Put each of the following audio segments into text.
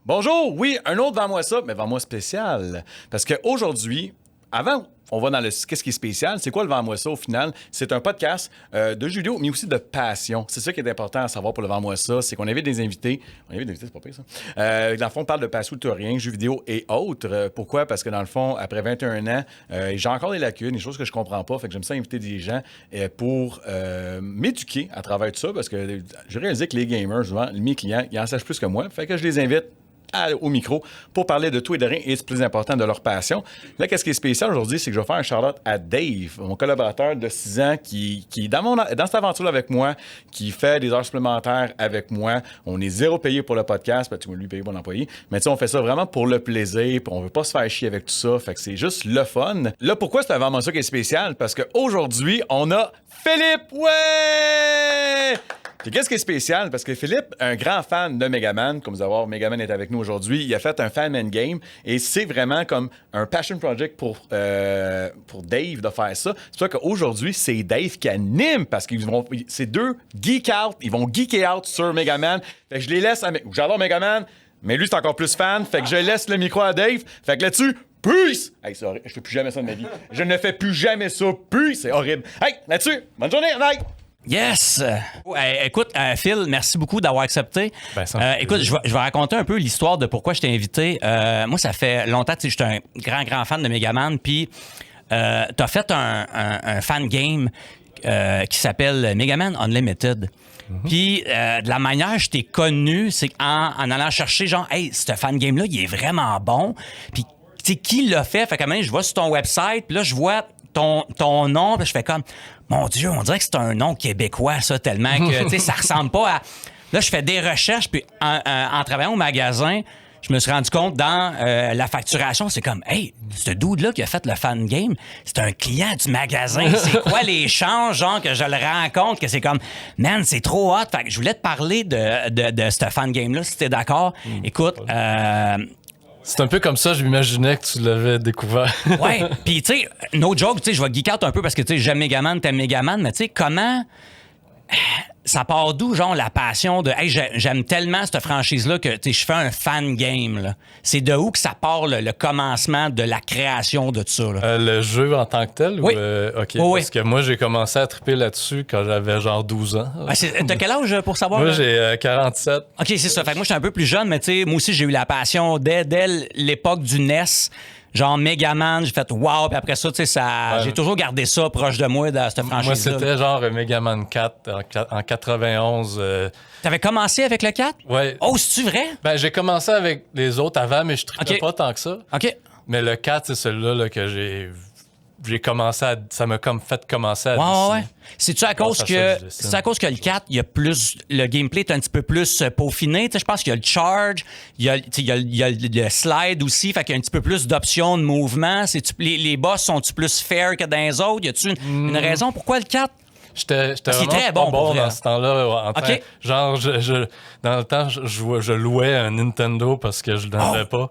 Bonjour, oui, un autre Vends-moi ça, mais Vends-moi spécial. Parce qu'aujourd'hui, avant, on va dans le qu'est-ce qui est spécial. C'est quoi le Vends-moi ça au final? C'est un podcast de jeux vidéo, mais aussi de passion. C'est ça qui est important à savoir pour le Vends-moi ça, c'est qu'on invite des invités. On invite des invités, c'est pas pire ça. Dans le fond, on parle de passion rien, jeux vidéo et autres. Pourquoi? Parce que dans le fond, après 21 ans, j'ai encore des lacunes, des choses que je comprends pas. Fait que j'aime ça inviter des gens pour m'éduquer à travers tout ça. Parce que j'ai réalisé que les gamers, souvent, mes clients, ils en sachent plus que moi. Fait que je les invite au micro pour parler de tout et de rien et c'est plus important de leur passion. Là, qu'est-ce qui est spécial aujourd'hui, c'est que je vais faire un shout-out à Dave, mon collaborateur de 6 ans qui est dans cette aventure-là avec moi, qui fait des heures supplémentaires avec moi. On est zéro payé pour le podcast, parce que lui paye pour l'employé. Mais tu sais, on fait ça vraiment pour le plaisir, puis on veut pas se faire chier avec tout ça. Fait que c'est juste le fun. Là, pourquoi c'est vraiment ça qui est spécial? Parce qu'aujourd'hui, on a Philippe! Ouais! Puis qu'est-ce qui est spécial? Parce que Philippe, un grand fan de Megaman, comme vous allez voir, Megaman est avec nous aujourd'hui, il a fait un fan-man game et c'est vraiment comme un passion project pour Dave de faire ça. C'est pour ça qu'aujourd'hui, c'est Dave qui anime parce que c'est deux geek out, ils vont geeker out sur Megaman. Fait que je les laisse j'adore Megaman, mais lui, c'est encore plus fan. Fait que je laisse le micro à Dave. Fait que là-dessus, peace! Hey, c'est horrible. Je fais plus jamais ça de ma vie. Je ne fais plus jamais ça. Peace! C'est horrible. Hey, là-dessus, bonne journée, bye! Yes! Écoute, Phil, merci beaucoup d'avoir accepté. Écoute, je vais raconter un peu l'histoire de pourquoi je t'ai invité. Moi, ça fait longtemps, tu sais, je suis un grand fan de Megaman, puis t'as fait un fan game qui s'appelle Megaman Unlimited. Puis, de la manière que je t'ai connu, c'est en allant chercher, genre, hey, ce fan game-là, il est vraiment bon. Puis, tu sais, qui l'a fait? Fait que même, je vais sur ton website, puis là, je vois ton nom, puis je fais comme, mon Dieu, on dirait que c'est un nom québécois, ça, tellement que, tu sais, ça ressemble pas à... Là, je fais des recherches, puis en travaillant au magasin, je me suis rendu compte dans la facturation, c'est comme, hey, ce dude-là qui a fait le fan game, c'est un client du magasin. C'est quoi les chances, genre, que je le rencontre, que c'est comme, man, c'est trop hot. Fait que je voulais te parler de ce fan game-là, si t'es d'accord. Écoute, c'est un peu comme ça, je m'imaginais que tu l'avais découvert. Ouais, puis tu sais, no joke, tu sais, je vais geek out un peu parce que tu sais, j'aime Megaman, t'aimes Megaman, mais tu sais, comment ça part d'où, genre, la passion de, hey, j'aime tellement cette franchise-là que, tu sais, je fais un fan game, là. C'est de où que ça part, le commencement de la création de tout ça, là? Le jeu en tant que tel? Oui. OK, Oui. Parce que moi, j'ai commencé à triper là-dessus quand j'avais genre 12 ans. T'as quel âge pour savoir? Moi, j'ai 47. OK, c'est ça. Fait que moi, j'étais un peu plus jeune, mais tu sais, moi aussi, j'ai eu la passion dès l'époque du NES. Genre Megaman, j'ai fait wow, puis après ça, tu sais, j'ai toujours gardé ça proche de moi dans cette franchise-là. Moi, c'était genre Megaman 4 en 91. T'avais commencé avec le 4? Ouais. Oh, c'est-tu vrai? Ben, j'ai commencé avec les autres avant, mais je tripais pas tant que ça. OK. Mais le 4, c'est celui-là là, que j'ai commencé à... Ça m'a comme fait commencer à dessiner. Ouais. C'est-tu à cause que le 4, il y a plus... Le gameplay est un petit peu plus peaufiné? Tu sais, je pense qu'il y a le charge, il y a le slide aussi, fait qu'il y a un petit peu plus d'options de mouvement. Les boss sont-tu plus fair que dans les autres? Y a-tu une raison pourquoi le 4? J'étais vraiment très bon dans ce temps-là. OK. Genre, dans le temps, je louais un Nintendo parce que je n'en avais pas.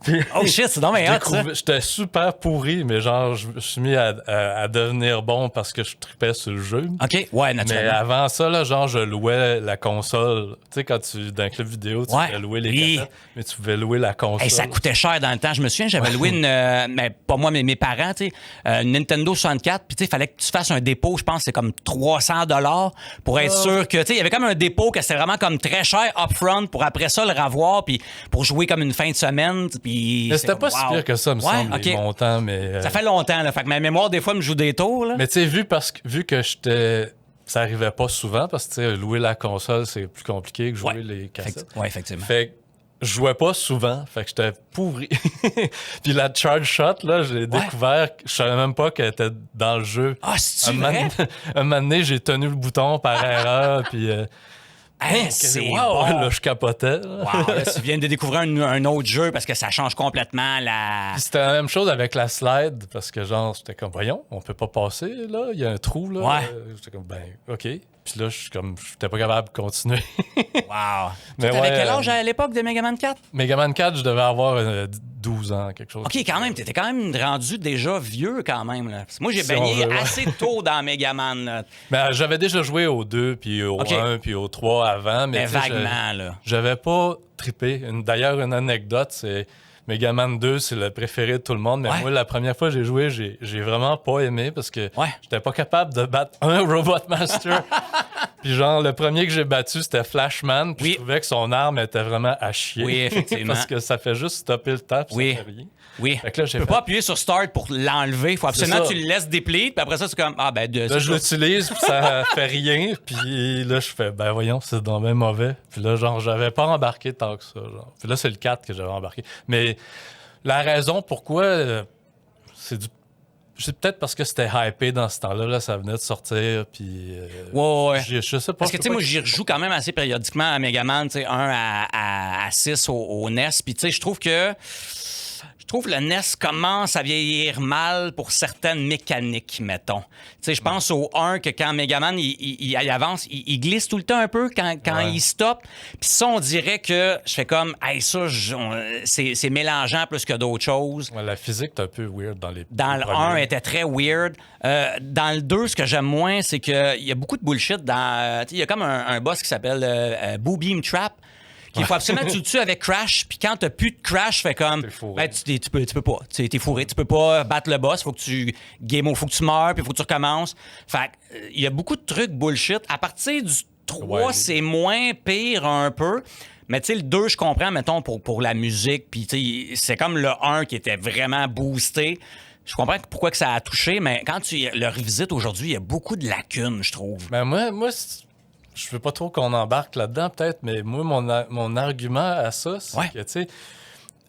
Puis, oh shit, c'est donc bien hot, ça. J'étais super pourri, mais genre, je me suis mis à devenir bon parce que je tripais sur le jeu. OK, ouais, naturellement. Mais avant ça, là, genre, je louais la console. Tu sais, quand dans un club vidéo, tu pouvais louer les cassettes, mais tu pouvais louer la console. Hey, ça coûtait cher dans le temps. Je me souviens, j'avais loué mais pas moi, mais mes parents, tu sais, une Nintendo 64, puis tu sais, il fallait que tu fasses un dépôt, je pense, c'est comme $300 pour être sûr que, tu sais, il y avait comme un dépôt que c'était vraiment comme très cher upfront pour après ça le revoir, puis pour jouer comme une fin de semaine, mais c'était pas si pire que ça, me semble, les montants, mais... Ça fait longtemps, là. Fait que ma mémoire, des fois, me joue des tours, là. Mais tu sais, vu que j'étais... Ça arrivait pas souvent, parce que, tu sais, louer la console, c'est plus compliqué que jouer les cassettes. Ouais, effectivement. Fait que je jouais pas souvent, fait que j'étais pourri. Puis la charge shot, là, je l'ai découvert, je savais même pas qu'elle était dans le jeu. Ah, c'est vrai? Un moment donné, j'ai tenu le bouton par erreur, puis... c'est wow, bon. là, je capotais. Là. Wow, là, tu viens de découvrir un autre jeu parce que ça change complètement la... Puis c'était la même chose avec la slide, parce que genre, j'étais comme, voyons, on peut pas passer, là, il y a un trou, là. Ouais. J'étais comme, ben, OK. Puis Puis là, j'étais pas capable de continuer. Wow! Mais T'avais quel âge à l'époque de Mega Man 4? Mega Man 4, je devais avoir 12 ans, quelque chose. OK, quand même, t'étais quand même rendu déjà vieux quand même. Là. Parce que moi, j'ai Si baigné on veut, ouais. assez tôt dans Mega Man. Là. Ben, j'avais déjà joué au 2, puis au OK. 1, puis au 3 avant. Mais tu sais, vaguement, là. J'avais pas trippé. D'ailleurs, une anecdote, c'est Mega Man 2, c'est le préféré de tout le monde. Mais Ouais. moi, la première fois que j'ai joué, j'ai vraiment pas aimé parce que Ouais. j'étais pas capable de battre un Robot Master. Puis genre, le premier que j'ai battu, c'était Flashman. Puis Oui. je trouvais que son arme était vraiment à chier. Oui, effectivement. Parce que ça fait juste stopper le tap, Oui. ça fait rien. Oui. Fait que là, Tu j'ai peux fait- pas appuyer sur Start pour l'enlever. Il faut absolument C'est que ça. tu le laisses déplier. Puis après ça, c'est comme, Là, je l'utilise, puis ça fait rien. Puis là, je fais, ben voyons, c'est donc bien mauvais. Puis là, genre, j'avais pas embarqué tant que ça. Genre. Puis là, c'est le 4 que j'avais embarqué. Mais la raison pourquoi, c'est peut-être parce que c'était hypé dans ce temps-là. Là, ça venait de sortir, puis... Ouais. Je sais pas. Parce que, tu sais, je sais moi, pas- j'y rejoue quand même assez périodiquement à Mega Man, tu sais, 1 à 6 au NES. Puis, tu sais, je trouve que le NES commence à vieillir mal pour certaines mécaniques, mettons. Tu sais, je pense au 1 que quand Megaman il avance, il glisse tout le temps un peu quand Ouais. il stoppe. Puis ça, on dirait que je fais comme, hey, ça, c'est mélangeant plus que d'autres choses. Ouais, la physique est un peu weird dans les Dans le 1, premiers. elle était très weird. Dans le 2, ce que j'aime moins, c'est qu'il y a beaucoup de bullshit dans... Il y a comme un boss qui s'appelle Boo Beam Trap, qu'il faut absolument que tu le tues avec Crash, puis quand t'as plus de Crash, fait comme... T'es fourré. Ben, tu peux pas. T'es fourré. Tu peux pas battre le boss. Faut que tu meurs, puis faut que tu recommences. Fait il y a beaucoup de trucs bullshit. À partir du 3, Ouais, c'est moins pire un peu. Mais tu sais, le 2, je comprends, mettons, pour la musique. Puis tu sais, c'est comme le 1 qui était vraiment boosté. Je comprends pourquoi que ça a touché, mais quand tu le revisites aujourd'hui, il y a beaucoup de lacunes, je trouve. Ben moi je veux pas trop qu'on embarque là-dedans, peut-être, mais moi, mon argument à ça, c'est Ouais. que, tu sais,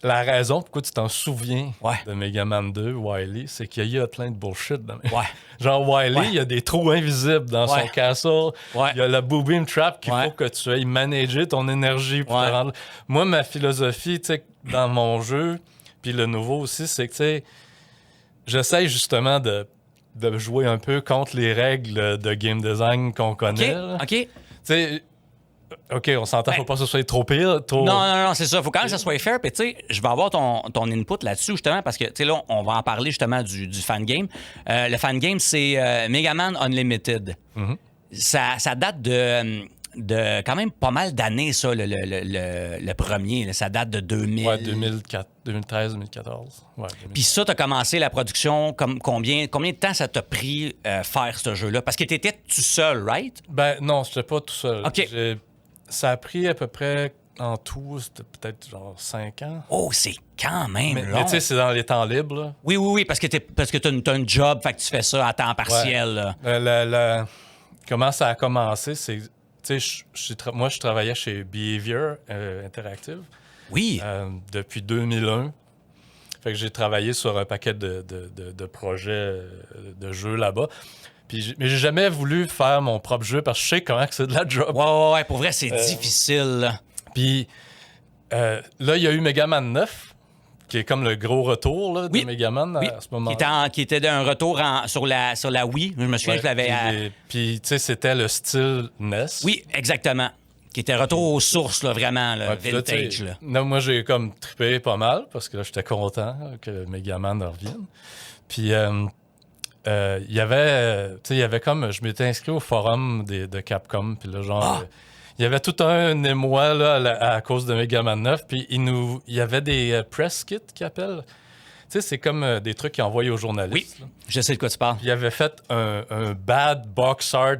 la raison pourquoi tu t'en souviens Ouais. de Mega Man 2, Wily, c'est qu'il y a plein de bullshit dans Ouais. Genre, Wily, Ouais. il y a des trous invisibles dans Ouais. son castle. Ouais. Il y a le Boo Beam Trap qu'il Ouais. faut que tu ailles manager ton énergie pour Ouais. te rendre... Moi, ma philosophie, tu sais, dans mon jeu, puis le nouveau aussi, c'est que, tu sais, j'essaye justement de jouer un peu contre les règles de game design qu'on OK? connaît. là. OK? Tu sais, OK, on s'entend, Ben- faut pas que ce soit trop pire. Trop... Non, c'est ça. Faut quand même que ça soit fair. Puis, tu sais, je vais avoir ton input là-dessus, justement, parce que, tu sais, là, on va en parler, justement, du fan game. Le fan game, c'est Mega Man Unlimited. Mm-hmm. Ça date de quand même pas mal d'années, ça, le premier. Là. Ça date de 2000. Ouais, 2013, 2014. Ouais, 2000. Puis ça, t'as commencé la production, combien de temps ça t'a pris faire ce jeu-là? Parce que t'étais tout seul, right? Ben non, j'étais pas tout seul. OK. Ça a pris à peu près, en tout, c'était peut-être genre 5 ans. Oh, c'est quand même Mais long. tu sais, c'est dans les temps libres, là. Oui, parce que t'as un job, fait que tu fais ça à temps partiel. là. Comment ça a commencé, c'est... Tu sais, moi, je travaillais chez Behavior Interactive Oui. depuis 2001. Fait que j'ai travaillé sur un paquet de projets de jeux là-bas. Mais j'ai jamais voulu faire mon propre jeu parce que je sais comment que c'est de la job. Ouais, pour vrai, c'est difficile. là. Puis là, il y a eu Mega Man 9, qui est comme le gros retour là, Oui. de Mega Man Oui, à ce moment-là. qui était d'un retour sur la Wii. Je me souviens, je l'avais... Puis, tu sais, c'était le style NES. Oui, exactement. Qui était retour aux sources, là, vraiment, là, Ouais, puis là, tu sais, vintage. Là. non, moi, j'ai comme trippé pas mal parce que là, j'étais content que Mega Man revienne. Puis, il y avait comme... Je m'étais inscrit au forum de Capcom. Puis là, genre... il y avait tout un émoi là, à cause de Mega Man 9. Puis, il y avait des press kits qu'ils appellent. Tu sais, c'est comme des trucs qu'ils envoient aux journalistes. Oui, là. je sais de quoi tu parles. Il avait fait un bad box art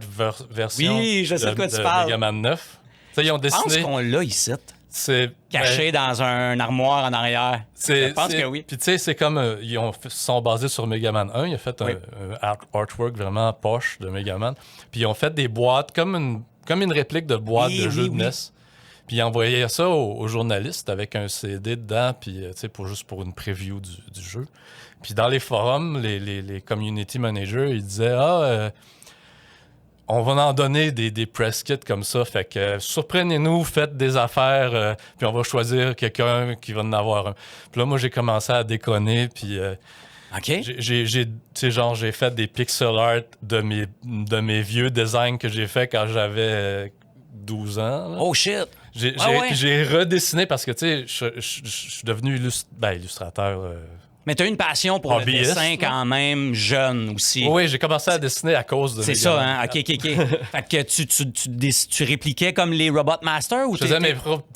version Oui, je sais de quoi tu parles. Mega Man 9. Tu sais, ils ont Je pense dessiné... qu'on l'a ici, C'est caché dans un armoire en arrière. Je pense que oui. Puis tu sais, c'est comme ils sont basés sur Mega Man 1. Il a fait Oui. un artwork vraiment poche de Mega Man. Puis ils ont fait des boîtes comme une réplique de boîte Oui, de jeu oui, de oui. NES. Puis ils envoyaient ça aux journalistes avec un CD dedans, puis tu sais, juste pour une preview du jeu. Puis dans les forums, les community managers, ils disaient on va en donner des press kits comme ça. Fait que surprenez-nous, faites des affaires, puis on va choisir quelqu'un qui va en avoir un. Puis là, moi, j'ai commencé à déconner, puis OK. J'ai fait des pixel art de mes vieux designs que j'ai fait quand j'avais 12 ans. Là. Oh shit! J'ai redessiné parce que, tu sais, je suis devenu illustrateur. Mais tu as une passion pour le dessin quand même jeune aussi. Oui, j'ai commencé à dessiner à cause de C'est ça, hein? OK. Fait que tu répliquais comme les Robot Masters? Ou je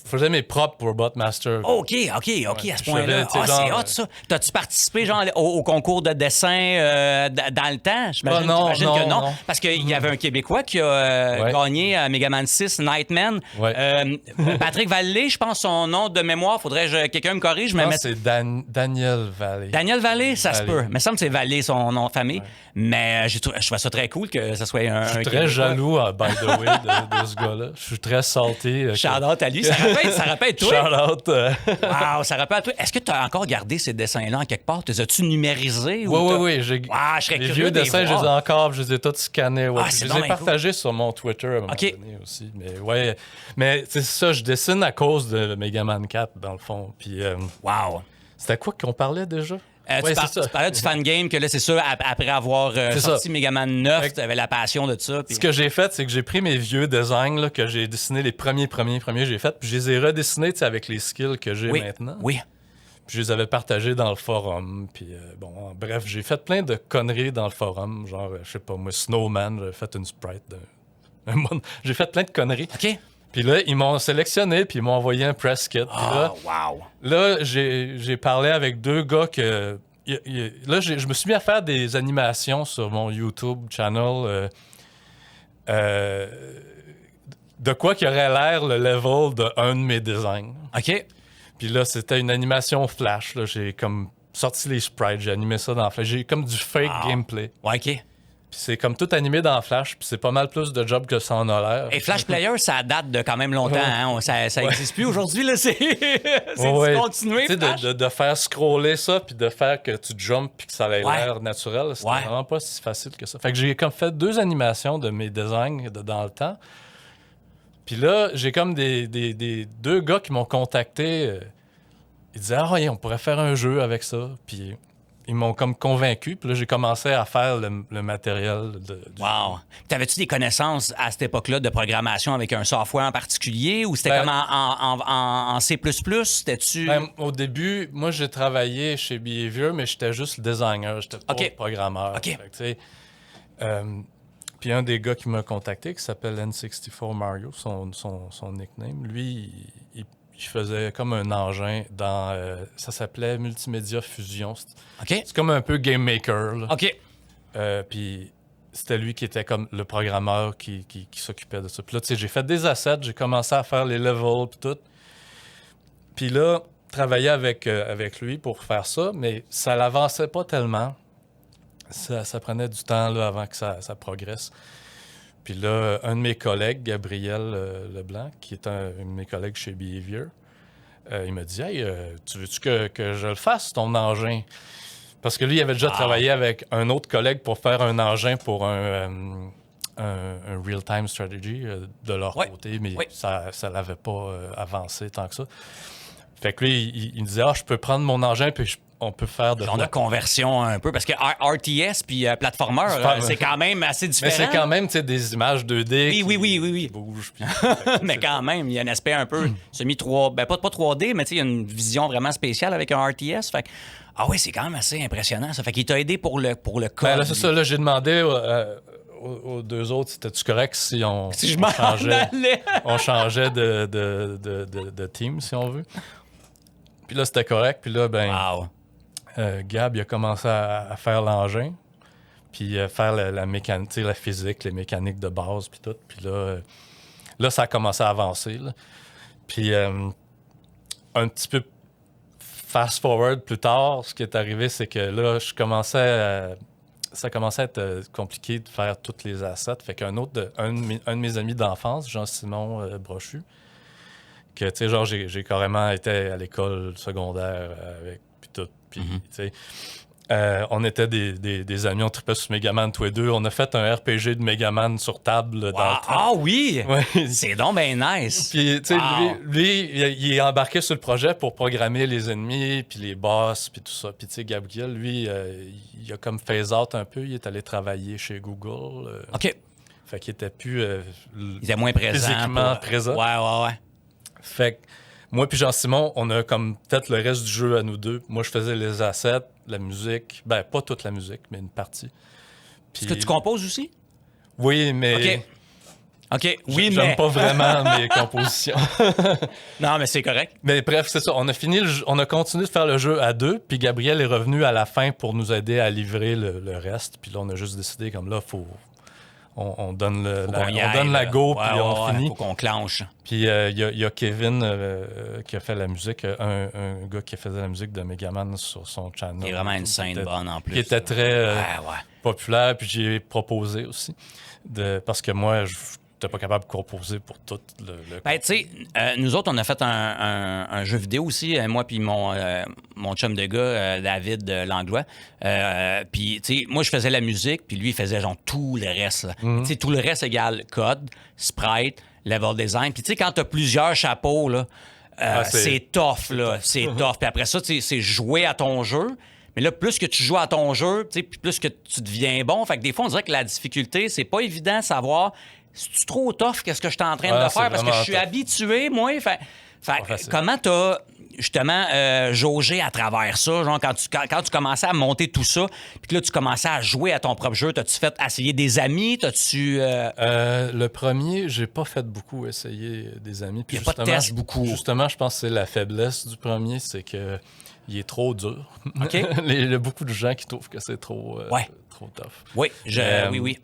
faisais mes propres Robot Masters. OK, à ce point-là. C'est hot, ça. T'as-tu participé, genre, au concours de dessin dans le temps? J'imagine que non. Parce qu'il y avait un Québécois qui a gagné à Megaman 6, Nightman. Ouais. Patrick Vallée, je pense son nom de mémoire. Faudrait que quelqu'un me corrige. Je pense que c'est Daniel Vallée. Daniel Vallée, ça se peut. Il me semble que c'est Vallée, son nom de famille. Ouais. Mais je trouve ça très cool que ça soit un. Je suis très jaloux, by the way, de ce gars-là. Je suis très salté. Shout-out à lui. Ça rappelle toi. Shout-out. Wow, ça rappelle toi. Est-ce que tu as encore gardé ces dessins-là en quelque part? Les as-tu numérisés? Oui. Je serais les curieux vieux dessins, je les ai encore. Je les ai tous scannés. Ouais. Je les ai partagés sur mon Twitter à un moment donné aussi. Mais c'est ça, je dessine à cause de Megaman 4, dans le fond. Puis, wow. C'était quoi qu'on parlait déjà? Tu parlais du fan game, que là, c'est ça, après avoir sorti Megaman 9, tu avais la passion de ça. Puis... Ce que j'ai fait, c'est que j'ai pris mes vieux designs là, que j'ai dessinés, les premiers j'ai fait, puis je les ai redessinés avec les skills que j'ai maintenant. Oui. Puis je les avais partagés dans le forum. Puis bref, j'ai fait plein de conneries dans le forum. Genre, je sais pas, moi, Snowman, j'ai fait une sprite j'ai fait plein de conneries. OK. Puis là, ils m'ont sélectionné, puis ils m'ont envoyé un press kit. Là, j'ai parlé avec deux gars que... Là, je me suis mis à faire des animations sur mon YouTube channel de quoi qui aurait l'air le level d'un de mes designs. OK. Puis là, c'était une animation flash. Là. J'ai comme sorti les sprites, j'ai animé ça dans Flash. J'ai comme du fake gameplay. Ouais, OK. Puis c'est comme tout animé dans Flash, puis c'est pas mal plus de job que ça en a l'air. Et Flash Player, ça date de quand même longtemps. Hein? Ça n'existe plus aujourd'hui. Là, c'est discontinué. Tu sais, de faire scroller ça, puis de faire que tu jumpes, puis que ça ait l'air naturel, c'est vraiment pas si facile que ça. Fait que j'ai comme fait 2 animations de mes designs dans le temps. Puis là, j'ai comme des 2 gars qui m'ont contacté. Ils disaient « Ah, on pourrait faire un jeu avec ça. » Puis... Ils m'ont comme convaincu, puis là, j'ai commencé à faire le matériel. Wow! T'avais-tu des connaissances à cette époque-là de programmation avec un software en particulier ou c'était comme en C++? C'était-tu... Au début, moi, j'ai travaillé chez Behavior, mais j'étais juste le designer, j'étais pas le programmeur. OK. Puis un des gars qui m'a contacté, qui s'appelle N64 Mario, son nickname, lui, il faisait comme un engin dans... ça s'appelait Multimédia Fusion. C'est comme un peu Game Maker. Là. OK. Puis c'était lui qui était comme le programmeur qui s'occupait de ça. Puis là, tu sais, j'ai fait des assets, j'ai commencé à faire les levels puis tout. Puis là, travailler avec lui pour faire ça, mais ça l'avançait pas tellement. Ça prenait du temps là, avant que ça progresse. Puis là, un de mes collègues, Gabriel Leblanc, qui est un de mes collègues chez Behavior, il m'a dit « Hey, tu veux-tu que je le fasse, ton engin? » Parce que lui, il avait déjà travaillé avec un autre collègue pour faire un engin pour un real-time strategy de leur côté, mais ça l'avait pas avancé tant que ça. Fait que lui, il me disait « Ah, je peux prendre mon engin puis on peut faire de... » Genre de conversion un peu, parce que RTS puis platformer, c'est quand même assez différent. Mais c'est quand même, tu sais, des images 2D qui bougent. Puis, mais quand même, il y a un aspect un peu semi-3... Ben, pas 3D, mais tu sais, il y a une vision vraiment spéciale avec un RTS. Fait que, c'est quand même assez impressionnant, ça. Fait qu'il t'a aidé pour le code. Ben là, c'est ça. Là, j'ai demandé aux 2 autres, c'était-tu correct si on changeait de team, si on veut? Puis là, c'était correct. Puis là, Gab, il a commencé à faire l'engin, puis faire la mécanique, la physique, les mécaniques de base, puis tout. Puis là, ça a commencé à avancer. Là. Puis un petit peu fast-forward plus tard, ce qui est arrivé, c'est que là, ça commençait à être compliqué de faire toutes les assets. Fait qu'un autre, un de mes amis d'enfance, Jean-Simon Brochu, que, tu sais, genre, j'ai carrément été à l'école secondaire avec, puis tout. Puis, tu sais, On était des amis, on tripait sur Megaman tous les deux. On a fait un RPG de Megaman sur table dans le temps. Ah oui! Ouais. C'est donc bien nice! Puis, tu sais, lui, il est embarqué sur le projet pour programmer les ennemis, puis les boss, puis tout ça. Puis, tu sais, Gabriel, lui, il a comme phase out un peu. Il est allé travailler chez Google. OK. Fait qu'il était plus... il était moins présent. Physiquement présent. Ouais. Fait que moi puis Jean-Simon, on a comme peut-être le reste du jeu à nous deux. Moi, je faisais les assets, la musique. Ben, pas toute la musique, mais une partie. Est-ce que tu composes aussi? Oui, mais... OK, oui, mais... J'aime pas vraiment mes compositions. Non, mais c'est correct. Mais bref, c'est ça. On a continué de faire le jeu à deux, puis Gabriel est revenu à la fin pour nous aider à livrer le reste. Puis là, on a juste décidé, comme là, on donne la go, puis on finit. Faut qu'on clenche. Puis il y a Kevin qui a fait la musique, un gars qui faisait la musique de Megaman sur son channel. Il est vraiment une scène bonne en plus. Qui était très populaire, puis j'ai proposé aussi. Parce que moi, je n'étais pas capable de composer pour tout le ben, tu sais, nous autres, on a fait un jeu vidéo aussi, moi puis mon chum de gars, David Langlois. Puis, tu sais, moi, je faisais la musique, puis lui, il faisait genre tout le reste. Tu sais, tout le reste égale code, sprite, level design. Puis, tu sais, quand tu as plusieurs chapeaux, là, c'est tough, là. C'est tough. Puis après ça, c'est jouer à ton jeu. Mais là, plus que tu joues à ton jeu, plus que tu deviens bon. Fait que des fois, on dirait que la difficulté, c'est pas évident de savoir... C'est-tu trop tough qu'est-ce que je suis en train de faire? Parce que je suis habitué, moi. Comment t'as justement jaugé à travers ça? Genre, quand tu commençais à monter tout ça, puis que là, tu commençais à jouer à ton propre jeu, t'as-tu fait essayer des amis? Le premier, j'ai pas fait beaucoup essayer des amis. Puis il n'y a pas de test beaucoup. Justement, je pense que c'est la faiblesse du premier, c'est que il est trop dur. OK. Il y a beaucoup de gens qui trouvent que c'est trop tough. Oui, oui.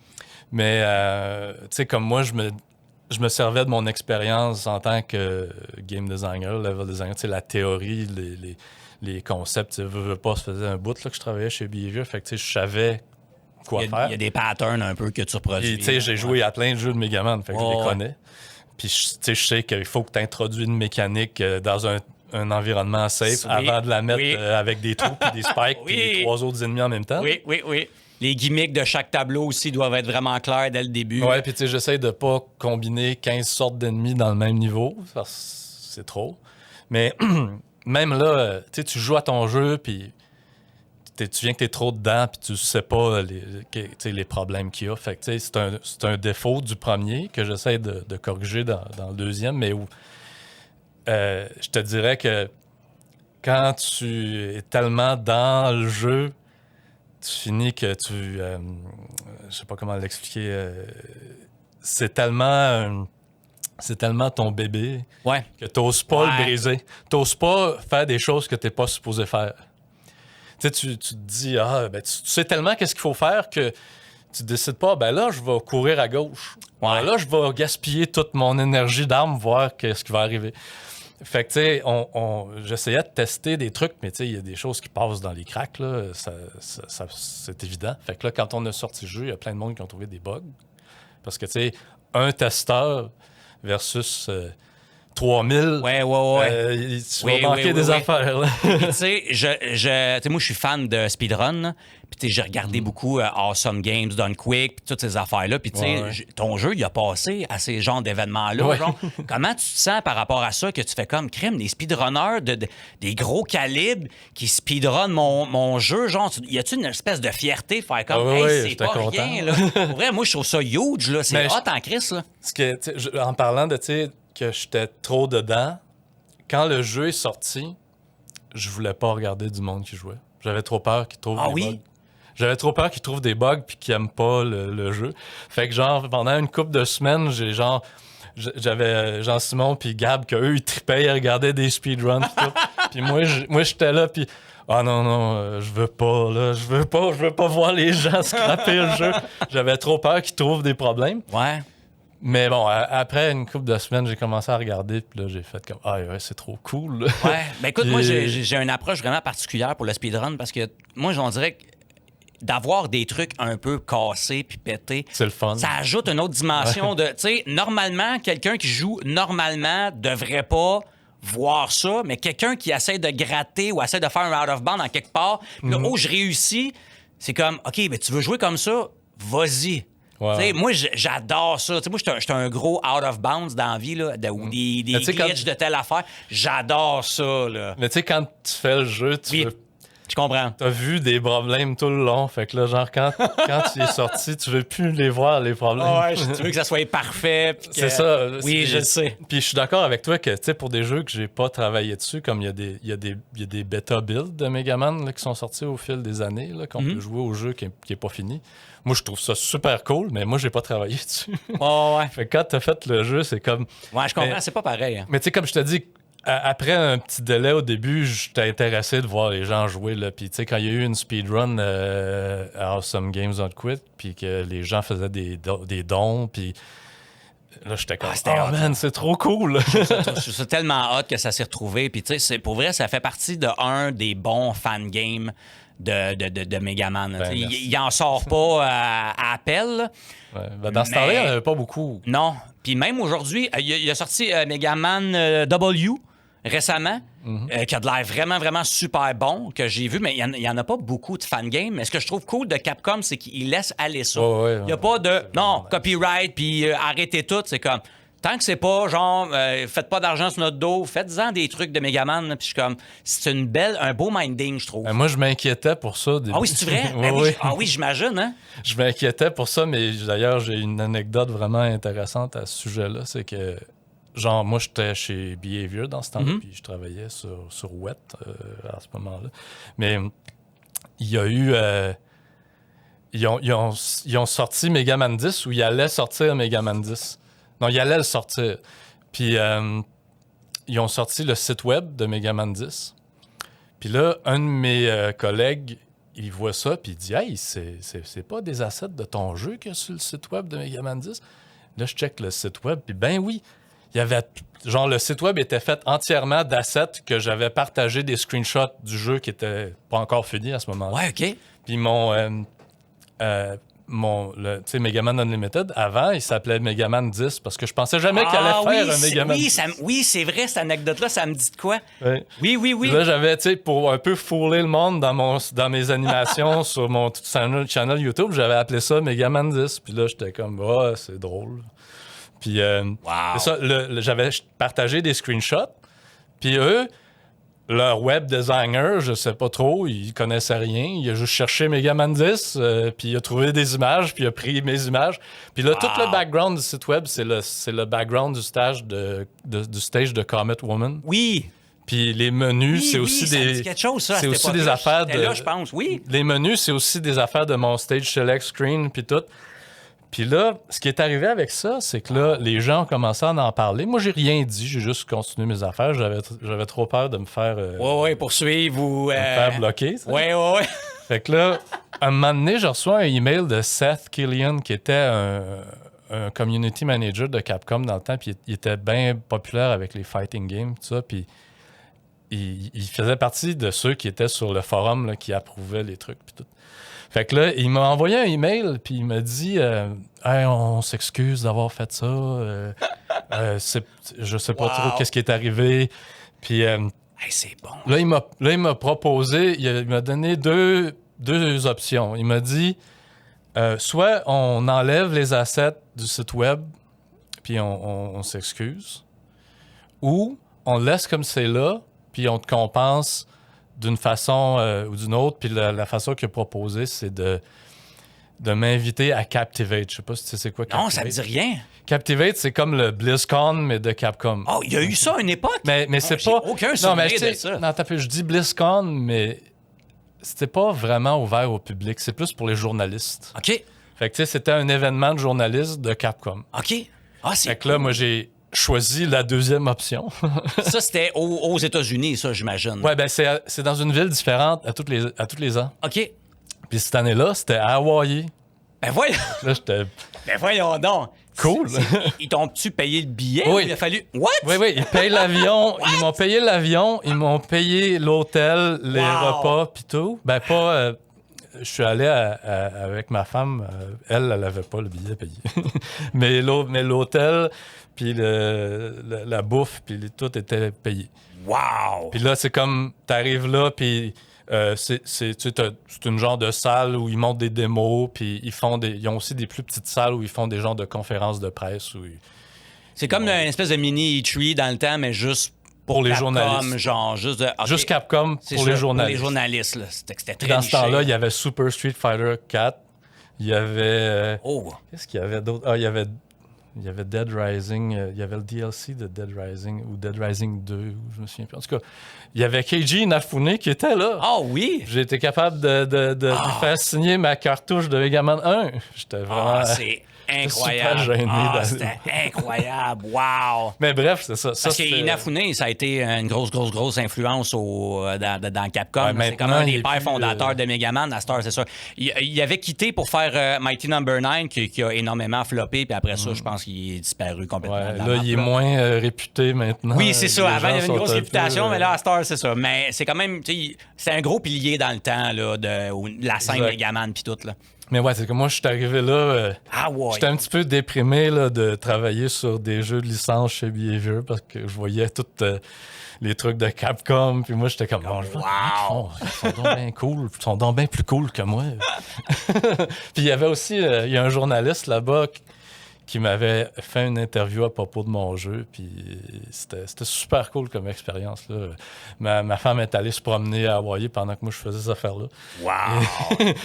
Mais, tu sais, comme moi, je me servais de mon expérience en tant que game designer, level designer, tu sais, la théorie, les concepts, tu sais, pas, ça faisait un bout là, que je travaillais chez Behavior, fait que, tu sais, je savais quoi faire. Il y a des patterns un peu que tu reproduis. Tu sais, j'ai joué à plein de jeux de Megaman, fait que je les connais. Puis, tu sais, je sais qu'il faut que tu introduis une mécanique dans un environnement safe avant de la mettre avec des trous puis des spikes puis les 3 autres ennemis en même temps. Oui. Les gimmicks de chaque tableau aussi doivent être vraiment clairs dès le début. Ouais, puis tu sais, j'essaie de pas combiner 15 sortes d'ennemis dans le même niveau. C'est trop. Mais même là, tu sais, tu joues à ton jeu, puis tu viens que t'es trop dedans, puis tu sais pas les problèmes qu'il y a. Fait que tu sais, c'est un défaut du premier que j'essaie de corriger dans le deuxième, mais où je te dirais que quand tu es tellement dans le jeu, tu finis que je sais pas comment l'expliquer. C'est tellement ton bébé que t'oses pas le briser. T'oses pas faire des choses que t'es pas supposé faire. Tu sais, tu te dis, tu sais tellement qu'est-ce qu'il faut faire que tu décides pas, ben là, je vais courir à gauche. Ben là, je vais gaspiller toute mon énergie d'arme, voir qu'est-ce qui va arriver. Fait que, tu sais, j'essayais de tester des trucs, mais tu sais, il y a des choses qui passent dans les cracks, là. C'est évident. Fait que là, quand on a sorti le jeu, il y a plein de monde qui ont trouvé des bugs. Parce que, tu sais, un testeur versus 3000, tu vas manquer des affaires, là. Tu sais, moi, je suis fan de speedrun, là. Puis, tu sais, j'ai regardé beaucoup Awesome Games, Done Quick, puis toutes ces affaires-là. Puis, tu sais, ton jeu, il a passé à ces genres d'événements-là. Genre, comment tu te sens par rapport à ça que tu fais comme crème, des speedrunners des gros calibres qui speedrunnent mon jeu? Genre, y a-tu une espèce de fierté faire comme, c'est pas content. Rien, là? Pour vrai, moi, je trouve ça huge, là. C'est hot en crise, là. En parlant de, tu sais, que j'étais trop dedans, quand le jeu est sorti, je voulais pas regarder du monde qui jouait. J'avais trop peur qu'ils trouvent des bugs. J'avais trop peur qu'ils trouvent des bugs puis qu'ils aiment pas le jeu. Fait que genre, pendant une couple de semaines, j'avais Jean-Simon puis Gab qu'eux, ils tripaient, ils regardaient des speedruns pis tout. Puis moi, j'étais là puis non, je veux pas voir les gens scraper le jeu. J'avais trop peur qu'ils trouvent des problèmes. Ouais. Mais bon, après une couple de semaines, j'ai commencé à regarder, puis là, j'ai fait comme, c'est trop cool. Ouais, ben écoute, moi, j'ai une approche vraiment particulière pour le speedrun, parce que moi, on dirait que d'avoir des trucs un peu cassés puis pétés, c'est le fun. Ça ajoute une autre dimension de, tu sais, normalement, quelqu'un qui joue normalement devrait pas voir ça, mais quelqu'un qui essaie de gratter ou essaie de faire un out of bound en quelque part, puis là, je réussis, c'est comme, OK, ben tu veux jouer comme ça, vas-y. Wow. T'sais, moi, j'adore ça. T'sais, moi, j'étais un gros out of bounds dans la vie, là, ou des glitches de telle affaire. J'adore ça. Là. Mais tu sais, quand tu fais le jeu, je comprends. T'as vu des problèmes tout le long. Fait que là, genre, quand tu es sorti, tu veux plus les voir, les problèmes. Ouais, tu veux que ça soit parfait. C'est ça. Oui, je le sais. Puis je suis d'accord avec toi que, tu sais, pour des jeux que j'ai pas travaillé dessus, comme il y a des bêta builds de Megaman là, qui sont sortis au fil des années, là, qu'on peut jouer au jeu qui est pas fini. Moi, je trouve ça super cool, mais moi, j'ai pas travaillé dessus. Ouais. Fait que quand t'as fait le jeu, c'est comme... Ouais, je comprends, c'est pas pareil. Hein. Mais tu sais, comme je te dis, après un petit délai au début, j'étais intéressé de voir les gens jouer. Là. Puis tu sais, quand il y a eu une speedrun à Awesome Games Don't Quit, puis que les gens faisaient des dons, puis là, j'étais comme, man, c'est trop cool. Je suis tellement hot que ça s'est retrouvé. Puis tu sais, pour vrai, ça fait partie d'un des bons fan games de Megaman. Ben, il en sort pas à appel. Ouais, ben dans ce temps-là, il n'y en avait pas beaucoup. Non. Puis même aujourd'hui, il a sorti Megaman W récemment, qui a de l'air vraiment, vraiment super bon, que j'ai vu, mais il n'y en a pas beaucoup de fangames. Mais ce que je trouve cool de Capcom, c'est qu'il laisse aller ça. Il n'y a pas de, copyright, puis arrêtez tout. C'est comme, tant que c'est pas, genre, faites pas d'argent sur notre dos, faites-en des trucs de Megaman. Puis je suis comme, c'est un beau minding, je trouve. Moi, je m'inquiétais pour ça. Ah oui, c'est vrai? Oui, j'imagine, hein? Je m'inquiétais pour ça, mais d'ailleurs, j'ai une anecdote vraiment intéressante à ce sujet-là. C'est que, genre, moi, j'étais chez Behavior dans ce temps-là, puis je travaillais sur WET à ce moment-là. Mais il y a eu... ils ont sorti Megaman 10 ou ils allaient sortir Megaman 10. Non, ils allaient le sortir. Puis, ils ont sorti le site web de Megaman 10. Puis là, un de mes collègues, il voit ça, puis il dit « Hey, c'est pas des assets de ton jeu qu'il y a sur le site web de Megaman 10? » Là, je check le site web, puis ben oui, il y avait... Genre, le site web était fait entièrement d'assets que j'avais partagé des screenshots du jeu qui était pas encore fini à ce moment-là. Ouais, OK. Puis tu sais, Megaman Unlimited, avant, il s'appelait Megaman 10 parce que je pensais jamais qu'il allait faire un Megaman 10. Oui, c'est vrai, cette anecdote-là, ça me dit de quoi? Oui. Oui. Là, j'avais, tu sais, pour un peu fouler le monde dans mes animations sur mon channel YouTube, j'avais appelé ça Megaman 10. Puis là, j'étais comme, c'est drôle. Puis, c'est ça, j'avais partagé des screenshots. Puis eux, leur web designer, je sais pas trop, il connaissait rien. Il a juste cherché Megaman 10, puis il a trouvé des images, puis il a pris mes images. Puis là, tout le background du site web, c'est le background du stage du stage de Comet Woman. Oui. Puis les menus, c'est aussi des... quelque chose, ça, c'est aussi des affaires de... là, je pense, oui. Les menus, c'est aussi des affaires de mon stage select screen, puis tout. Puis là, ce qui est arrivé avec ça, c'est que là, les gens ont commencé à en parler. Moi, j'ai rien dit, j'ai juste continué mes affaires. J'avais trop peur de me faire... poursuivre ou... me faire bloquer. Ouais. Fait que là, un moment donné, je reçois un email de Seth Killian, qui était un community manager de Capcom dans le temps, puis il était bien populaire avec les fighting games, tout ça, puis il faisait partie de ceux qui étaient sur le forum, là, qui approuvaient les trucs, puis tout. Fait que là, il m'a envoyé un email, puis il m'a dit hey, on s'excuse d'avoir fait ça. Je sais pas trop qu'est-ce qui est arrivé. Puis c'est bon. Là, il m'a proposé, il m'a donné deux options. Il m'a dit soit on enlève les assets du site web, puis on s'excuse, ou on laisse comme c'est là, puis on te compense d'une façon ou d'une autre. Puis la façon qu'il a proposé, c'est de m'inviter à Captivate. Je sais pas si tu sais c'est quoi Captivate. Non, ça me dit rien. Captivate, c'est comme le BlizzCon, mais de Capcom. Oh, il y a eu ça à une époque? Mais c'est pas... aucun souvenir de ça. Non, je dis BlizzCon, mais c'était pas vraiment ouvert au public. C'est plus pour les journalistes. OK. Fait que, tu sais, c'était un événement de journalistes de Capcom. OK. Ah, c'est fait que là, moi, j'ai choisi la deuxième option. Ça, c'était aux États-Unis, ça, j'imagine. Ouais, ben c'est dans une ville différente à tous les ans. OK. Puis cette année-là, c'était à Hawaii. Ben voyons! Là, j'étais... Ben voyons donc! Cool! Ils t'ont-tu payé le billet? Oui. Ou il a fallu... What? Oui, ils payent l'avion. Ils m'ont payé l'avion, ils m'ont payé l'hôtel, les repas, puis tout. Ben pas... je suis allé avec ma femme. Elle n'avait pas le billet payé. mais l'hôtel, puis la bouffe, puis tout était payé. Wow! Puis là, c'est comme, t'arrives là, puis c'est une genre de salle où ils montent des démos, puis ils ont aussi des plus petites salles où ils font des genres de conférences de presse. C'est comme une espèce de mini E3 dans le temps, mais juste pour les Capcom, journalistes. genre, juste Capcom pour les journalistes. Pour les journalistes, là. C'était très dans niché. ce temps-là, il y avait Super Street Fighter 4. Il y avait... Oh! Qu'est-ce qu'il y avait d'autre? Ah, il y avait Dead Rising. Il y avait le DLC de Dead Rising ou Dead Rising 2, je me souviens plus. En tout cas, il y avait Keiji Inafune qui était là. Oh oui! J'ai été capable de lui faire signer ma cartouche de Mega Man 1. J'étais vraiment... c'est incroyable. Super gêné c'était incroyable. Wow! Mais bref, c'est ça. Parce que Inafune, ça a été une grosse influence dans Capcom. Ouais, c'est comme un des pères fondateurs de Megaman, à Star, c'est ça. Il avait quitté pour faire Mighty No. 9, qui a énormément floppé, puis après ça, je pense qu'il est disparu complètement. Ouais, là, il est moins réputé maintenant. Oui, c'est ça. Avant, il y avait une grosse réputation, mais là, à Star, c'est ça. Mais c'est quand même, c'est un gros pilier dans le temps, là, de la scène Megaman, puis tout, là. Mais ouais, c'est que moi, je suis arrivé là. J'étais un petit peu déprimé là, de travailler sur des jeux de licence chez Behavior parce que je voyais tous les trucs de Capcom. Puis moi, j'étais comme, ils sont donc bien cool. Ils sont donc bien plus cool que moi. Puis il y avait aussi, il y a un journaliste là-bas qui m'avait fait une interview à propos de mon jeu, puis c'était super cool comme expérience, là. Ma femme est allée se promener à Hawaii pendant que moi je faisais cette affaire-là. Wow!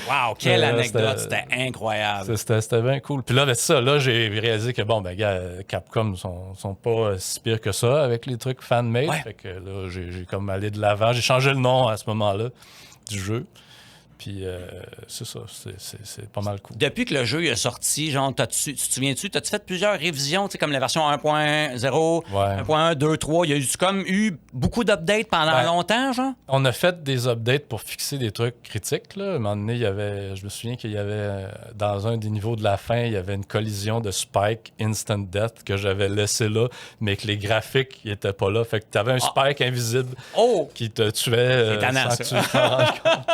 Wow! Quelle anecdote! C'était incroyable! C'était bien cool. Puis là, ça, là, j'ai réalisé que, bon, ben, gars, Capcom sont pas si pires que ça avec les trucs fan-made. Ouais. Fait que là, j'ai comme allé de l'avant. J'ai changé le nom à ce moment-là du jeu. Puis c'est ça, c'est pas mal cool. Depuis que le jeu est sorti, genre, tu te souviens-tu, t'as-tu fait plusieurs révisions, tu sais, comme la version 1.0, 1.1, 2, 3, il y a eu beaucoup d'updates pendant longtemps, genre? On a fait des updates pour fixer des trucs critiques, là. À un moment donné, je me souviens qu'il y avait, dans un des niveaux de la fin, il y avait une collision de Spike Instant Death que j'avais laissé là, mais que les graphiques n'étaient pas là. Fait que t'avais un Spike invisible qui te tuait sans que tu t'en rendes compte.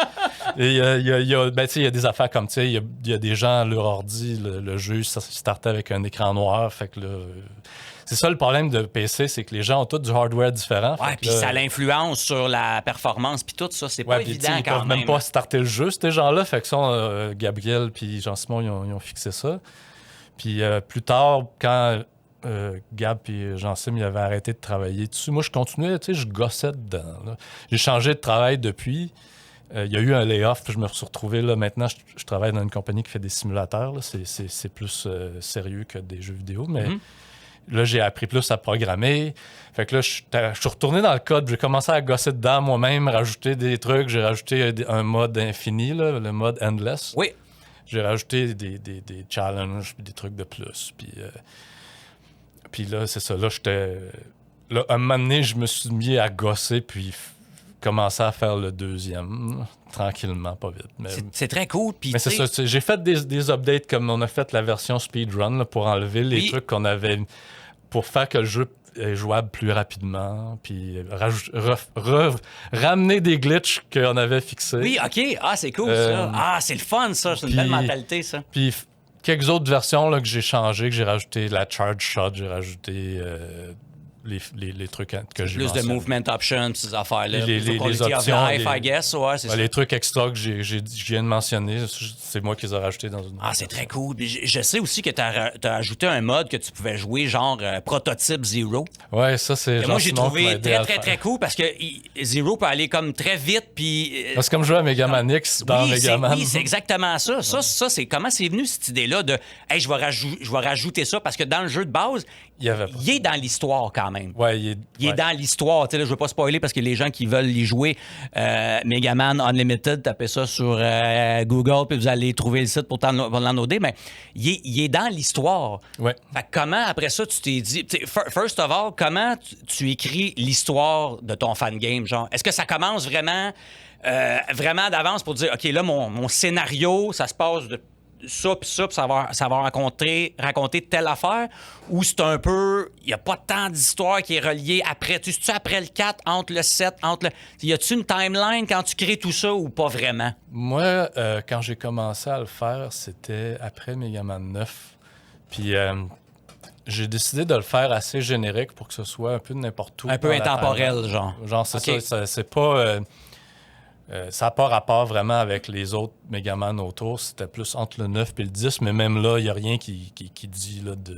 Et il y a des affaires comme, tu sais, il y a des gens, leur ordi, le jeu startait avec un écran noir. Fait que là, c'est ça le problème de PC, c'est que les gens ont tous du hardware différent. Ouais, puis ça l'influence sur la performance, puis tout ça, c'est pas évident quand même. Ils peuvent même pas starter le jeu, ces gens-là. Fait que ça, Gabriel puis Jean-Simon, ils ont fixé ça. Puis plus tard, quand Gab et Jean-Sim ils avaient arrêté de travailler dessus, moi, je continuais, tu sais, je gossais dedans, là. J'ai changé de travail depuis. Il y a eu un layoff, puis je me suis retrouvé là. Maintenant, je travaille dans une compagnie qui fait des simulateurs. Là. C'est plus sérieux que des jeux vidéo, mais là, j'ai appris plus à programmer. Fait que là, je suis retourné dans le code, j'ai commencé à gosser dedans moi-même, rajouter des trucs. J'ai rajouté un mode infini, là, le mode endless. Oui. J'ai rajouté des challenges, puis des trucs de plus. Puis là, c'est ça. Là, là, un moment donné, je me suis mis à gosser, puis commencer à faire le deuxième, tranquillement, pas vite. Mais c'est très cool. Mais c'est ça, j'ai fait des updates comme on a fait la version speedrun là, pour enlever les trucs qu'on avait, pour faire que le jeu est jouable plus rapidement, puis ramener des glitches qu'on avait fixés. Oui, OK. Ah, c'est cool, ça. Ah, c'est le fun, ça. C'est une belle mentalité, ça. Puis quelques autres versions là, que j'ai changées, que j'ai rajouté la charge shot, j'ai rajouté... les trucs que j'ai plus de movement options, ces affaires-là. Les options. Life, I guess, ouais, c'est ça. Les trucs extra que je viens de mentionner, c'est moi qui les ai rajoutés dans une. Ah, c'est très cool. Je sais aussi que tu as ajouté un mode que tu pouvais jouer, genre Prototype Zero. Ouais, ça, c'est. Moi, j'ai trouvé très cool parce que Zero peut aller comme très vite. Puis. C'est comme jouer à Mega Man X dans Mega Man. Oui, c'est exactement ça. Ça, c'est comment c'est venu cette idée-là de hey, je vais rajouter ça parce que dans le jeu de base, il est dans l'histoire quand même. Ouais, il est dans l'histoire. Tu sais, là, je veux pas spoiler parce que les gens qui veulent y jouer Mega Man Unlimited, tapez ça sur Google puis vous allez trouver le site pour l'enloader. Mais il est dans l'histoire. Ouais. Fait que comment, après ça, tu t'es dit... First of all, comment tu écris l'histoire de ton fan game? Genre, est-ce que ça commence vraiment d'avance pour dire, OK, là, mon scénario, ça se passe ça, puis ça, puis ça va raconter telle affaire, ou c'est un peu, il n'y a pas tant d'histoire qui est reliée après. Tu sais, après le 4, entre le 7, y a-tu une timeline quand tu crées tout ça ou pas vraiment? Moi, quand j'ai commencé à le faire, c'était après Mega Man 9. Puis j'ai décidé de le faire assez générique pour que ce soit un peu de n'importe où. Un peu intemporel, genre. Genre, c'est ça. C'est pas... ça n'a pas rapport vraiment avec les autres Megaman autour. C'était plus entre le 9 et le 10, mais même là, il n'y a rien qui dit là, de...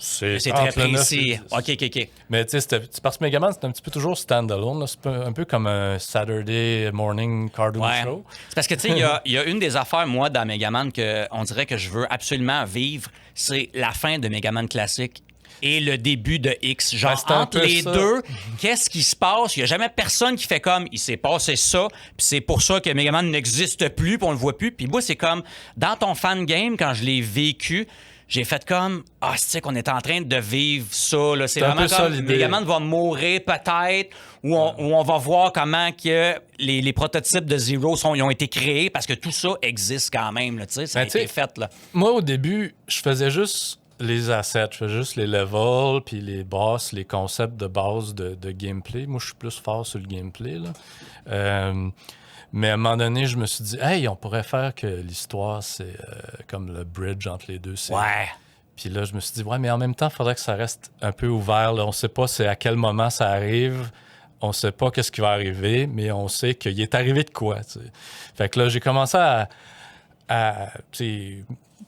C'est très précis. OK. Mais tu sais, c'est parce que Megaman, c'est un petit peu toujours standalone. Là. C'est un peu comme un Saturday morning cartoon show. C'est parce que, tu sais, il y a une des affaires, moi, dans Megaman, qu'on dirait que je veux absolument vivre, c'est la fin de Megaman classique et le début de X. Genre, entre les deux, qu'est-ce qui se passe? Il n'y a jamais personne qui fait comme, il s'est passé ça, puis c'est pour ça que Megaman n'existe plus, puis on le voit plus. Puis moi, c'est comme, dans ton fan game, quand je l'ai vécu, j'ai fait comme, c'est qu'on est en train de vivre ça. Là. C'est vraiment comme, Megaman va mourir peut-être, ou on va voir comment que les prototypes de Zero ils ont été créés, parce que tout ça existe quand même. Là, ça a été fait. Là. Moi, au début, je faisais juste les assets, je faisais juste les levels, puis les boss, les concepts de base de gameplay. Moi, je suis plus fort sur le gameplay. Là. Mais à un moment donné, je me suis dit, hey, on pourrait faire que l'histoire, c'est comme le bridge entre les deux séries. Ouais. Puis là, je me suis dit, ouais, mais en même temps, il faudrait que ça reste un peu ouvert. Là. On ne sait pas c'est à quel moment ça arrive. On ne sait pas qu'est-ce qui va arriver, mais on sait qu'il est arrivé de quoi. T'sais. Fait que là, j'ai commencé à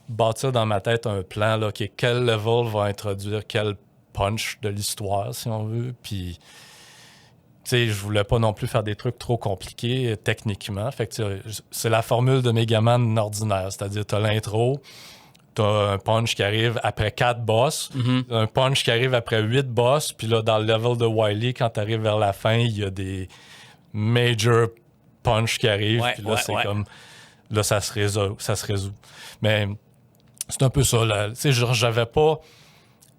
bâtir dans ma tête un plan, là, qui est quel level va introduire quel punch de l'histoire, si on veut. Puis... Tu sais, je voulais pas non plus faire des trucs trop compliqués techniquement. Fait que c'est la formule de Megaman ordinaire. C'est-à-dire, t'as l'intro, t'as un punch qui arrive après 4 boss, un punch qui arrive après 8 boss, puis là, dans le level de Wily, quand t'arrives vers la fin, il y a des major punch qui arrivent, puis là, c'est comme... Là, ça se résout. Mais c'est un peu ça, là. Tu sais, j'avais pas...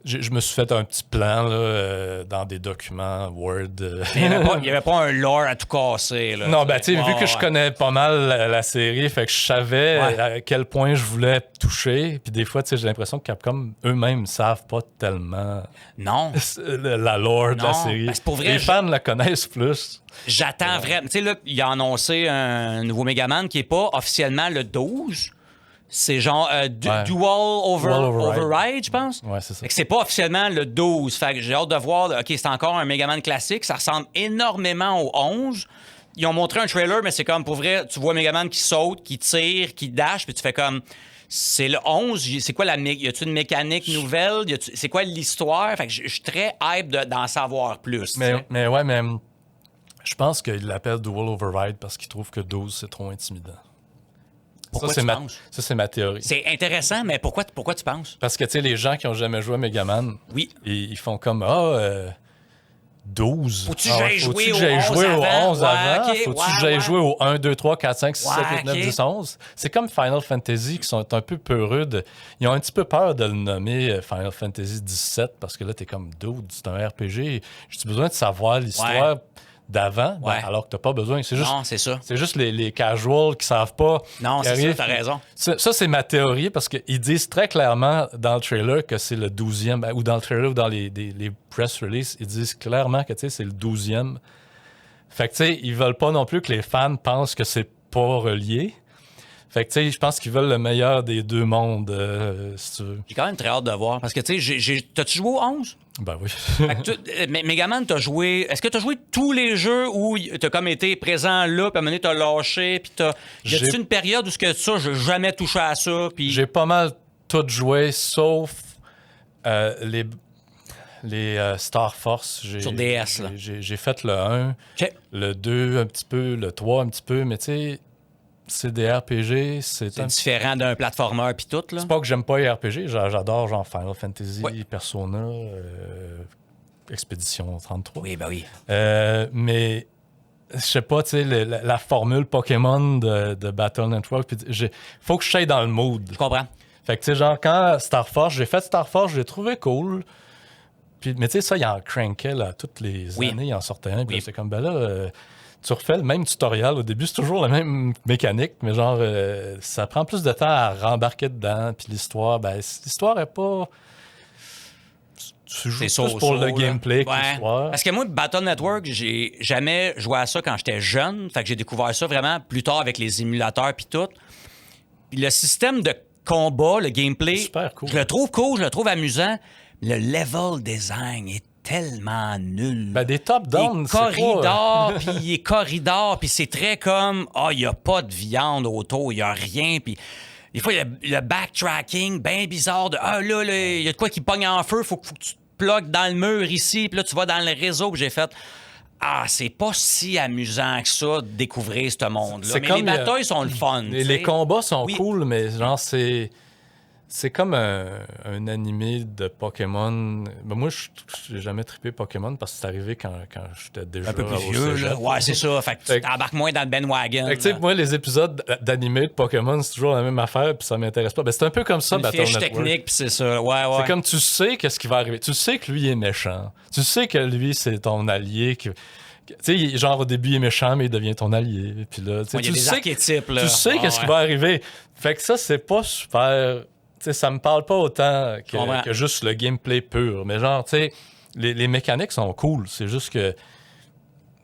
Je me suis fait un petit plan là, dans des documents Word. Il n'y avait pas un lore à tout casser. Là, non, ben tu sais, vu que je connais pas mal la série, fait que je savais à quel point je voulais toucher. Puis des fois, tu sais, j'ai l'impression que Capcom eux-mêmes ne savent pas tellement la lore de la série. Ben, pour vrai, les fans la connaissent plus. J'attends vraiment. Tu sais, là, il a annoncé un nouveau Megaman qui n'est pas officiellement le 12. C'est genre Dual Override, je pense. Ouais, c'est ça. C'est pas officiellement le 12. Fait que j'ai hâte de voir. OK, c'est encore un Megaman classique. Ça ressemble énormément au 11. Ils ont montré un trailer, mais c'est comme, pour vrai, tu vois Megaman qui saute, qui tire, qui dash, puis tu fais comme... C'est le 11. C'est quoi y a-tu une mécanique nouvelle? C'est quoi l'histoire? Fait que je suis très hype d'en savoir plus. Mais je pense qu'il l'appelle Dual Override parce qu'il trouve que 12, c'est trop intimidant. Pourquoi tu penses? Ça, c'est ma théorie. C'est intéressant, mais pourquoi tu penses? Parce que, tu sais, les gens qui n'ont jamais joué à Megaman, ils font comme, 12. Faut-tu que j'aille jouer au 11 avant? Okay, Faut-tu que j'aille jouer au 1, 2, 3, 4, 5, 6, 7, 8, 9, 10, 11? C'est comme Final Fantasy qui sont un peu peureux ils ont un petit peu peur de le nommer Final Fantasy 17 parce que là, t'es comme, dude, c'est un RPG. J'ai besoin de savoir l'histoire d'avant, alors que t'as pas besoin. C'est juste les casuals qui savent pas. Non, c'est ça, t'as raison. Ça, c'est ma théorie, parce qu'ils disent très clairement dans le trailer que c'est le 12e, ou dans le trailer ou dans les press releases, ils disent clairement que c'est le 12e. Fait que, tu sais, ils veulent pas non plus que les fans pensent que c'est pas relié. Fait que, tu sais, je pense qu'ils veulent le meilleur des deux mondes, si tu veux. J'ai quand même très hâte de voir. Parce que, tu sais, t'as-tu joué au 11? Ben oui. Megaman, t'as joué... Est-ce que t'as joué tous les jeux où t'as comme été présent là, puis à un moment donné, t'as lâché, puis y a-tu une période où je n'ai jamais touché à ça, puis... J'ai pas mal tout joué, sauf les Star Force. Sur DS, là. J'ai fait le 1, le 2 un petit peu, le 3 un petit peu, mais tu sais... C'est des RPG, c'est différent d'un platformer puis tout, là. C'est pas que j'aime pas les RPG, j'adore genre Final Fantasy, Persona, Expédition 33. Oui, ben oui. Mais je sais pas, tu sais, la formule Pokémon de Battle Network, faut que je sois dans le mood. Je comprends. Fait que tu sais, genre quand Star Force, j'ai fait Star Force, je l'ai trouvé cool. Puis, mais tu sais, ça, il en crankait là, toutes les années, il en sortait un. Puis c'est comme, ben là... tu refais le même tutoriel. Au début, c'est toujours la même mécanique, mais genre, ça prend plus de temps à rembarquer dedans. Puis l'histoire, l'histoire est pas... Tu joues plus pour le gameplay que l'histoire. Parce que moi, Battle Network, j'ai jamais joué à ça quand j'étais jeune. Fait que j'ai découvert ça vraiment plus tard avec les émulateurs puis tout. Puis le système de combat, le gameplay, super cool. Je le trouve cool, je le trouve amusant. Le level design est tellement nul. Des top-down, c'est corridors, puis il est corridor, puis c'est très comme, il n'y a pas de viande autour, il n'y a rien, puis des fois, il y a le backtracking bien bizarre de, là, il y a de quoi qui pogne en feu, faut que tu te plugues dans le mur ici, puis là, tu vas dans le réseau, puis j'ai fait... c'est pas si amusant que ça de découvrir ce monde-là. Mais les batailles sont le fun. Les combats sont cool, mais genre, c'est comme un animé de Pokémon. Moi, je n'ai jamais trippé Pokémon parce que c'est arrivé quand j'étais déjà un peu plus vieux. Là. Ouais, c'est ça. Fait que tu t'embarques moins dans le bandwagon. Moi, les épisodes d'animé de Pokémon, c'est toujours la même affaire puis ça m'intéresse pas. C'est un peu comme ça, Battle Network. Technique, puis c'est ça. Ouais. C'est comme tu sais qu'est-ce qui va arriver. Tu sais que lui est méchant. Tu sais que lui, c'est ton allié qui... Tu sais, genre au début il est méchant, mais il devient ton allié. Puis là, il y a des archétypes. Là. Tu sais qu'est-ce qui va arriver. Fait que ça, c'est pas super... ça me parle pas autant que juste le gameplay pur. Mais genre, tu sais, les mécaniques sont cool. C'est juste que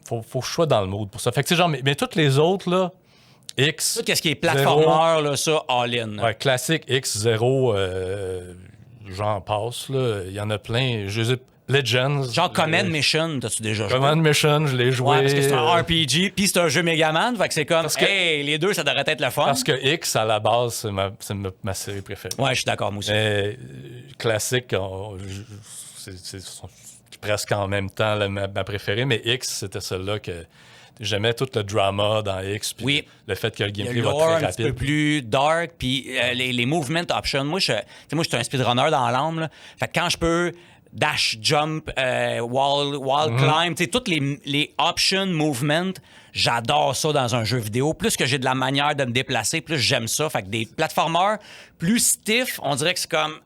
faut que je sois dans le mood pour ça. Fait que, tu sais, genre, mais toutes les autres, là, X... Tout ce qui est platformer, là, ça, all-in. Ouais, classique, X, 0, j'en passe, là. Il y en a plein. Legends. Genre Command Mission, t'as-tu déjà joué? Command Mission, je l'ai joué. Ouais, parce que c'est un RPG, puis c'est un jeu Megaman, fait que c'est comme, les deux, ça devrait être le fun. Parce que X, à la base, c'est ma série préférée. Ouais, je suis d'accord, moi aussi. Classique, c'est presque en même temps ma préférée, mais X, c'était celle-là que j'aimais tout le drama dans X, puis le fait que le gameplay va très rapide. Un petit peu plus dark, puis les movement options. Moi, je suis un speedrunner dans l'âme, là. Fait que quand je peux... dash, jump, wall climb, tu sais, toutes les option movement, j'adore ça dans un jeu vidéo. Plus que j'ai de la manière de me déplacer, plus j'aime ça. Fait que des platformers plus stiff, on dirait que c'est comme,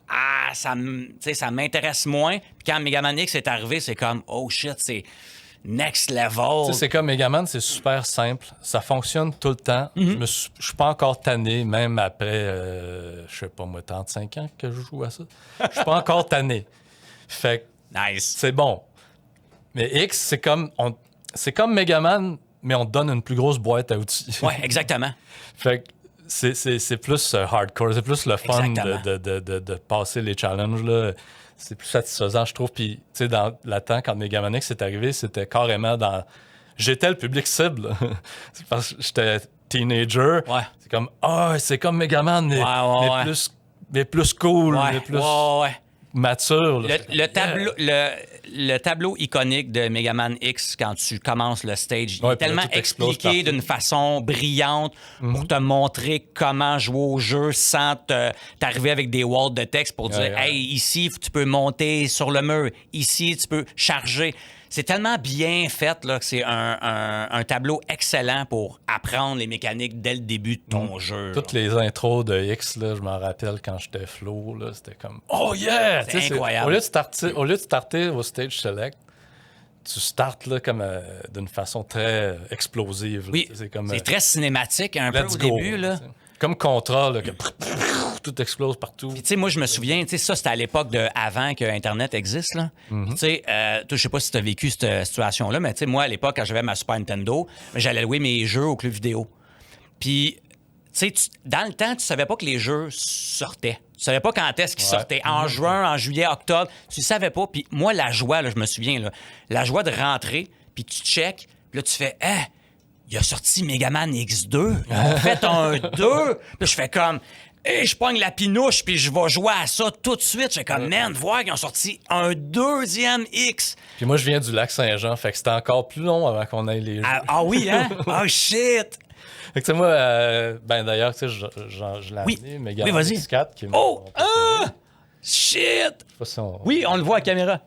ça m'intéresse moins. Puis quand Mega Man X est arrivé, c'est comme, oh shit, c'est next level. C'est comme Mega Man, c'est super simple. Ça fonctionne tout le temps. Je suis pas encore tanné, même après, je sais pas moi, 35 ans que je joue à ça. Je suis pas encore tanné. Fait que nice. C'est bon. Mais X, c'est comme Megaman, mais on te donne une plus grosse boîte à outils. Ouais, exactement. Fait que c'est plus hardcore, c'est plus le fun de passer les challenges, là. C'est plus satisfaisant, je trouve. Puis, tu sais, dans le temps, quand Megaman X est arrivé, c'était carrément dans... J'étais le public cible. C'est parce que j'étais teenager. Ouais. C'est comme, c'est comme Megaman, mais plus cool, mais plus... mature. Là. Le tableau iconique de Mega Man X quand tu commences le stage, il est tellement expliqué d'une façon brillante pour te montrer comment jouer au jeu sans t'arriver avec des walls de texte pour dire hey, ici, tu peux monter sur le mur. Ici, tu peux charger. C'est tellement bien fait là, que c'est un tableau excellent pour apprendre les mécaniques dès le début de ton jeu. Toutes les intros de X, là, je m'en rappelle quand j'étais flow, là, c'était comme « Oh yeah! » C'est incroyable. Au lieu de starter au Stage Select, tu startes là, comme d'une façon très explosive. Oui, c'est très cinématique un peu au début. Là. Comme Contra, là, que tout explose partout. Puis, tu sais, moi, je me souviens, tu sais, ça, c'était à l'époque avant que Internet existe, là. Tu sais, je sais pas si tu as vécu cette situation-là, mais tu sais, moi, à l'époque, quand j'avais ma Super Nintendo, j'allais louer mes jeux au club vidéo. Puis, tu sais, dans le temps, tu savais pas que les jeux sortaient. Tu savais pas quand est-ce qu'ils sortaient. En juin, en juillet, octobre, tu savais pas. Puis moi, la joie, là, je me souviens, là, la joie de rentrer, puis tu check, puis là, tu fais il a sorti Mega Man X2. Ils ont fait un 2. Puis je fais comme, je pogne la pinouche, puis je vais jouer à ça tout de suite. Je fais comme, man, voir qu'ils ont sorti un deuxième X. Puis moi, je viens du Lac-Saint-Jean, fait que c'était encore plus long avant qu'on aille les jeux. Ah oui, hein? Oh shit! Fait que tu sais, moi, d'ailleurs, tu sais, je l'ai amené, Mega Man X4, qui est mon préféré. Shit! Si oui, on le voit à la caméra.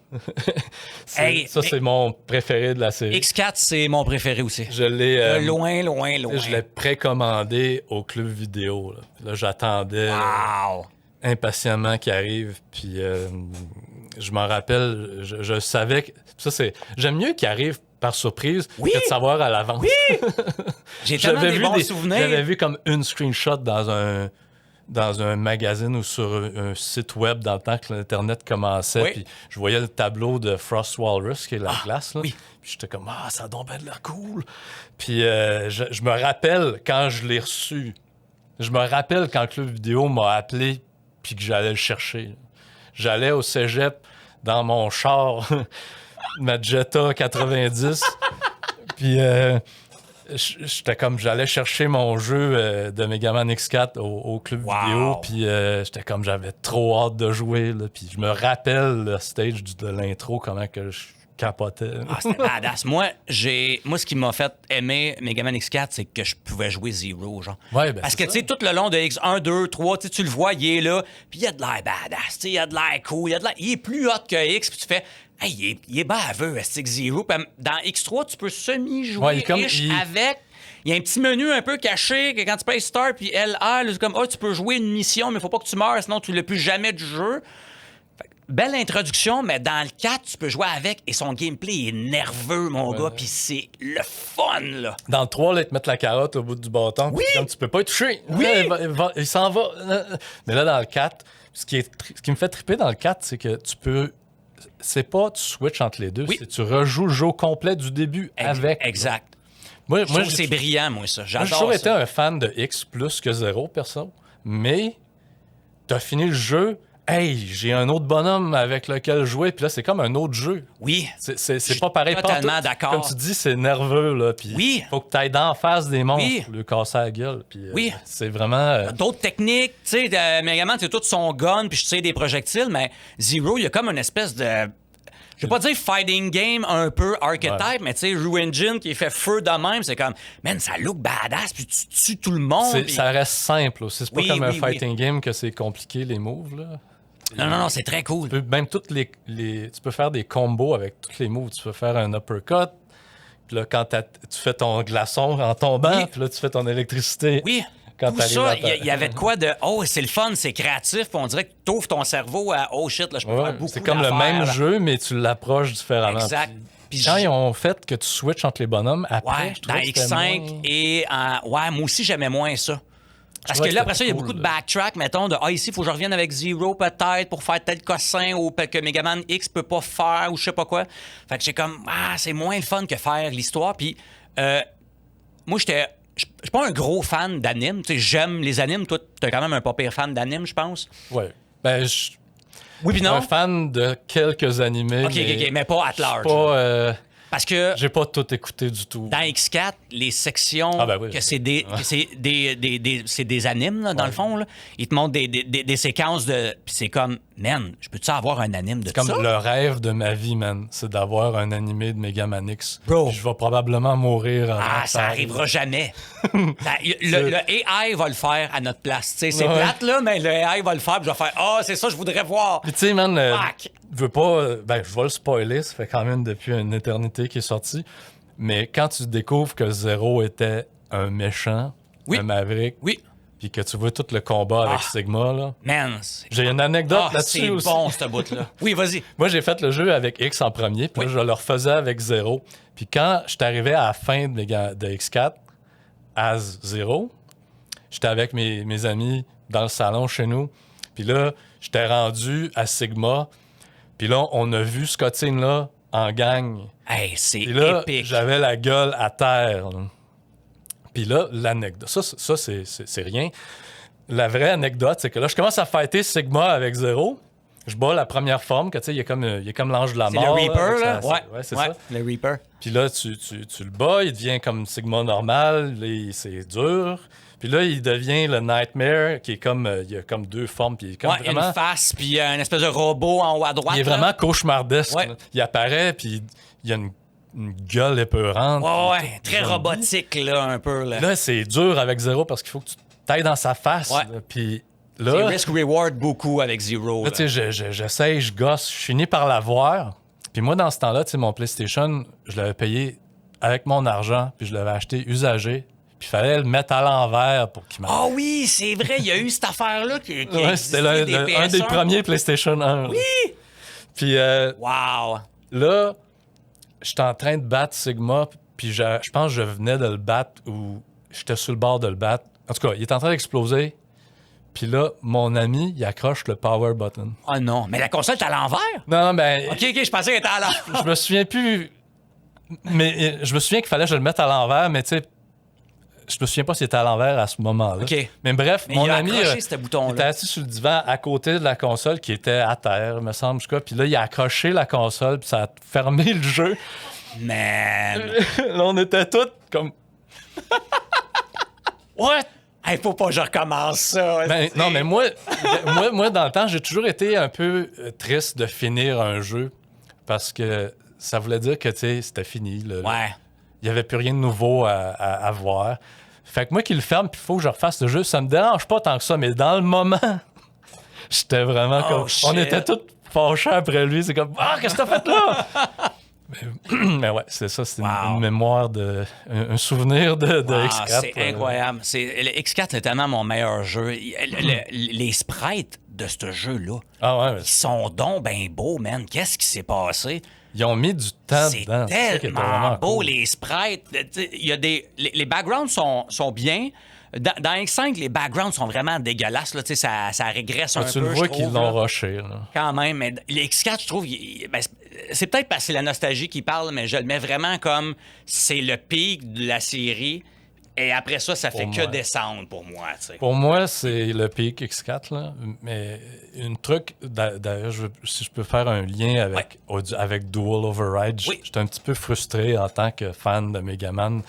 C'est mon préféré de la série. X4, c'est mon préféré aussi. Je l'ai... loin. Je l'ai précommandé au club vidéo. Là, j'attendais impatiemment qu'il arrive. Puis je m'en rappelle, je savais que... J'aime mieux qu'il arrive par surprise Oui. que de savoir à l'avance. Oui! J'ai tellement J'avais des vu bons souvenirs. J'avais vu comme une screenshot dans un magazine ou sur un site web dans le temps que l'Internet commençait. Oui. Puis je voyais le tableau de Frost Walrus, qui est la glace. Là. oui. Puis j'étais comme, ça a donc bien de l'air cool. Puis je me rappelle quand je l'ai reçu. Je me rappelle quand Club Vidéo m'a appelé puis que j'allais le chercher. J'allais au cégep dans mon char, ma Jetta 90. Puis j'étais comme, j'allais chercher mon jeu de Mega Man X4 au Club Vidéo. Puis j'étais comme, j'avais trop hâte de jouer. Là. Puis je me rappelle le stage de l'intro, comment que je capotais. Ah, c'était badass. Moi, ce qui m'a fait aimer Mega Man X4, c'est que je pouvais jouer Zero, genre. Ouais, ben, parce que, c'est tu sais, tout le long de X1, 2, 3, tu le vois, il est là, puis il a de l'air badass, il a de l'air cool, il est plus hot que X, puis tu fais, hey, il est baveux, Stick Zero. Puis dans X3, tu peux semi-jouer avec. Il y a un petit menu un peu caché que quand tu payes Start puis LR, c'est comme, tu peux jouer une mission, mais il faut pas que tu meurs, sinon tu l'as plus jamais du jeu. Belle introduction, mais dans le 4, tu peux jouer avec et son gameplay est nerveux, mon gars, puis c'est le fun, là. Dans le 3, là, ils te mettent la carotte au bout du bâton. Oui! Comme tu peux pas y toucher. Oui! Il s'en va. Mais là, dans le 4, ce qui me fait triper dans le 4, c'est que tu peux... C'est pas tu switches entre les deux, c'est tu rejoues le jeu au complet du début avec. Exact. Moi, c'est brillant, moi, ça. J'adore ça. J'ai toujours été un fan de X plus que 0, perso. Mais t'as fini le jeu... Hey, j'ai un autre bonhomme avec lequel jouer, puis là, c'est comme un autre jeu. Oui. C'est pas pareil. Totalement d'accord. Comme tu dis, c'est nerveux, là. Puis faut que tu ailles d'en face des monstres pour lui casser la gueule. Puis, c'est vraiment... D'autres techniques, tu sais, Megaman, c'est tout son gun, puis je tire des projectiles, mais Zero, il y a comme une espèce de... Je vais pas dire fighting game un peu archetype, mais tu sais, Rue Engine qui est fait feu de même, c'est comme, man, ça look badass, puis tu tues tout le monde. Puis... Ça reste simple aussi. C'est pas comme un fighting game que c'est compliqué, les moves, là. Non, c'est très cool. Même toutes tu peux faire des combos avec tous les moves. Tu peux faire un uppercut, puis là, quand tu fais ton glaçon en tombant, puis là, tu fais ton électricité. Oui. Quand tout ça, il y avait de quoi de c'est le fun, c'est créatif, puis on dirait que tu ouvres ton cerveau à shit, là, je peux faire beaucoup. C'est comme le même jeu, mais tu l'approches différemment. Exact. Puis quand ils ont fait que tu switches entre les bonhommes, après, je dans X5 moins... et moi aussi, j'aimais moins ça. Parce que là, après ça, il y a beaucoup de backtrack, mettons, de ici, il faut que je revienne avec Zero peut-être pour faire tel cossin ou que Megaman X peut pas faire ou je sais pas quoi. Fait que j'ai comme, c'est moins le fun que faire l'histoire. Puis moi, je suis pas un gros fan d'anime. Tu sais, j'aime les animes. Toi, t'es quand même un pas pire fan d'anime, je pense. Ouais. Ben, oui, puis non. Un fan de quelques animés. OK, mais pas at large. Pas... Parce que... J'ai pas tout écouté du tout. Dans X4, les sections, que c'est des animes, là, dans le fond, là, ils te montrent des séquences de... Puis c'est comme, man, je peux-tu avoir un anime de ça? C'est comme le rêve de ma vie, man. C'est d'avoir un animé de Mega Man X. Bro. Je vais probablement mourir. Ça arrivera jamais. le AI va le faire à notre place. C'est plate, là, mais le AI va le faire. Puis je vais faire, c'est ça, je voudrais voir. Puis tu sais, man, je veux pas... je vais le spoiler. Ça fait quand même depuis une éternité qu'il est sorti. Mais quand tu découvres que Zero était un méchant, un Maverick... Oui. Puis que tu vois tout le combat avec Sigma, là. Man, j'ai une anecdote là-dessus aussi. C'est bon, ce bout-là. Oui, vas-y. Moi, j'ai fait le jeu avec X en premier, puis là, je le refaisais avec Zero. Puis quand je suis arrivé à la fin de X4, à Zero, j'étais avec mes amis dans le salon chez nous. Puis là, j'étais rendu à Sigma. Puis là, on a vu Scottine là en gang. Hey, c'est épique. J'avais la gueule à terre. Puis là, l'anecdote, ça c'est rien. La vraie anecdote, c'est que là, je commence à fighter Sigma avec Zero. Je bats la première forme, que tu sais, il est comme l'ange de la mort. C'est le Reaper, là? Ouais, c'est ça. Le Reaper. Puis là, tu le bats, il devient comme Sigma normal, là, c'est dur. Puis là, il devient le Nightmare, qui est comme... il y a comme deux formes, puis il est comme vraiment... une face, puis une espèce de robot en haut à droite. Il est vraiment cauchemardesque. Ouais. Il apparaît, puis il y a une gueule épeurante. Ouais, très robotique, là, un peu. Là, c'est dur avec Zero, parce qu'il faut que tu t'ailles dans sa face. Puis là... C'est risk-reward beaucoup avec Zero. Là, tu sais, j'essaye, je gosse, je finis par l'avoir. Puis moi, dans ce temps-là, tu sais, mon PlayStation, je l'avais payé avec mon argent, puis je l'avais acheté usagé. Puis il fallait le mettre à l'envers pour qu'il marche. Oui, c'est vrai, il y a eu cette affaire-là qui c'était un des premiers PlayStation 1. Oui! Puis wow! Là, j'étais en train de battre Sigma, puis je pense que je venais de le battre ou j'étais sur le bord de le battre. En tout cas, il est en train d'exploser. Puis là, mon ami, il accroche le power button. Oh non, mais la console est à l'envers? Non, mais... OK, je pensais qu'elle était à l'envers. Je me souviens plus... Mais je me souviens qu'il fallait que je le mette à l'envers, mais tu sais, je me souviens pas s'il était à l'envers à ce moment-là. OK. Mais bref, mon ami ce bouton-là. il était assis sur le divan à côté de la console qui était à terre, me semble. Puis là, il a accroché la console, puis ça a fermé le jeu. Man! Là, on était tous comme... What? Hey, faut pas que je recommence ça. Non, mais moi, dans le temps, j'ai toujours été un peu triste de finir un jeu parce que ça voulait dire que, tu sais, c'était fini. Ouais. Il n'y avait plus rien de nouveau à voir. Fait que moi qui le ferme, puis il faut que je refasse le jeu, ça me dérange pas tant que ça, mais dans le moment, j'étais vraiment comme... Shit. On était tous fâchés après lui. C'est comme, qu'est-ce que t'as fait là? mais ouais, c'est ça, c'est une mémoire un souvenir de X4. C'est incroyable. Le X4, c'est tellement mon meilleur jeu. Les sprites de ce jeu-là, ils sont donc bien beaux, man. Qu'est-ce qui s'est passé? Ils ont mis du temps dedans. C'est tellement beau, cool. les sprites. Il y a les backgrounds sont bien. Dans X5, les backgrounds sont vraiment dégueulasses. Là, ça régresse un peu. Tu le vois qu'ils l'ont rushé. Là. Quand même. Mais les X4, je trouve, c'est peut-être parce que c'est la nostalgie qui parle, mais je le mets vraiment comme c'est le pic de la série. Et après ça, ça fait que descendre pour moi. T'sais. Pour moi, c'est le pic X4. Là. Mais un truc, d'ailleurs, si je peux faire un lien avec Dual Override, j'étais un petit peu frustré en tant que fan de Megaman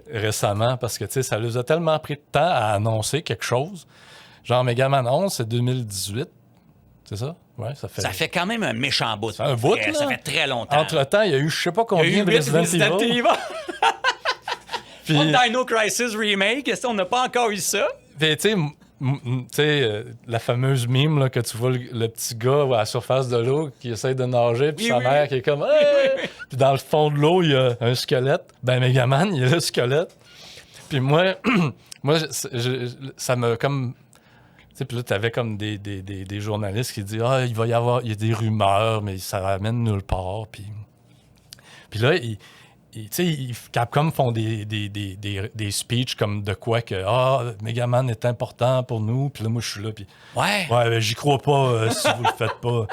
récemment parce que ça nous a tellement pris de temps à annoncer quelque chose. Genre Megaman 11, c'est 2018. C'est ça? Ouais, ça fait quand même un méchant bout. Ça fait très longtemps. Entre-temps, il y a eu je sais pas combien de Resident Evil. Pas de Dino Crisis Remake, on n'a pas encore eu ça. Puis, tu sais, la fameuse meme là, que tu vois le petit gars à la surface de l'eau qui essaie de nager, puis sa mère qui est comme hey! Puis dans le fond de l'eau, il y a un squelette. Ben, Megaman, il y a le squelette. Puis moi ça m'a comme... Tu sais, puis là, t'avais comme des journalistes qui disent il y a des rumeurs, mais ça ramène nulle part. Puis là, Capcom font des speeches comme de quoi que Megaman est important pour nous. Puis là, moi, je suis là. Puis ben, j'y crois pas si vous le faites pas.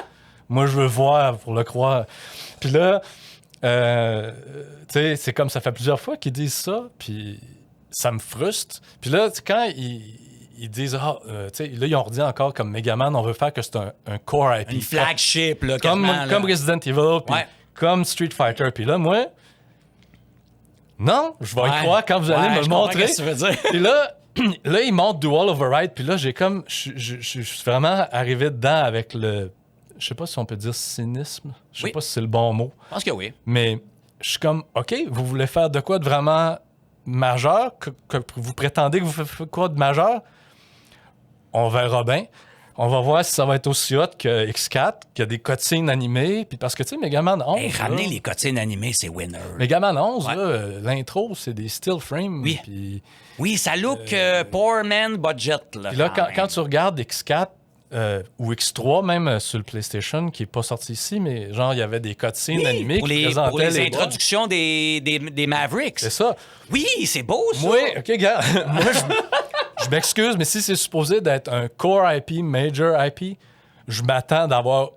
Moi, je veux voir pour le croire. Puis là, c'est comme ça fait plusieurs fois qu'ils disent ça. Puis ça me frustre. Puis là, quand ils disent là, ils ont redit encore comme Megaman, on veut faire que c'est un core IP. Une flagship, là, comme Resident Evil, puis comme Street Fighter. Puis là, moi... Non, je vais y croire quand vous allez me le montrer. Ce que tu veux dire. Et là, il montre Dual Override. Puis là, j'ai comme... Je suis vraiment arrivé dedans avec le... Je sais pas si on peut dire cynisme. Je sais pas si c'est le bon mot. Je pense que oui. Mais je suis comme, OK, vous voulez faire de quoi de vraiment majeur? Que vous prétendez que vous faites quoi de majeur? On verra bien. On va voir si ça va être aussi hot que X4, qu'il y a des cutscenes animées. Puis parce que, tu sais, Megaman 11... ramener les cutscenes animées, c'est winner. Megaman 11, l'intro, c'est des still frames. Oui, oui, ça look poor man budget. Là, puis là, quand tu regardes X4 ou X3, même sur le PlayStation, qui n'est pas sorti ici, mais genre, il y avait des cutscenes animées qui présentaient pour les introductions des Mavericks. C'est ça. Oui, c'est beau, ça. Moi, OK, gars, moi, je m'excuse, mais si c'est supposé d'être un core IP, major IP, je m'attends d'avoir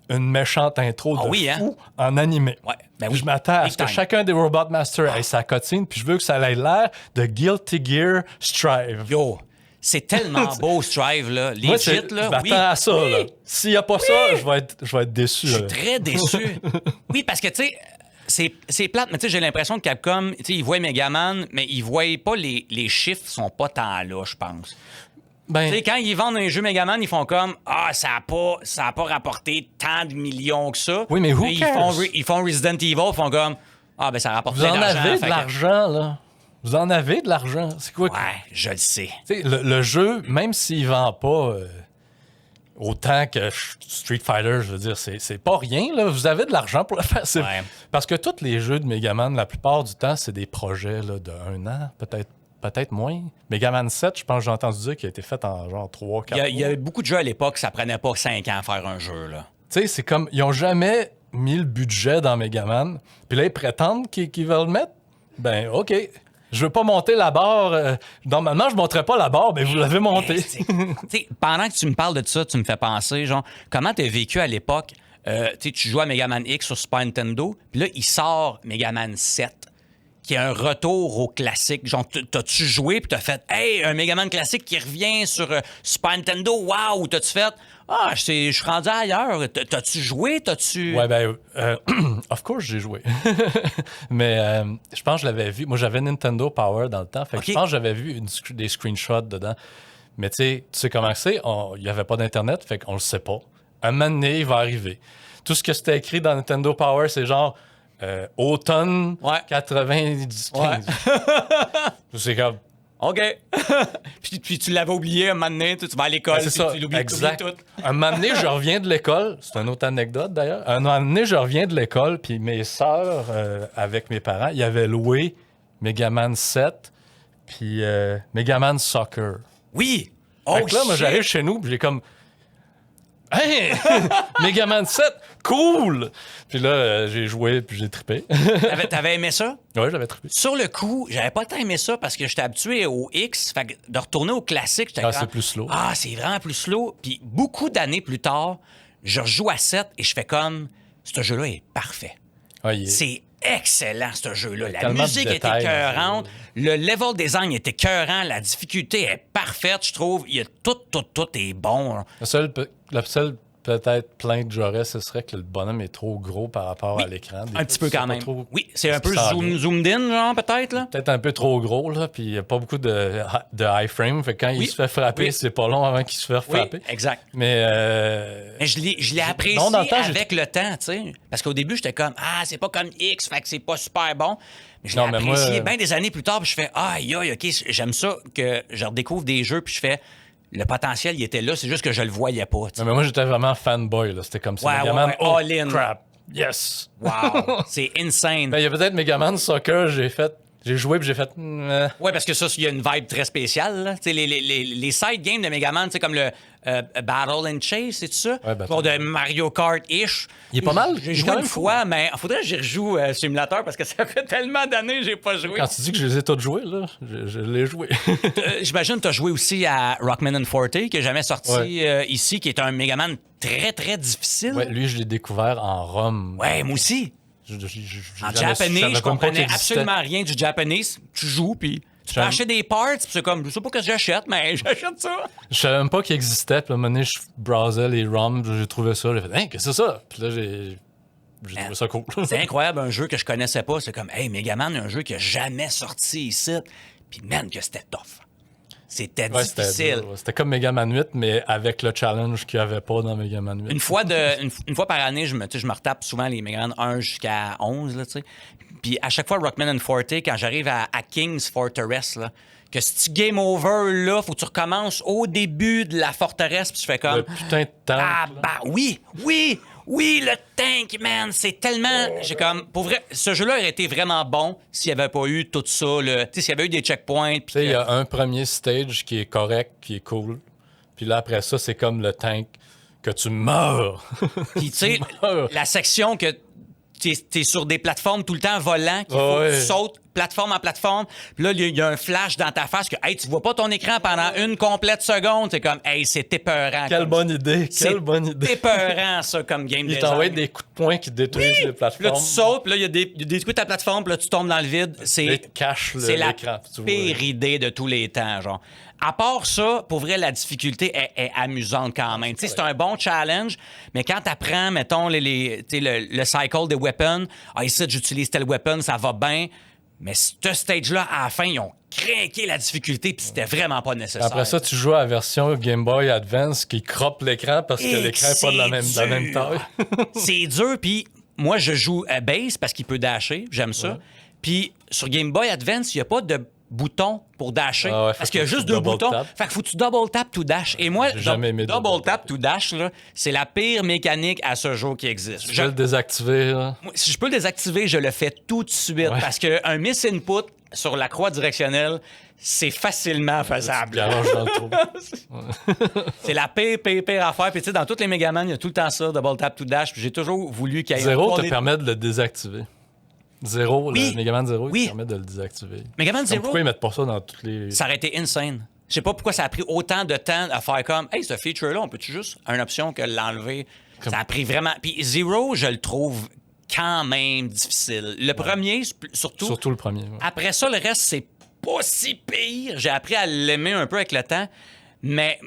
une méchante intro de fou en animé. Ouais, ben oui. Je m'attends à ce que chacun des Robot Masters ait sa cutscene, puis je veux que ça ait l'air de Guilty Gear Strive. Yo, c'est tellement beau, Strive, là. Legit, moi, là. Je m'attends à ça, là. S'il n'y a pas ça, je vais être déçu. Je suis très déçu. Oui, parce que, tu sais... C'est plate, mais tu sais, j'ai l'impression que Capcom, tu sais, ils voient Megaman, mais ils voient pas les chiffres sont pas tant là, je pense. Tu sais, quand ils vendent un jeu Megaman, ils font comme ça a pas rapporté tant de millions que ça. Oui, mais who cares? Ils font Resident Evil, ils font comme ça rapporte Vous en avez de l'argent, là. Vous en avez de l'argent. C'est quoi? Ouais, je le sais. Tu sais, le jeu, même s'il vend pas autant que Street Fighter, je veux dire, c'est pas rien, là. Vous avez de l'argent pour le faire. Parce que tous les jeux de Megaman, la plupart du temps, c'est des projets là, de 1 an, peut-être moins. Megaman 7, je pense que j'ai entendu dire qu'il a été fait en genre 3-4 Il y a beaucoup de jeux à l'époque, ça prenait pas 5 ans à faire un jeu, là. Tu sais, c'est comme, ils ont jamais mis le budget dans Megaman. Puis là, ils prétendent qu'ils veulent le mettre. Ben, OK. Je veux pas monter la barre. Normalement, je monterais pas la barre, mais vous l'avez montée. Pendant que tu me parles de ça, tu me fais penser, genre, comment t'as vécu à l'époque? Tu joues à Megaman X sur Super Nintendo, puis là, il sort Megaman 7, qui est un retour au classique. Genre, t'as-tu joué, puis t'as fait « Hey, un Megaman classique qui revient sur Super Nintendo, wow! » Ou t'as-tu fait « Ah, je suis rendu ailleurs. » T'as-tu joué? Ouais, ben, of course, j'ai joué. Mais je pense que je l'avais vu. Moi, j'avais Nintendo Power dans le temps, fait que je pense que j'avais vu des screenshots dedans. Mais tu sais comment c'est? Il n'y avait pas d'Internet, fait qu'on le sait pas. Un moment donné, il va arriver. Tout ce que c'était écrit dans Nintendo Power, c'est genre automne 95. Ouais. C'est comme... OK. puis tu l'avais oublié un moment donné, tu vas à l'école, c'est ça, tu l'oublies tout. Un moment donné, je reviens de l'école. C'est une autre anecdote, d'ailleurs. Un moment donné, je reviens de l'école, puis mes sœurs, avec mes parents, ils avaient loué Megaman 7 puis Megaman Soccer. Oui! Fait que là, moi, j'arrive chez nous, puis j'ai comme... Hey! Megaman 7! Cool! Puis là, j'ai joué, puis j'ai trippé. T'avais aimé ça? Oui, j'avais trippé. Sur le coup, j'avais pas tant aimé ça parce que j'étais habitué au X. Fait que de retourner au classique, j'étais c'est plus slow. Ah, c'est vraiment plus slow. Puis beaucoup d'années plus tard, je rejoue à 7 et je fais comme... Ce jeu-là est parfait. C'est excellent, ce jeu-là. La musique était écœurante. Le level design était écœurant. La difficulté est parfaite, je trouve. Il y a tout est bon. La seule peut-être plainte que j'aurais, ce serait que le bonhomme est trop gros par rapport à l'écran. Un petit peu quand même. Oui, c'est un peu zoomed in, genre, peut-être. Là. Peut-être un peu trop gros, là, puis il n'y a pas beaucoup de high frame. Fait que quand il se fait frapper, c'est pas long avant qu'il se fasse frapper. Oui, exact. Mais je l'ai apprécié avec le temps, tu sais. Parce qu'au début, j'étais comme, c'est pas comme X, fait que c'est pas super bon. Mais je l'ai apprécié bien des années plus tard, puis je fais, OK, j'aime ça que je redécouvre des jeux, puis je fais... Le potentiel, il était là, c'est juste que je le voyais pas. Non, mais moi, j'étais vraiment fanboy. Là. C'était comme ça. Megaman, all in. Crap. Yes. Wow. C'est insane. Il y a peut-être Megaman Soccer, j'ai joué puis j'ai fait... Ouais, parce que ça, il y a une vibe très spéciale. Là. Les side games de Megaman, comme le Battle and Chase, c'est ça? Ouais, pour de Mario Kart-ish. Il est pas mal. J'ai joué une fois, mais il faudrait que j'y rejoue simulateur parce que ça fait tellement d'années que j'ai pas joué. Quand tu dis que je les ai tous joués, là, je l'ai joué. J'imagine que tu as joué aussi à Rockman and Forte, qui n'est jamais sorti ici, qui est un Megaman très, très difficile. Ouais, lui, je l'ai découvert en Rome. Ouais, moi aussi. En japonais, je comprenais absolument rien du japonais. Tu joues, puis tu peux acheter des parts, puis c'est comme, je sais pas ce que j'achète, mais j'achète ça. Je savais même pas qu'il existait, puis à un moment donné, je browsais les ROM, j'ai trouvé ça, j'ai fait, hey, qu'est-ce que c'est ça? Puis là, j'ai trouvé ça cool. C'est incroyable, un jeu que je connaissais pas. C'est comme, hey, Megaman, un jeu qui a jamais sorti ici. Puis, man, que c'était tough. C'était difficile. C'était comme Megaman 8, mais avec le challenge qu'il n'y avait pas dans Megaman 8. Une fois par année, je me retape souvent les Megaman 1 jusqu'à 11. Là, puis à chaque fois, Rockman and Forte, quand j'arrive à King's Fortress, là, que ce game over, là, faut que tu recommences au début de la forteresse, puis tu fais comme... Le putain de tank. Oui, le tank, man, c'est tellement... J'ai comme... Pour vrai, ce jeu-là aurait été vraiment bon s'il n'y avait pas eu tout ça, s'il y avait eu des checkpoints. Tu sais, il y a un premier stage qui est correct, qui est cool. Puis là, après ça, c'est comme le tank que tu meurs. Puis tu sais, la section que t'es sur des plateformes tout le temps volant, qu'il faut que tu sautes plateforme en plateforme. Puis là, il y a un flash dans ta face que, hey, tu vois pas ton écran pendant une complète seconde. C'est comme, hey, c'est épeurant. Quelle bonne idée. C'est épeurant, ça, comme game design. Il t'envoie des coups de poing qui détruisent les plateformes. Puis là, tu sautes, puis là, il y a des coups de ta plateforme, puis là, tu tombes dans le vide. C'est la pire idée de tous les temps, genre. À part ça, pour vrai, la difficulté est amusante quand même. C'est un bon challenge, mais quand tu apprends, mettons, le cycle des weapons, ici, j'utilise tel weapon, ça va bien. Mais ce stage-là, à la fin, ils ont craqué la difficulté, puis c'était vraiment pas nécessaire. Après ça, tu joues à la version Game Boy Advance qui croppe l'écran parce que l'écran n'est pas de la même taille. C'est dur, puis moi, je joue à base parce qu'il peut dasher, j'aime ça. Ouais. Puis sur Game Boy Advance, il n'y a pas de bouton pour dasher. Parce qu'il y a juste deux boutons. Fait qu'il faut que tu double tap to dash. Et moi, double tap to dash, là, c'est la pire mécanique à ce jour qui existe. Je vais le désactiver. Là. Si je peux le désactiver, je le fais tout de suite. Parce qu'un miss input, sur la croix directionnelle, c'est facilement faisable. Garage dans le trou. C'est la pire affaire. Puis tu sais, dans toutes les Megaman, il y a tout le temps ça, double tap to dash. Puis j'ai toujours voulu qu'il y ait... Zéro te permet de le désactiver. Zéro, oui. le Megaman Zero, oui. il te permet de le désactiver. Megaman Zero... Pourquoi ils mettent pas ça dans toutes les... Ça aurait été insane. Je sais pas pourquoi ça a pris autant de temps à faire comme « Hey, ce feature-là, on peut-tu juste une option que l'enlever? » Ça a pris vraiment... Puis Zero, je le trouve quand même difficile. Le premier, surtout... Surtout le premier. Ouais. Après ça, le reste, c'est pas si pire. J'ai appris à l'aimer un peu avec le temps. Mais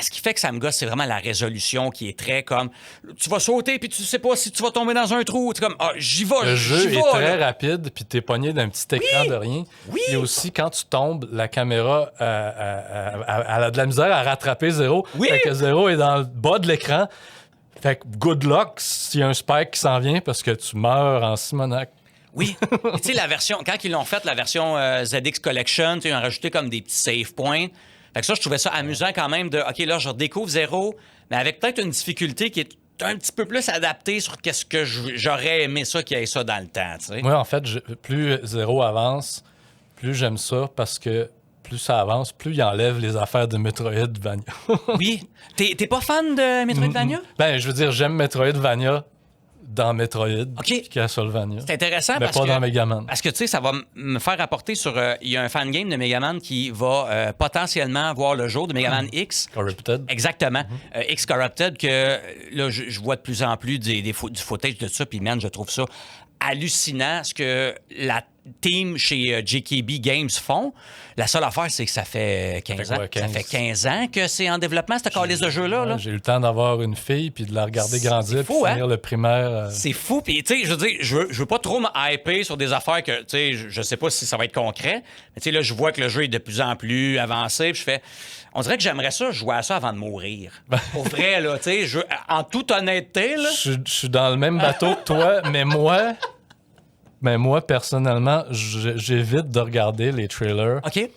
ce qui fait que ça me gosse, c'est vraiment la résolution qui est très comme... Tu vas sauter, puis tu sais pas si tu vas tomber dans un trou. C'est comme, j'y vais, le jeu est très là. rapide, puis t'es pogné d'un petit écran de rien. Oui. Et aussi, quand tu tombes, la caméra elle a de la misère à rattraper Zéro. Oui. Fait que Zéro est dans le bas de l'écran. Fait que good luck s'il y a un spike qui s'en vient, parce que tu meurs en Simonac. Oui. Tu sais, la version... Quand ils l'ont fait, la version ZX Collection, ils ont rajouté comme des petits save points. Fait que ça, je trouvais ça amusant quand même de, OK, là, je redécouvre Zéro, mais avec peut-être une difficulté qui est un petit peu plus adaptée sur qu'est-ce que j'aurais aimé ça qu'il y ait ça dans le temps, tu sais. Moi, en fait, plus Zéro avance, plus j'aime ça, parce que plus ça avance, plus il enlève les affaires de Metroidvania. Oui. T'es pas fan de Metroidvania? Ben, je veux dire, j'aime Metroidvania dans Metroid, OK. Castlevania. C'est intéressant mais parce pas que... dans Megaman. Parce que, tu sais, ça va me faire rapporter sur... Il y a un fan-game de Megaman qui va potentiellement voir le jour, de Megaman X. Corrupted. Exactement. X Corrupted, que là, je vois de plus en plus du footage de ça, puis man, je trouve ça hallucinant, ce que la team chez JKB Games font. La seule affaire, c'est que ça fait 15 ans. Quoi, 15? Ça fait 15 ans que c'est en développement, cette calice de jeu-là. Là. J'ai eu le temps d'avoir une fille, puis de la regarder grandir, puis fou, finir le primaire. C'est fou. Puis, tu sais, je veux dire, je veux pas trop me hyper sur des affaires que, tu sais, je sais pas si ça va être concret. Mais, tu sais, là, je vois que le jeu est de plus en plus avancé. Puis, je fais, on dirait que j'aimerais ça jouer à ça avant de mourir. Pour vrai, là, tu sais, en toute honnêteté, là. Je suis dans le même bateau que toi, mais moi, personnellement, j'évite de regarder les trailers. OK.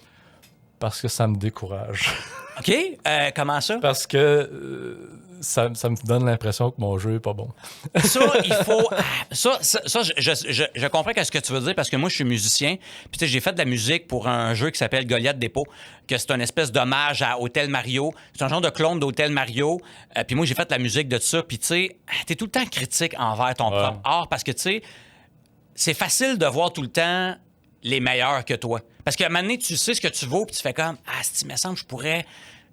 Parce que ça me décourage. OK. Comment ça? Parce que ça me donne l'impression que mon jeu est pas bon. Ça, il faut... Ça je comprends ce que tu veux dire parce que moi, je suis musicien. Puis, tu sais, j'ai fait de la musique pour un jeu qui s'appelle Goliath Dépôt, que c'est une espèce d'hommage à Hotel Mario. C'est un genre de clone d'Hotel Mario. Puis moi, j'ai fait de la musique de ça. Puis, tu sais, t'es tout le temps critique envers ton propre art parce que, tu sais, c'est facile de voir tout le temps les meilleurs que toi. Parce qu'à un moment donné, tu sais ce que tu vaux, puis tu fais comme « Ah, si, il me semble que je pourrais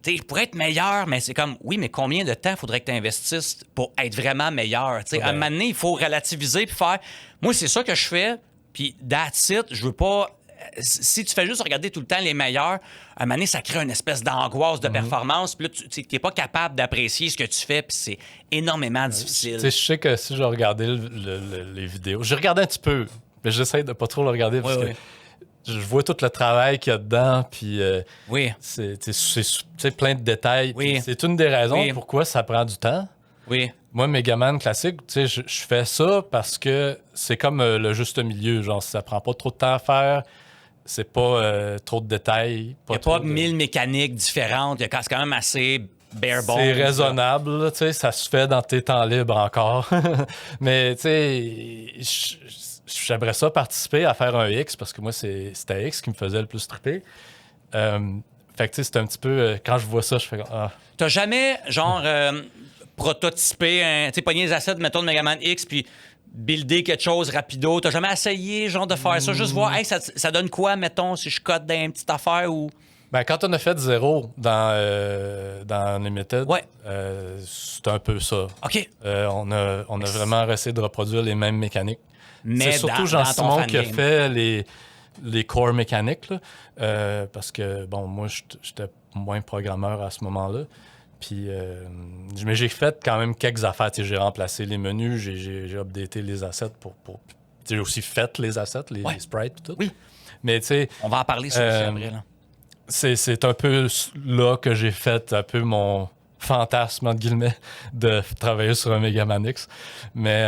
être meilleur. » Mais c'est comme « Oui, mais combien de temps faudrait que tu investisses pour être vraiment meilleur? » À un moment donné, il faut relativiser puis faire « Moi, c'est ça que je fais, puis that's it. Je veux pas... » Si tu fais juste regarder tout le temps les meilleurs, à un moment donné, ça crée une espèce d'angoisse de performance. Puis là, tu n'es pas capable d'apprécier ce que tu fais, puis c'est énormément difficile. Je sais que si je regardais les vidéos, je regardais un petit peu, mais j'essaie de pas trop le regarder parce que je vois tout le travail qu'il y a dedans, puis c'est plein de détails. C'est une des raisons pourquoi ça prend du temps. Oui. Moi, Megaman classique, je fais ça parce que c'est comme le juste milieu. Genre, ça prend pas trop de temps à faire. C'est pas trop de détails. Il n'y a pas 1000 mécaniques différentes. C'est quand même assez bare bones. C'est raisonnable. Là, ça se fait dans tes temps libres encore. Mais tu sais, j'aimerais ça participer à faire un X parce que moi, c'était X qui me faisait le plus triper. Fait que tu sais, c'est un petit peu... quand je vois ça, je fais... T'as jamais, genre, prototypé, tu sais, pogner les assets, mettons, de Megaman X, puis builder quelque chose rapido. T'as jamais essayé, genre, de faire ça? Juste voir, hey, ça donne quoi, mettons, si je code dans une petite affaire ou... Ben, quand on a fait Zéro dans Limited, c'est un peu ça. OK. On a vraiment essayé de reproduire les mêmes mécaniques. Mais c'est surtout Jean-Simon qui a fait les core mécaniques, là, parce que, bon, moi, j'étais moins programmeur à ce moment-là. Puis, mais j'ai fait quand même quelques affaires. J'ai remplacé les menus, j'ai updaté les assets pour j'ai aussi fait les assets, les sprites et tout. Oui. Mais tu sais... On va en parler sur le après, là. C'est un peu là que j'ai fait un peu mon fantasme, entre guillemets, de travailler sur un Megaman X. Mais...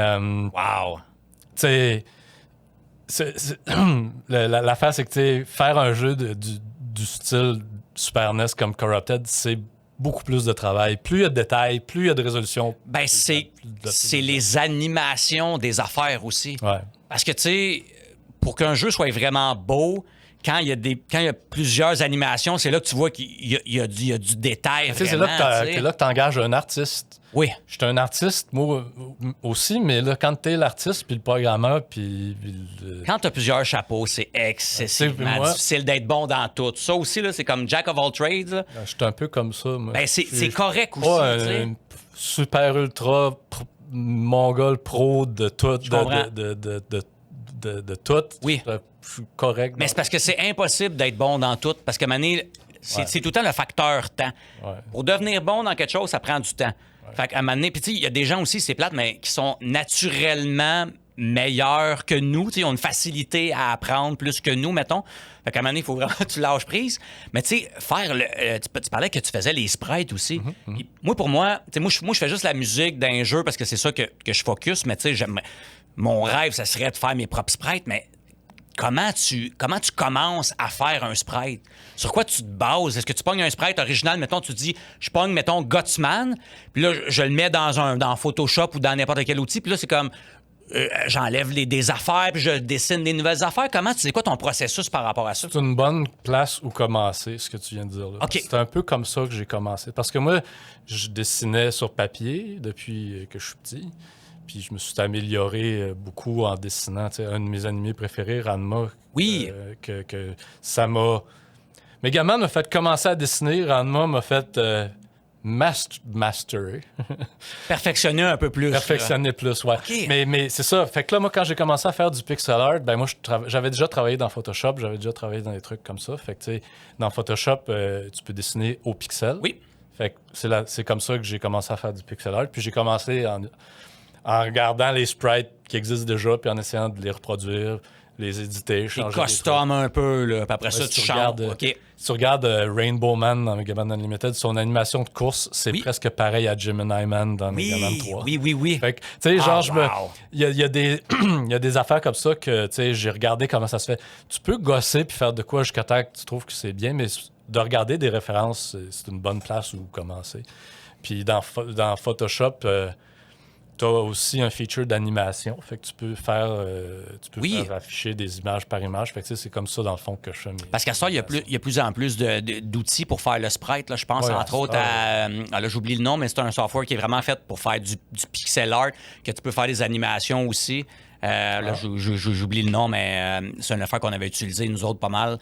wow! Tu sais... L'affaire, c'est que faire un jeu du style Super NES comme Corrupted, c'est beaucoup plus de travail. Plus il y a de détails, plus il y a de résolution. Ben, c'est les animations des affaires aussi. Ouais. Parce que, tu sais, pour qu'un jeu soit vraiment beau, quand il y a plusieurs animations, c'est là que tu vois qu'il y a du détail. Tu sais, c'est là que tu engages un artiste. Oui. Je suis un artiste, moi aussi, mais là, quand tu es l'artiste, puis le programmeur, puis Quand tu as plusieurs chapeaux, c'est excessivement difficile d'être bon dans tout. Ça aussi, là, c'est comme Jack of all trades. Là. Je suis un peu comme ça. Moi. Ben, c'est correct aussi. Un super ultra mongol pro de tout. De tout. Oui. Je suis correct. Mais c'est parce que c'est impossible d'être bon dans tout. Parce que, Mané, c'est tout le temps le facteur temps. Ouais. Pour devenir bon dans quelque chose, ça prend du temps. Fait qu'à un moment donné, puis tu sais, il y a des gens aussi, c'est plate, mais qui sont naturellement meilleurs que nous. Tu sais, ils ont une facilité à apprendre plus que nous, mettons. Fait qu'à un moment donné, il faut vraiment que tu lâches prise. Mais tu sais, faire tu parlais que tu faisais les sprites aussi. Puis moi, pour moi, tu sais, moi, je fais juste la musique d'un jeu parce que c'est ça que je focus. Mais tu sais, mon rêve, ça serait de faire mes propres sprites, mais comment tu commences à faire un sprite? Sur quoi tu te bases? Est-ce que tu pognes un sprite original, mettons, tu dis, je pogne, mettons, Gutsman, puis là, je le mets dans Photoshop ou dans n'importe quel outil, puis là, c'est comme, j'enlève des affaires, puis je dessine des nouvelles affaires. C'est quoi ton processus par rapport à ça? C'est une bonne place où commencer, ce que tu viens de dire là. Okay. C'est un peu comme ça que j'ai commencé. Parce que moi, je dessinais sur papier depuis que je suis petit. Puis je me suis amélioré beaucoup en dessinant. Tu sais, un de mes animés préférés, Ranma. Oui. Que ça m'a... Megaman m'a fait commencer à dessiner. Ranma m'a fait masterer. Perfectionner un peu plus. Perfectionner plus, ouais. Okay. Mais c'est ça. Fait que là, moi, quand j'ai commencé à faire du pixel art, ben moi, j'avais déjà travaillé dans Photoshop. J'avais déjà travaillé dans des trucs comme ça. Fait que, tu sais, dans Photoshop, tu peux dessiner au pixel. Oui. Fait que c'est comme ça que j'ai commencé à faire du pixel art. Puis j'ai commencé en regardant les sprites qui existent déjà, puis en essayant de les reproduire, les éditer, changer. Les custom un peu, là. Puis après ça, tu changes. Si tu regardes Rainbow Man dans Mega Man Unlimited, son animation de course, c'est presque pareil à Gemini Man dans Mega Man 3. Oui. Fait que, tu sais, genre, il y a des affaires comme ça que, tu sais, j'ai regardé comment ça se fait. Tu peux gosser puis faire de quoi jusqu'à temps que tu trouves que c'est bien, mais de regarder des références, c'est une bonne place où commencer. Puis dans Photoshop... tu as aussi un feature d'animation. Fait que tu peux faire afficher des images par image. Fait que c'est comme ça, dans le fond, que je fais mes... Parce qu'à ça, il y a de plus en plus d'outils pour faire le sprite. Là. Je pense, entre autres, là, j'oublie le nom, mais c'est un software qui est vraiment fait pour faire du pixel art, que tu peux faire des animations aussi. Là, j'oublie le nom, mais c'est une affaire qu'on avait utilisée, nous autres, pas mal.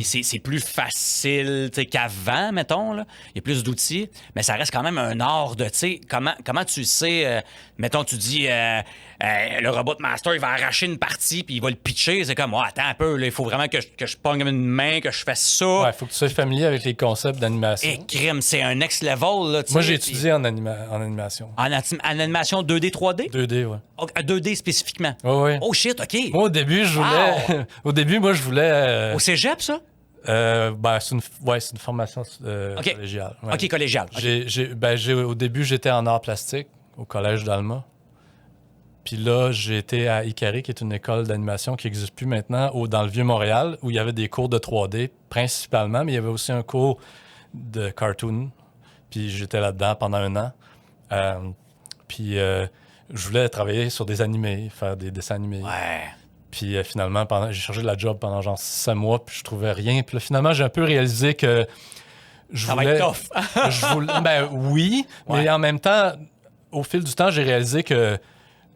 C'est plus facile qu'avant, mettons. Là. Il y a plus d'outils, mais ça reste quand même un art de... Comment tu sais... mettons, tu dis... le robot Master, il va arracher une partie, puis il va le pitcher. C'est comme, attends un peu, il faut vraiment que je pogne une main, que je fasse ça. Ouais, il faut que tu sois familier avec les concepts d'animation. Et crime, c'est un next level. Là, moi, j'ai étudié en animation. En animation 2D, 3D? 2D, ouais. 2D spécifiquement? Oui. Oh shit, OK. Moi, au début, je voulais... Au cégep, ça? C'est une formation collégiale. Ouais. OK, collégiale. Au début, j'étais en arts plastiques au Collège d'Alma. Puis là, j'ai été à Ikari, qui est une école d'animation qui n'existe plus maintenant, dans le Vieux-Montréal, où il y avait des cours de 3D principalement, mais il y avait aussi un cours de cartoon. Puis j'étais là-dedans pendant 1 an. Je voulais travailler sur des animés, faire des dessins animés. Ouais. Puis finalement, j'ai cherché de la job pendant genre 6 mois, puis je trouvais rien. Puis là, finalement, j'ai un peu réalisé que ça va être tough. Oui, mais en même temps, au fil du temps, j'ai réalisé que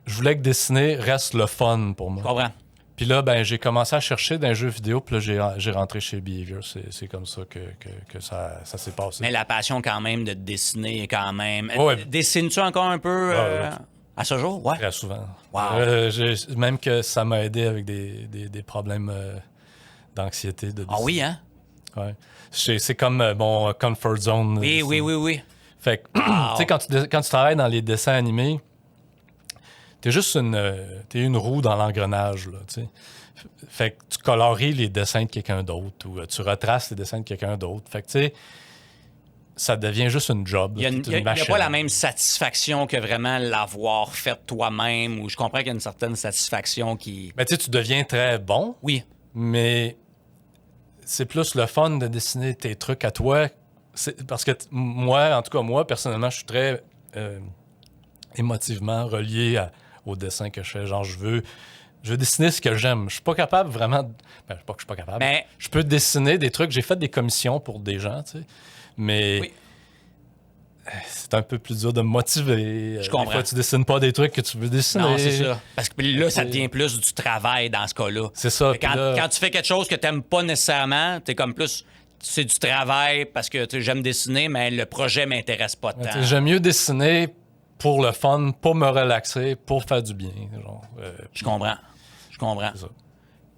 je voulais que dessiner reste le fun pour moi. Je comprends. Puis là, j'ai commencé à chercher dans les jeux vidéo, puis là, j'ai rentré chez Behavior. C'est comme ça que ça s'est passé. Mais la passion quand même de dessiner, quand même. Ouais. Dessines-tu encore un peu à ce jour? Ouais. Très souvent. Wow. Même que ça m'a aidé avec des problèmes d'anxiété. De ah oui, hein? Ouais. C'est comme mon comfort zone. Oui. Fait que, tu sais, quand tu travailles dans les dessins animés, t'es juste une roue dans l'engrenage, là, tu sais. Fait que tu colories les dessins de quelqu'un d'autre ou tu retraces les dessins de quelqu'un d'autre. Fait que, tu sais, ça devient juste une job. Il n'y a pas la même satisfaction que vraiment l'avoir fait toi-même, ou je comprends qu'il y a une certaine satisfaction qui... Mais tu sais, tu deviens très bon. Oui. Mais c'est plus le fun de dessiner tes trucs à toi. Parce que moi, personnellement, je suis très émotivement relié au dessin que je fais. Genre, je veux Je veux dessiner ce que j'aime. Je suis pas capable vraiment... Ben, pas que je suis pas capable. Mais... Je peux dessiner des trucs. J'ai fait des commissions pour des gens, tu sais. Mais... Oui. C'est un peu plus dur de me motiver. Je comprends. Des fois, tu dessines pas des trucs que tu veux dessiner. Non, c'est ça. Parce que là, ça devient plus du travail dans ce cas-là. C'est ça. Quand tu fais quelque chose que tu n'aimes pas nécessairement, tu es comme plus... C'est du travail parce que j'aime dessiner, mais le projet m'intéresse pas tant. J'aime mieux dessiner pour le fun, pour me relaxer, pour faire du bien. Genre, Je comprends.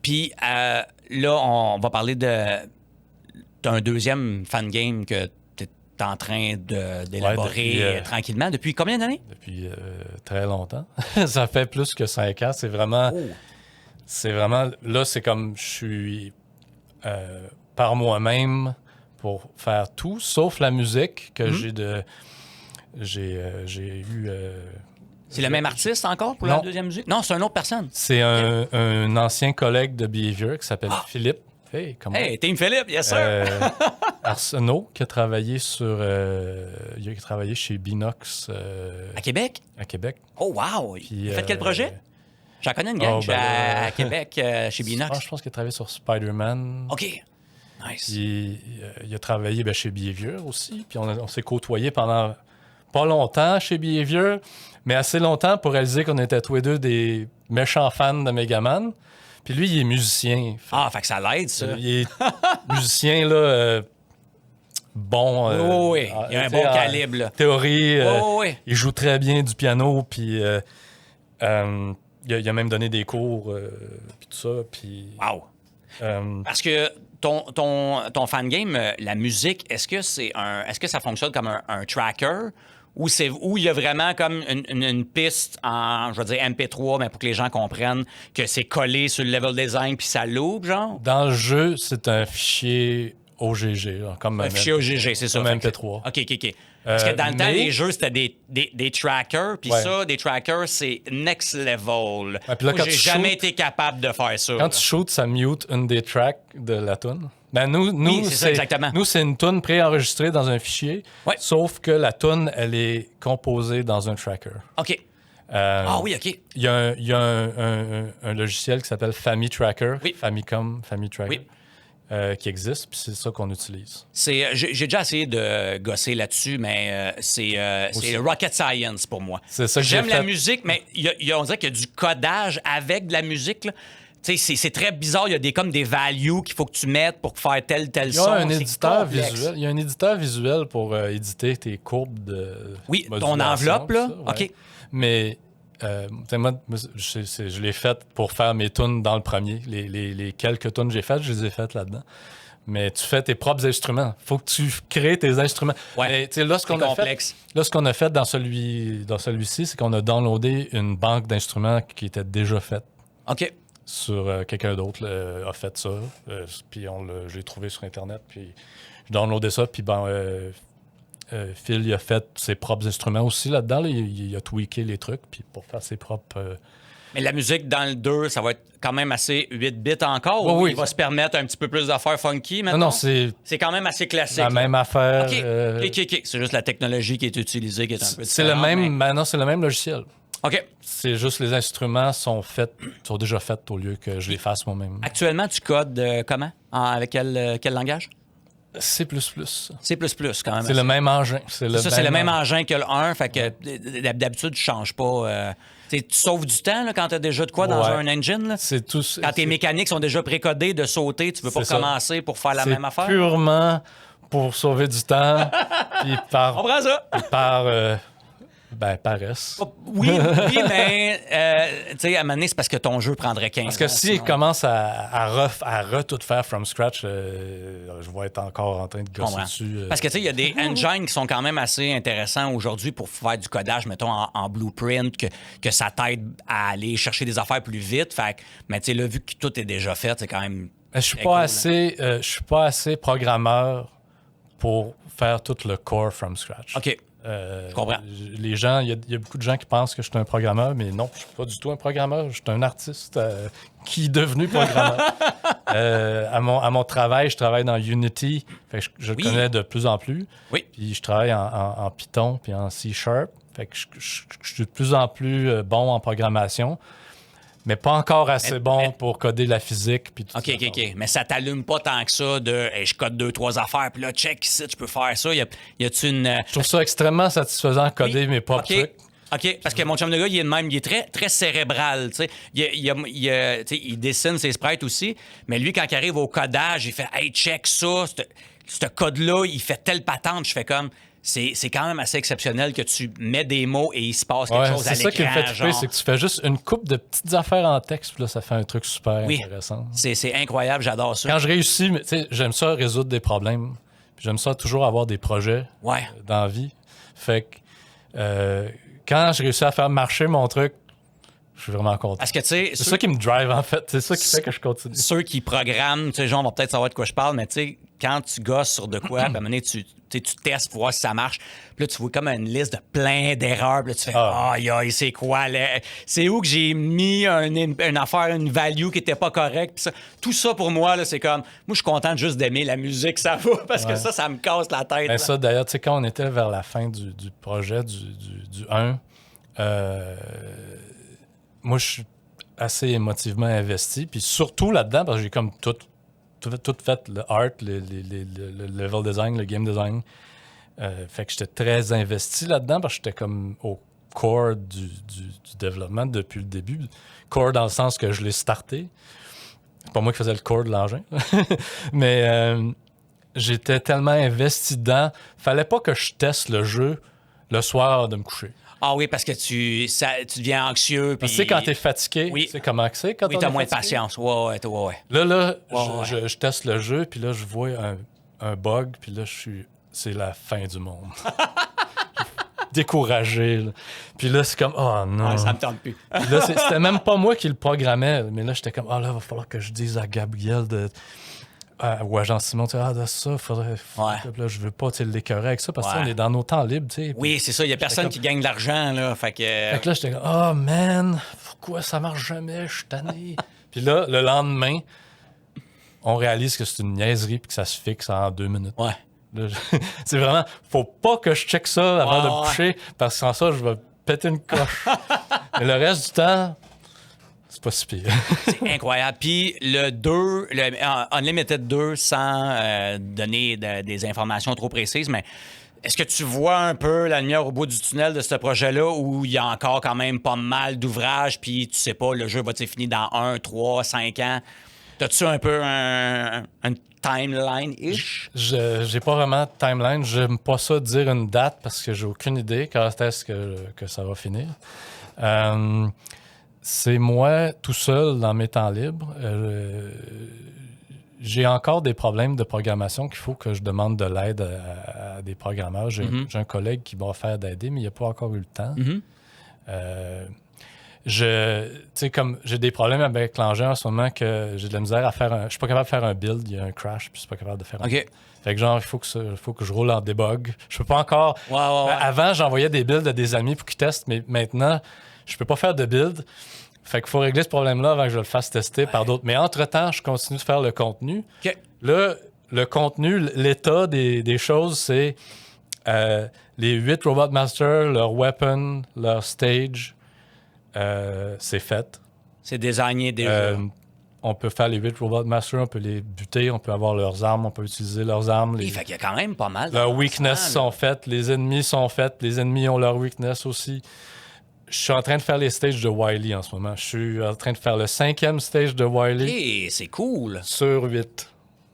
Puis là, on va parler d'un deuxième fan game que tu es en train d'élaborer tranquillement. Depuis combien d'années? Depuis très longtemps. Ça fait plus que 5 ans. C'est vraiment... Là, c'est comme je suis par moi-même pour faire tout, sauf la musique que j'ai eu... C'est le même artiste encore pour la deuxième musique? Non, c'est une autre personne. C'est un ancien collègue de Behavior qui s'appelle Philippe. Hey, comment? Hey, Team Philippe, yes sir! Arsenault, qui a travaillé il a travaillé chez Binox. À Québec? À Québec. Oh, wow! Il a fait quel projet? J'en connais une gang à Québec, chez Binox. Je pense qu'il a travaillé sur Spider-Man. OK. Nice. Puis, il a travaillé chez Behavior aussi. Puis on s'est côtoyés pendant pas longtemps chez Behavior, mais assez longtemps pour réaliser qu'on était tous les deux des méchants fans de Megaman. Puis lui, il est musicien. Fait que ça l'aide, ça. Il est musicien, là, bon. Oui. Il a un bon calibre, là. Théorie. Oui. Il joue très bien du piano, puis il a même donné des cours, puis tout ça. Puis, wow. Parce que ton fan game, la musique, est-ce que ça fonctionne comme un tracker? Ou il y a vraiment comme une piste en, je vais dire MP3, mais pour que les gens comprennent que c'est collé sur le level design puis ça loupe, genre? Dans le jeu, c'est un fichier OGG. Là, comme un fichier OGG, c'est ça. Comme MP3. OK. Parce que dans le temps, les jeux, c'était des trackers. Puis ça, des trackers, c'est next level. Puis là, j'ai jamais été capable de faire ça. Quand tu shoots, ça mute une des tracks de la tune. Ben nous, c'est ça, exactement. Nous, c'est une tune préenregistrée dans un fichier, sauf que la tune, elle est composée dans un tracker. OK. Oui, OK. Il y a un logiciel qui s'appelle FamiTracker, Famicom, FamiTracker, qui existe, puis c'est ça qu'on utilise. J'ai déjà essayé de gosser là-dessus, mais c'est rocket science pour moi. C'est ça que j'aime la musique, mais on dirait qu'il y a du codage avec de la musique, là. C'est très bizarre. Il y a comme des values qu'il faut que tu mettes pour faire tel son. Il y a un éditeur visuel. Il y a un éditeur visuel pour éditer tes courbes de ton enveloppe, là. Ça, OK. Mais moi, je l'ai fait pour faire mes tunes dans le premier. Les quelques tunes que j'ai faites, je les ai faites là-dedans. Mais tu fais tes propres instruments. Il faut que tu crées tes instruments. Ouais, là, ce qu'on a fait dans celui-ci, c'est qu'on a downloadé une banque d'instruments qui était déjà faite. OK. Sur quelqu'un d'autre a fait ça. Puis je l'ai trouvé sur Internet. Puis je downloadé ça. Puis Phil, il a fait ses propres instruments aussi là-dedans. Là. Il a tweaké les trucs puis pour faire ses propres... Mais la musique dans le 2, ça va être quand même assez 8 bits encore? Oui. Il va se permettre un petit peu plus d'affaires funky maintenant? Non, c'est quand même assez classique. La même affaire. OK. C'est juste la technologie qui est utilisée qui est un peu c'est le même. Non, c'est le même logiciel. OK. C'est juste les instruments sont déjà faits au lieu que je les fasse moi-même. Actuellement, tu codes comment? Avec quel langage? C++. C++, quand même. C'est le même engin. C'est le même engin que le 1. Fait que d'habitude, tu ne changes pas. Tu sauves du temps là, quand tu as déjà de quoi dans un engine. Là. C'est tout. Quand tes mécaniques sont déjà précodées de sauter, tu veux pas commencer pour faire la même affaire? C'est purement pour sauver du temps. Puis on prend ça. Par paresse. Oui, mais tu sais, à un moment donné, c'est parce que ton jeu prendrait 15 ans. Parce que s'il commence à tout faire from scratch, je vais être encore en train de gosser dessus. Parce que tu sais, il y a des engines qui sont quand même assez intéressants aujourd'hui pour faire du codage, mettons, en blueprint, que ça t'aide à aller chercher des affaires plus vite. Mais tu sais, là, vu que tout est déjà fait, c'est quand même... Je suis pas assez programmeur pour faire tout le core from scratch. OK. Je comprends. Les gens, il y a beaucoup de gens qui pensent que je suis un programmeur, mais non, je suis pas du tout un programmeur. Je suis un artiste qui est devenu programmeur. À mon travail, je travaille dans Unity. Fait que je le connais de plus en plus. Oui. Puis je travaille en Python puis en C#. Fait que je suis de plus en plus bon en programmation. mais pas encore assez bon pour coder la physique. Puis tout OK. Mais ça t'allume pas tant que ça de hey, je code 2-3 affaires, puis là, check ici, tu peux faire ça. Y a-tu une. Je trouve ça extrêmement satisfaisant de coder mes propres trucs. OK, parce que mon chum de gars, il est de même, il est très, très cérébral, tu sais. Il dessine ses sprites aussi, mais lui, quand il arrive au codage, il fait « Hey, check ça, ce code-là, il fait telle patente. » Je fais comme... C'est quand même assez exceptionnel que tu mets des mots et il se passe quelque chose à l'écran. C'est ça qui me fait triper, c'est que tu fais juste une couple de petites affaires en texte, puis là, ça fait un truc super intéressant. C'est incroyable, j'adore ça. Quand je réussis, j'aime ça résoudre des problèmes, puis j'aime ça toujours avoir des projets dans la vie. Fait que quand je réussis à faire marcher mon truc, je suis vraiment content. Parce que, tu sais, c'est ça qui me drive, en fait. C'est ça qui fait que je continue. Ceux qui programment, tu sais, genre, on va peut-être savoir de quoi je parle, mais tu sais, quand tu gosses sur de quoi, à un moment donné, tu testes pour voir si ça marche. Puis là, tu vois comme une liste de plein d'erreurs. Puis là, tu fais aïe, c'est quoi? C'est où que j'ai mis une affaire, une value qui était pas correcte? Puis ça, tout ça, pour moi, là, c'est comme... Moi, je suis content juste d'aimer la musique, ça va, parce que ça me casse la tête. Ben ça, d'ailleurs, tu sais, quand on était vers la fin du projet, du 1, moi, je suis assez émotivement investi. Puis surtout là-dedans, parce que j'ai comme tout fait, le art, le level design, le game design. Fait que j'étais très investi là-dedans parce que j'étais comme au core du développement depuis le début. Core dans le sens que je l'ai starté. C'est pas moi qui faisais le core de l'engin. Mais j'étais tellement investi dedans. Fallait pas que je teste le jeu le soir de me coucher. Ah oui, parce que tu deviens anxieux. Tu sais, quand t'es fatigué, tu sais comment c'est quand t'as moins de patience. Ouais. Là, je teste le jeu, puis là, je vois un bug, puis là, c'est la fin du monde. Découragé. Là. Puis là, c'est comme, oh non. Ouais, ça me tente plus. Puis là, c'était même pas moi qui le programmais, mais là, j'étais comme, là, il va falloir que je dise à Gabriel ou à Jean-Simon, de ça, faudrait. Là, je veux pas l'écœurer avec ça parce qu'on est dans nos temps libres, tu sais. Oui, c'est ça. Il y a personne qui gagne de l'argent, là. Fait que là, j'étais comme, oh man, pourquoi ça marche jamais? Je suis tanné. Puis là, le lendemain, on réalise que c'est une niaiserie puis que ça se fixe en 2 minutes. Ouais. Là, c'est vraiment, faut pas que je check ça avant de me coucher parce que sans ça, je vais péter une coche. Mais le reste du temps, c'est pas si pire. C'est incroyable. Puis le Unlimited 2, sans donner des informations trop précises, mais est-ce que tu vois un peu la lumière au bout du tunnel de ce projet-là où il y a encore quand même pas mal d'ouvrages, puis tu sais pas, le jeu va-t-il finir dans 1, 3, 5 ans? T'as-tu un peu un timeline-ish? J'ai pas vraiment de timeline. J'aime pas ça dire une date parce que j'ai aucune idée quand est-ce que ça va finir. C'est moi tout seul dans mes temps libres. J'ai encore des problèmes de programmation qu'il faut que je demande de l'aide à des programmeurs. J'ai un collègue qui m'a offert d'aider, mais il n'a pas encore eu le temps. Comme j'ai des problèmes avec l'engin en ce moment que j'ai de la misère à faire je suis pas capable de faire un build, il y a un crash, puis je suis pas capable de faire un build. Fait que genre, il faut que je roule en debug. Je peux pas encore... Avant, j'envoyais des builds à des amis pour qu'ils testent, mais maintenant, je peux pas faire de build. Fait qu'il faut régler ce problème-là avant que je le fasse tester par d'autres. Mais entre-temps, je continue de faire le contenu. Là, le contenu, l'état des choses, c'est les 8 Robot Masters, leur weapon, leur stage, c'est fait. C'est désigné déjà. On peut faire les 8 Robot Masters, on peut les buter, on peut avoir leurs armes, on peut utiliser leurs armes. Fait qu'il y a quand même pas mal. Leurs weakness sont faites, les ennemis sont faits, les ennemis ont leurs weakness aussi. Je suis en train de faire les stages de Wily en ce moment. Je suis en train de faire le 5e stage de Wily. C'est cool. Sur 8.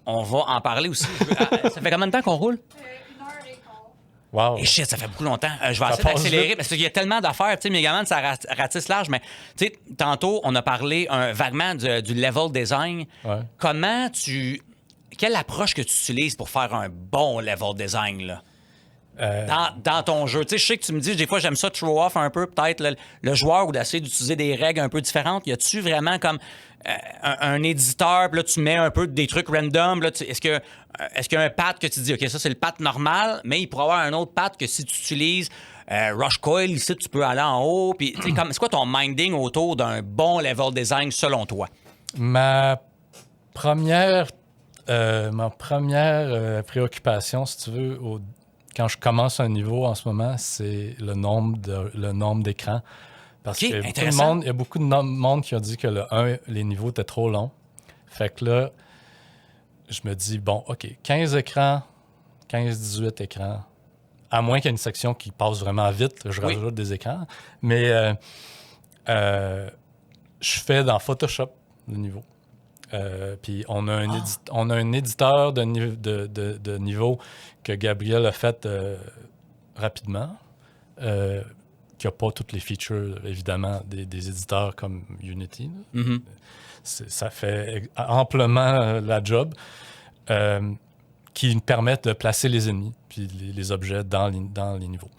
On va en parler aussi. Ça fait combien de temps qu'on roule? 1 heure et quart. Wow. Et shit, ça fait beaucoup longtemps. Je vais essayer d'accélérer parce qu'il y a tellement d'affaires. Tu sais, Megaman, ça ratisse large, mais tu sais, tantôt, on a parlé vaguement du level design. Ouais. Quelle approche que tu utilises pour faire un bon level design, là? Dans ton jeu. Tu sais, je sais que tu me dis, des fois, j'aime ça throw off un peu, peut-être, le joueur ou d'essayer d'utiliser des règles un peu différentes. Y a-tu vraiment comme un éditeur, puis là, tu mets un peu des trucs random? Là, est-ce qu'il y a un path que tu dis, OK, ça, c'est le path normal, mais il pourrait y avoir un autre path que si tu utilises Rush Coil, ici, tu peux aller en haut. Puis, tu sais, c'est quoi ton minding autour d'un bon level design selon toi? Ma première préoccupation, si tu veux, quand je commence un niveau en ce moment, c'est le nombre d'écrans. Parce qu'il y a beaucoup de monde qui a dit que les niveaux étaient trop longs. Fait que là, je me dis, bon, OK, 15 écrans, 15-18 écrans, à moins qu'il y ait une section qui passe vraiment vite, je rajoute des écrans. Mais je fais dans Photoshop le niveau. Puis on a un éditeur de niveau que Gabriel a fait rapidement, qui n'a pas toutes les features, évidemment, des éditeurs comme Unity. Mm-hmm. Ça fait amplement la job, qui me permettent de placer les ennemis puis les objets dans les niveaux.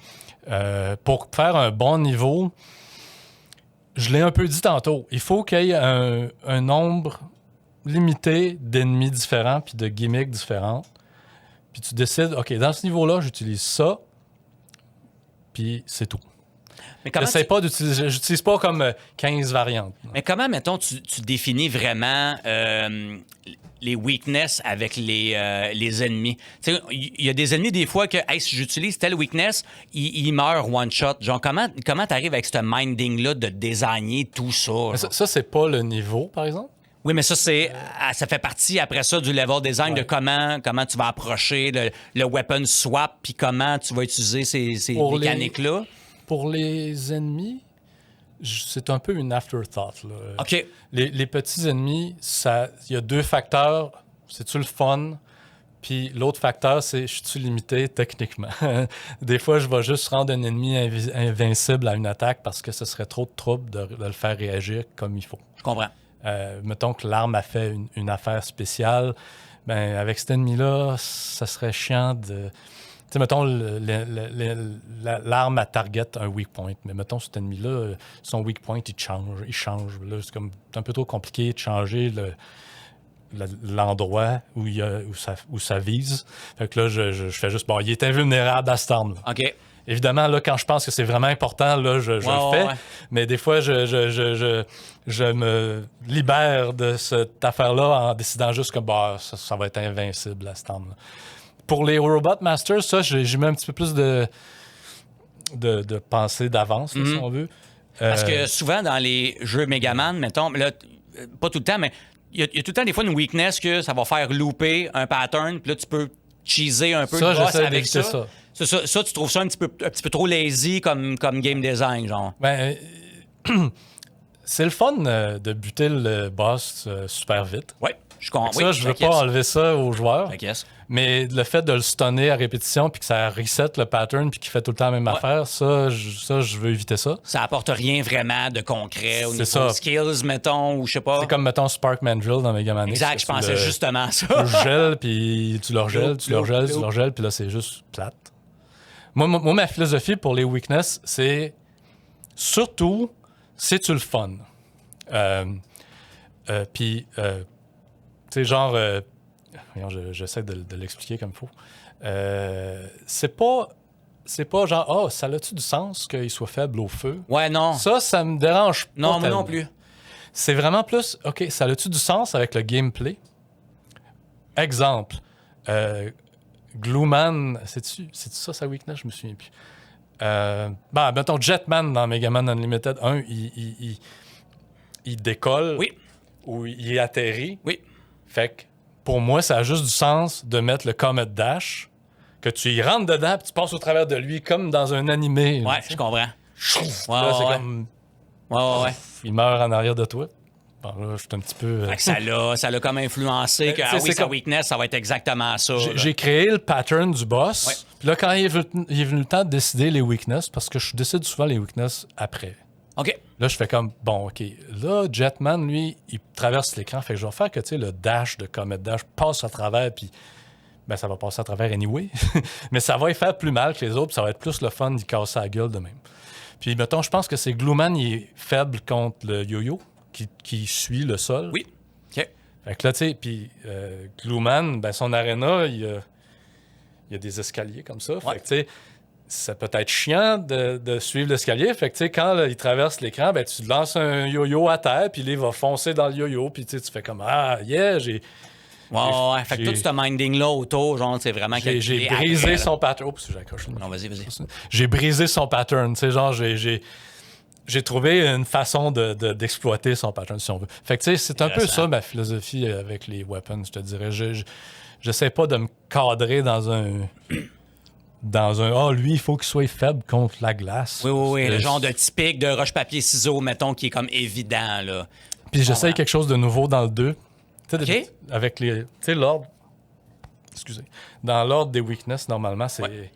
Pour faire un bon niveau, je l'ai un peu dit tantôt, il faut qu'il y ait un nombre limité d'ennemis différents puis de gimmicks différentes. Puis tu décides, OK, dans ce niveau-là, j'utilise ça, puis c'est tout. J'utilise pas comme 15 variantes. Mais comment, mettons, tu définis vraiment les weaknesses avec les ennemis? Il y a des ennemis, des fois, que si j'utilise telle weakness, ils meurent one-shot. Genre, comment tu arrives avec ce minding-là de designer tout ça? Ça, c'est pas le niveau, par exemple? Oui, mais ça fait partie, après ça, du level design de comment tu vas approcher le weapon swap puis comment tu vas utiliser ces mécaniques-là. Pour les ennemis, c'est un peu une afterthought. Là. OK. Les petits ennemis, il y a 2 facteurs. C'est-tu le fun? Puis l'autre facteur, c'est je suis limité techniquement. Des fois, je vais juste rendre un ennemi invincible à une attaque parce que ce serait trop de trouble de le faire réagir comme il faut. Je comprends. Mettons que l'arme a fait une affaire spéciale. Ben, avec cet ennemi-là, ça serait chiant de... Tu sais, mettons, l'arme à target un weak point. Mais mettons, cet ennemi-là, son weak point, il change. Là, c'est un peu trop compliqué de changer l'endroit où ça vise. Fait que là, je fais juste, bon, il est invulnérable à cette arme-là. OK. Évidemment, là, quand je pense que c'est vraiment important, là, je le fais. Ouais. Mais des fois, je me libère de cette affaire-là en décidant juste que ça va être invincible à cette arme-là. Pour les Robot Masters, ça, j'y mets un petit peu plus de pensée d'avance, si on veut. Parce que souvent, dans les jeux Megaman, mettons, là, pas tout le temps, mais il y a tout le temps des fois une weakness que ça va faire looper un pattern, puis là, tu peux cheeser un peu le boss avec ça. Ça, tu trouves ça un petit peu trop lazy comme game design, genre? Ben, c'est le fun de buter le boss super vite. Oui, je comprends. Ça, je veux pas enlever ça aux joueurs. T'inquiète. Mais le fait de le stunner à répétition puis que ça reset le pattern puis qu'il fait tout le temps la même affaire, ça, je veux éviter ça. Ça apporte rien vraiment de concret au niveau de skills, mettons, ou je sais pas. C'est comme, mettons, Spark Mandrill dans Mega Man X. Exact, je pensais justement à ça. Tu le gèles, puis tu le regèles, puis là, c'est juste plate. Moi, ma philosophie pour les weakness, c'est surtout, c'est-tu le fun? Puis, tu sais, genre... j'essaie de l'expliquer comme il faut. C'est pas genre, ça a-tu du sens qu'il soit faible au feu? Ouais, non. Ça me dérange pas. Non, moi non plus. C'est vraiment plus, OK, ça a-tu du sens avec le gameplay? Exemple, Glueman, c'est-tu ça sa weakness? Je me souviens plus. Mettons, Jetman dans Mega Man Unlimited 1, il décolle. Oui. Ou il atterrit. Oui. Fait que pour moi, ça a juste du sens de mettre le Comet Dash, que tu y rentres dedans et tu passes au travers de lui comme dans un animé. Ouais, je comprends. C'est comme... Ouais. Il meurt en arrière de toi. Bon, là, je suis un petit peu... Ça l'a comme influencé que sa weakness, ça va être exactement ça. J'ai créé le pattern du boss. Ouais. Puis là, quand il est venu le temps de décider les weaknesses, parce que je décide souvent les weaknesses après. OK. Là, je fais comme, bon, OK. Là, Jetman, lui, il traverse l'écran. Fait que je vais faire que, tu sais, le dash de Comet Dash passe à travers, puis ça va passer à travers anyway. Mais ça va y faire plus mal que les autres, puis ça va être plus le fun d'y casser la gueule de même. Puis, mettons, je pense que c'est Glueman, il est faible contre le yo-yo, qui suit le sol. Oui. OK. Fait que là, tu sais, puis Glueman, son aréna, il y a des escaliers comme ça. Fait que, tu sais, ça peut être chiant de suivre l'escalier. Fait que, tu sais, quand là, il traverse l'écran, tu lances un yo-yo à terre, puis là, il va foncer dans le yo-yo, puis tu fais comme, j'ai... Ouais. Fait que tout ce minding-là autour, genre, c'est vraiment... J'ai brisé son pattern. Oups, j'ai accroché. Non, vas-y. J'ai brisé son pattern, tu sais, genre, j'ai j'ai trouvé une façon d'exploiter son pattern, si on veut. Fait que, tu sais, c'est un peu ça, ma philosophie avec les weapons, je te dirais. J'essaie pas de me cadrer dans un... lui, il faut qu'il soit faible contre la glace. Oui, le genre de typique de roche-papier-ciseaux, mettons, qui est comme évident, là. Puis j'essaye quelque chose de nouveau dans le 2. OK. Avec les... Tu sais, l'ordre... Excusez. Dans l'ordre des weakness, normalement, c'est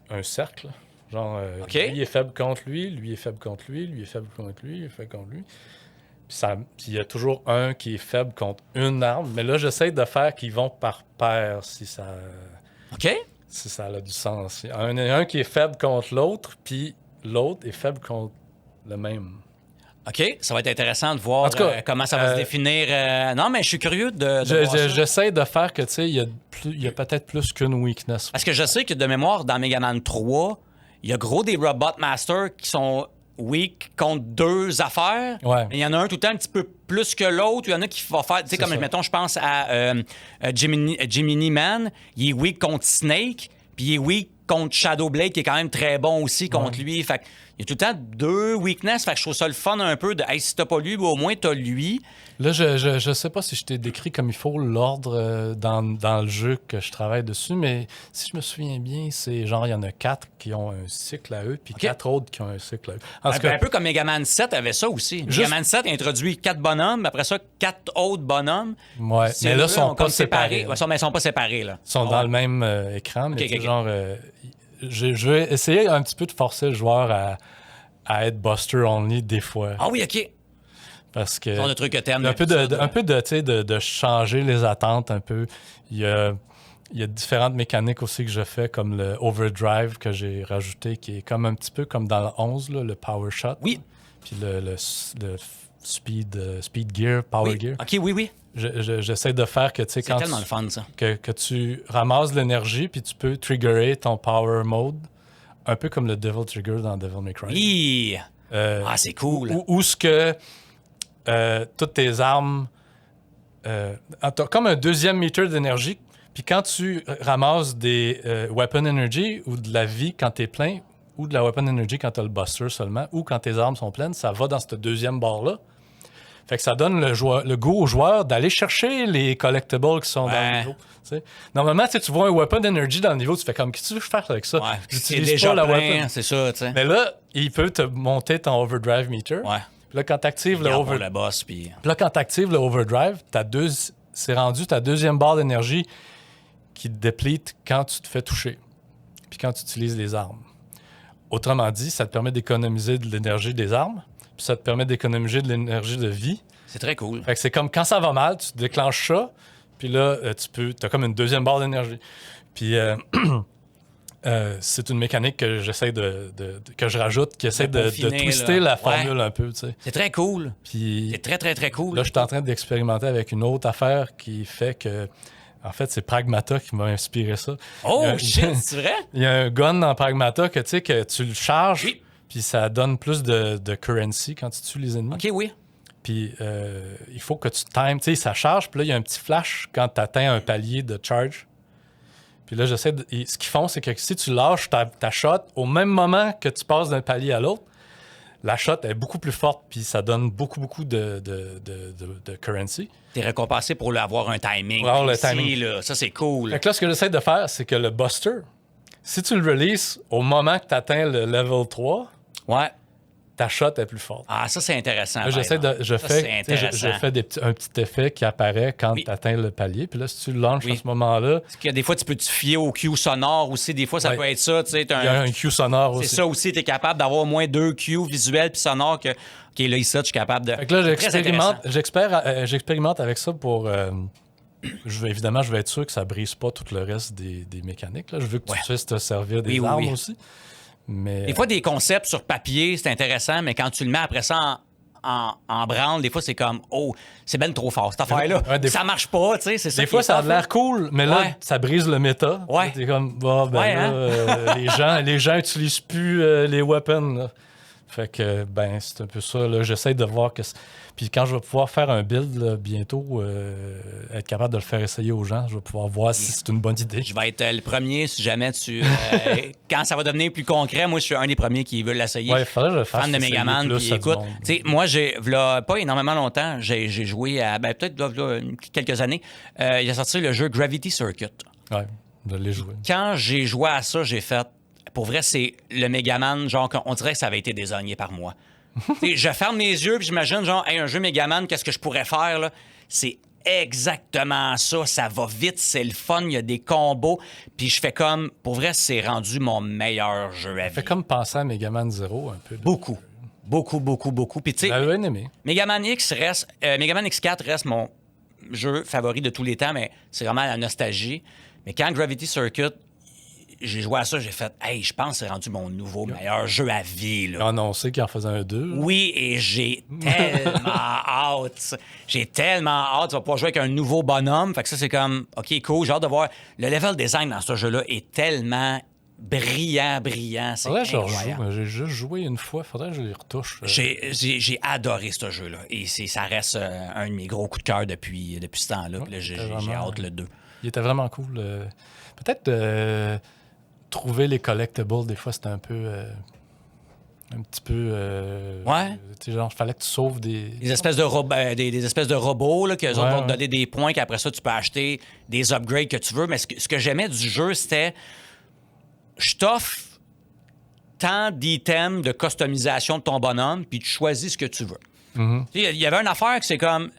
un cercle. Genre, lui est faible contre lui, lui est faible contre lui, lui est faible contre lui, lui est faible contre lui. Puis il y a toujours un qui est faible contre une arme. Mais là, j'essaie de faire qu'ils vont par paire, si ça... OK. Si ça a du sens. Il y en a un qui est faible contre l'autre, puis l'autre est faible contre le même. OK, ça va être intéressant de voir comment ça va se définir. Non, mais je suis curieux de voir ça. J'essaie de faire que, tu sais, il y a peut-être plus qu'une weakness. Parce que je sais que de mémoire, dans Mega Man 3, il y a gros des Robot Masters qui sont weak contre deux affaires. Ouais. Il y en a un tout le temps un petit peu plus que l'autre. Il y en a qui va faire... Tu sais, comme, mettons, je pense à Gemini Man. Il est weak contre Snake, puis il est weak contre Shadow Blade, qui est quand même très bon aussi contre lui. Fait il y a tout le temps deux weaknesses. Fait que je trouve ça le fun un peu de hey, si t'as pas lui, au moins t'as lui. Là, je sais pas si je t'ai décrit comme il faut l'ordre dans le jeu que je travaille dessus, mais si je me souviens bien, c'est genre il y en a 4 qui ont un cycle à eux, puis 4 autres qui ont un cycle à eux. Un peu comme Mega Man 7 avait ça aussi. Mega Man 7 a introduit 4 bonhommes, après ça, 4 autres bonhommes. Ouais, mais là, ils sont pas séparés. Ouais, mais ils sont pas séparés, là. Ils sont dans le même écran, mais genre... je vais essayer un petit peu de forcer le joueur à être Buster Only des fois. Ah oui, OK. Parce que... Genre de truc que t'aimes. Un peu de changer les attentes un peu. Il y a différentes mécaniques aussi que je fais, comme le Overdrive que j'ai rajouté, qui est comme un petit peu comme dans le 11, là, le Power Shot. Oui. Puis le Speed Gear, Power Gear. OK, oui. J'essaie de faire que, tu sais, c'est tellement le fun, ça. Que tu ramasses l'énergie, puis tu peux triggerer ton Power Mode, un peu comme le Devil Trigger dans Devil May Cry. Oui. C'est cool. Où ce que toutes tes armes... t'as comme un deuxième meter d'énergie, puis quand tu ramasses des Weapon Energy ou de la vie quand t'es plein, ou de la Weapon Energy quand t'as le Buster seulement, ou quand tes armes sont pleines, ça va dans cette deuxième barre-là. Fait que ça donne le goût au joueur d'aller chercher les collectibles qui sont dans le niveau. T'sais. Normalement, tu vois un Weapon Energy dans le niveau, tu fais comme, qu'est-ce que tu veux faire avec ça? J'utilise pas la weapon. C'est ça, tu sais. Mais là, il peut te monter ton Overdrive Meter. Ouais. Puis là, quand tu actives le Overdrive, c'est rendu ta deuxième barre d'énergie qui te déplete quand tu te fais toucher. Puis quand tu utilises les armes. Autrement dit, ça te permet d'économiser de l'énergie des armes. Puis ça te permet d'économiser de l'énergie de vie. C'est très cool. Fait que c'est comme quand ça va mal, tu déclenches ça, puis là, t'as comme une deuxième barre d'énergie. Puis c'est une mécanique que j'essaie que je rajoute, qui essaie de twister la formule un peu, tu sais. C'est très cool. Puis c'est très, très, très cool. Là, je suis en train d'expérimenter avec une autre affaire qui fait que... En fait, c'est Pragmata qui m'a inspiré ça. Oh, shit, c'est vrai? Il y a un gun dans Pragmata que tu le charges... Puis ça donne plus de currency quand tu tues les ennemis. OK, oui. Puis il faut que tu times. Tu sais, ça charge. Puis là, il y a un petit flash quand tu atteins un palier de charge. Puis là, ce qu'ils font, c'est que si tu lâches ta shot, au même moment que tu passes d'un palier à l'autre, la shot est beaucoup plus forte. Puis ça donne beaucoup de currency. T'es récompensé pour avoir un timing. Pour avoir le ici, timing. Là, ça, c'est cool. Fait que là, ce que j'essaie de faire, c'est que le Buster, si tu le releases au moment que tu atteins le level 3... Ouais. Ta shot est plus forte. Ah, ça, c'est intéressant. Là, je fais un petit effet qui apparaît quand tu atteins le palier. Puis là, si tu le lances à ce moment-là... Parce qu'il y a des fois, tu peux te fier au cue sonore aussi. Des fois, ça peut être ça. Il y a un cue sonore aussi. C'est ça aussi. Tu es capable d'avoir au moins 2 cues visuels puis sonores que... OK, là, ici, je suis capable de... Fait que là, j'expérimente avec ça pour... évidemment, je vais être sûr que ça brise pas tout le reste des mécaniques. Là. Je veux que tu puisses te servir des armes aussi. Mais, des fois, des concepts sur papier, c'est intéressant, mais quand tu le mets après ça en branle, des fois, c'est comme, oh, c'est ben trop fort, cette affaire-là. Ça marche pas, tu sais, c'est ça. Des fois, ça a l'air cool, mais là, ça brise le méta. T'es comme, les gens utilisent plus les weapons. Là. Fait que, c'est un peu ça. Là, j'essaie de voir que... Puis quand je vais pouvoir faire un build là, bientôt, être capable de le faire essayer aux gens, je vais pouvoir voir si c'est une bonne idée. Je vais être le premier si jamais tu... quand ça va devenir plus concret, moi, je suis un des premiers qui veut l'essayer. Ouais, il faudrait que je le fasse. Fan de Megaman. Puis écoute, tu sais, moi, v'là pas énormément longtemps, j'ai joué à... peut-être quelques années. Il a sorti le jeu Gravity Circuit. Ouais, je l'ai joué. Quand j'ai joué à ça, j'ai fait... Pour vrai, c'est le Megaman, genre, on dirait que ça avait été désigné par moi. Je ferme mes yeux puis j'imagine, genre, hey, un jeu Megaman, qu'est-ce que je pourrais faire, là? C'est exactement ça. Ça va vite, c'est le fun, il y a des combos. Puis je fais comme, pour vrai, c'est rendu mon meilleur jeu à vie. Fait comme penser à Megaman 0 un peu. Beaucoup. Puis tu sais, j'avais bien aimé. Megaman X4 reste mon jeu favori de tous les temps, mais c'est vraiment la nostalgie. Mais quand Gravity Circuit, j'ai joué à ça, j'ai fait « Hey, je pense que c'est rendu mon nouveau meilleur jeu à vie. » Ils ont annoncé qu'il en faisait un 2. Oui, et j'ai tellement hâte. J'ai tellement hâte. Tu vas pouvoir jouer avec un nouveau bonhomme. Fait que ça, c'est comme « OK, cool. » J'ai hâte de voir. Le level design dans ce jeu-là est tellement brillant. C'est incroyable. J'ai juste joué une fois. Faudrait que je les retouche. J'ai adoré ce jeu-là. Et ça reste un de mes gros coups de cœur depuis ce temps-là. Ouais, j'ai hâte le 2. Il était vraiment cool. Peut-être trouver les collectibles, des fois, c'était un petit peu... ouais. Tu sais, genre, il fallait que tu sauves des espèces de des espèces de robots là, qui vont te donner des points, qu'après ça, tu peux acheter des upgrades que tu veux. Mais ce que j'aimais du jeu, c'était... Je t'offre tant d'items de customisation de ton bonhomme, puis tu choisis ce que tu veux. Mm-hmm. Il y avait une affaire que c'est comme...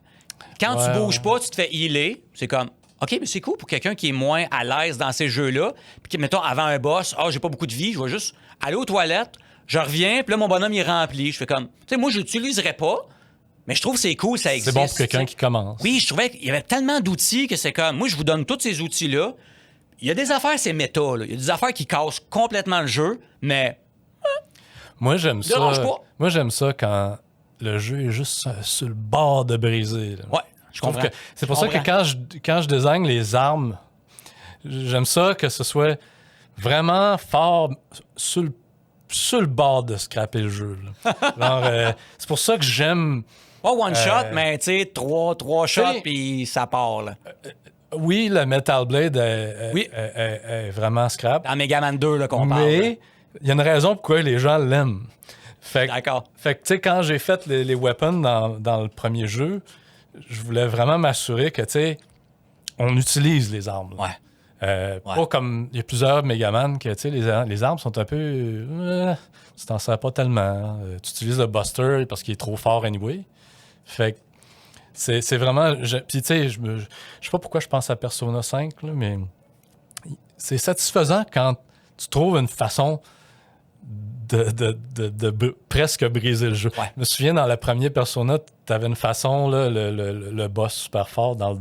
Quand tu bouges pas, tu te fais healer. C'est comme... OK, mais c'est cool pour quelqu'un qui est moins à l'aise dans ces jeux-là. Puis, mettons, avant un boss, j'ai pas beaucoup de vie, je vais juste aller aux toilettes, je reviens, puis là, mon bonhomme, il est rempli. Je fais comme, tu sais, moi, je l'utiliserais pas, mais je trouve que c'est cool, ça existe. C'est bon pour quelqu'un qui commence. Oui, je trouvais qu'il y avait tellement d'outils que c'est comme, moi, je vous donne tous ces outils-là. Il y a des affaires, c'est méta, là. Il y a des affaires qui cassent complètement le jeu, mais... Moi, j'aime ça. Dérange pas. Moi, j'aime ça quand le jeu est juste sur le bord de briser. Là. Ouais. Je trouve que c'est pour ça que quand je désigne les armes, j'aime ça que ce soit vraiment fort sur le bord de scraper le jeu. Genre, c'est pour ça que j'aime... Pas one shot, mais tu sais, trois shots, puis ça part. Là. Oui, le Metal Blade est vraiment scrap. Dans Megaman 2 là, qu'on parle. Mais il y a une raison pourquoi les gens l'aiment. D'accord. Fait que, tu sais, quand j'ai fait les weapons dans le premier jeu, je voulais vraiment m'assurer que, tu sais, on utilise les armes. Ouais. Pas comme... Il y a plusieurs Megaman que, tu sais, les armes sont un peu... tu t'en sers pas tellement. Tu utilises le Buster parce qu'il est trop fort anyway. Fait que c'est vraiment... Puis, tu sais, je sais pas pourquoi je pense à Persona 5, là, mais c'est satisfaisant quand tu trouves une façon de presque briser le jeu. Ouais. Je me souviens, dans la première Persona, tu avais une façon, là, le boss super fort dans le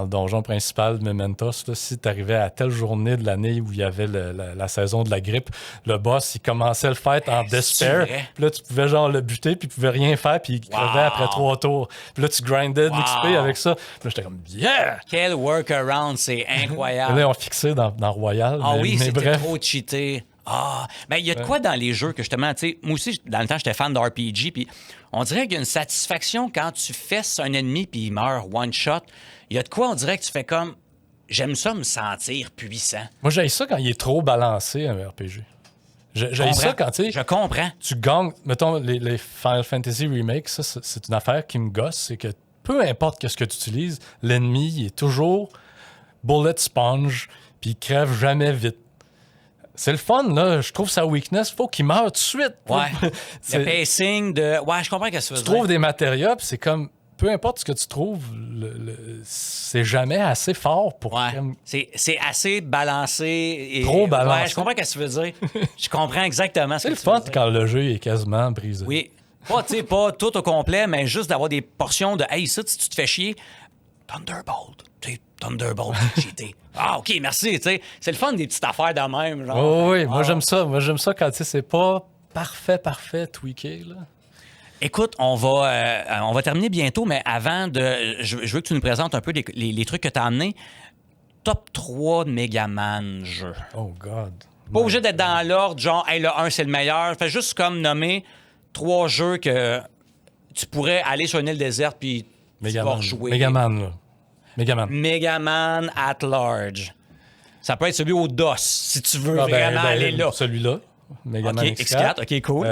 donjon principal de Mementos, là, si tu arrivais à telle journée de l'année où il y avait la saison de la grippe, le boss, il commençait le fight en despair. Puis là, tu pouvais genre le buter, puis il pouvait rien faire, puis il crevait après 3 tours. Puis là, tu grindais de l'XP avec ça. Puis là, j'étais comme « Yeah! » Quel workaround, c'est incroyable. Là, ils ont fixé dans Royal. Oui, mais c'était bref. trop cheaté. Ben il y a de quoi dans les jeux que justement, tu sais, moi aussi, dans le temps, j'étais fan d'RPG, puis on dirait qu'il y a une satisfaction quand tu fesses un ennemi puis il meurt one shot. Il y a de quoi, on dirait que tu fais comme, j'aime ça me sentir puissant. Moi, j'aime ça quand il est trop balancé, un RPG. J'aime ça quand, tu sais... Je comprends. Tu gagnes, mettons, les Final Fantasy Remake, ça, c'est une affaire qui me gosse, c'est que peu importe ce que tu utilises, l'ennemi, il est toujours bullet sponge, puis il crève jamais vite. C'est le fun, là. Je trouve sa weakness. Faut qu'il meure tout de suite. Ouais. Le pacing de... Ouais, je comprends ce que tu veux dire. Tu trouves des matériaux, puis c'est comme... Peu importe ce que tu trouves, c'est jamais assez fort pour... Ouais. C'est assez balancé. Et... Trop balancé. Ouais, je comprends ce que tu veux dire. Je comprends exactement ce que tu veux dire. C'est le fun quand le jeu est quasiment brisé. Oui. Pas tout au complet, mais juste d'avoir des portions de « Hey, ça, si tu te fais chier, Thunderbolt. » Thunderbolt, cheaté. OK, merci. Tu sais, c'est le fun des petites affaires de même. Genre. Oui, moi j'aime ça. Moi j'aime ça quand c'est pas parfait, tweaké. Là. Écoute, on va terminer bientôt, mais avant de. Je veux que tu nous présentes un peu les trucs que tu as amenés. Top 3 de Megaman jeux. Oh God. Pas obligé d'être dans l'ordre, genre, hey, le 1, c'est le meilleur. Fais juste comme nommer 3 jeux que tu pourrais aller sur une île déserte puis tu vas rejouer. Megaman, là. Megaman at large. Ça peut être celui au DOS, si tu veux vraiment aller là. Celui-là. Megaman X4. OK, cool.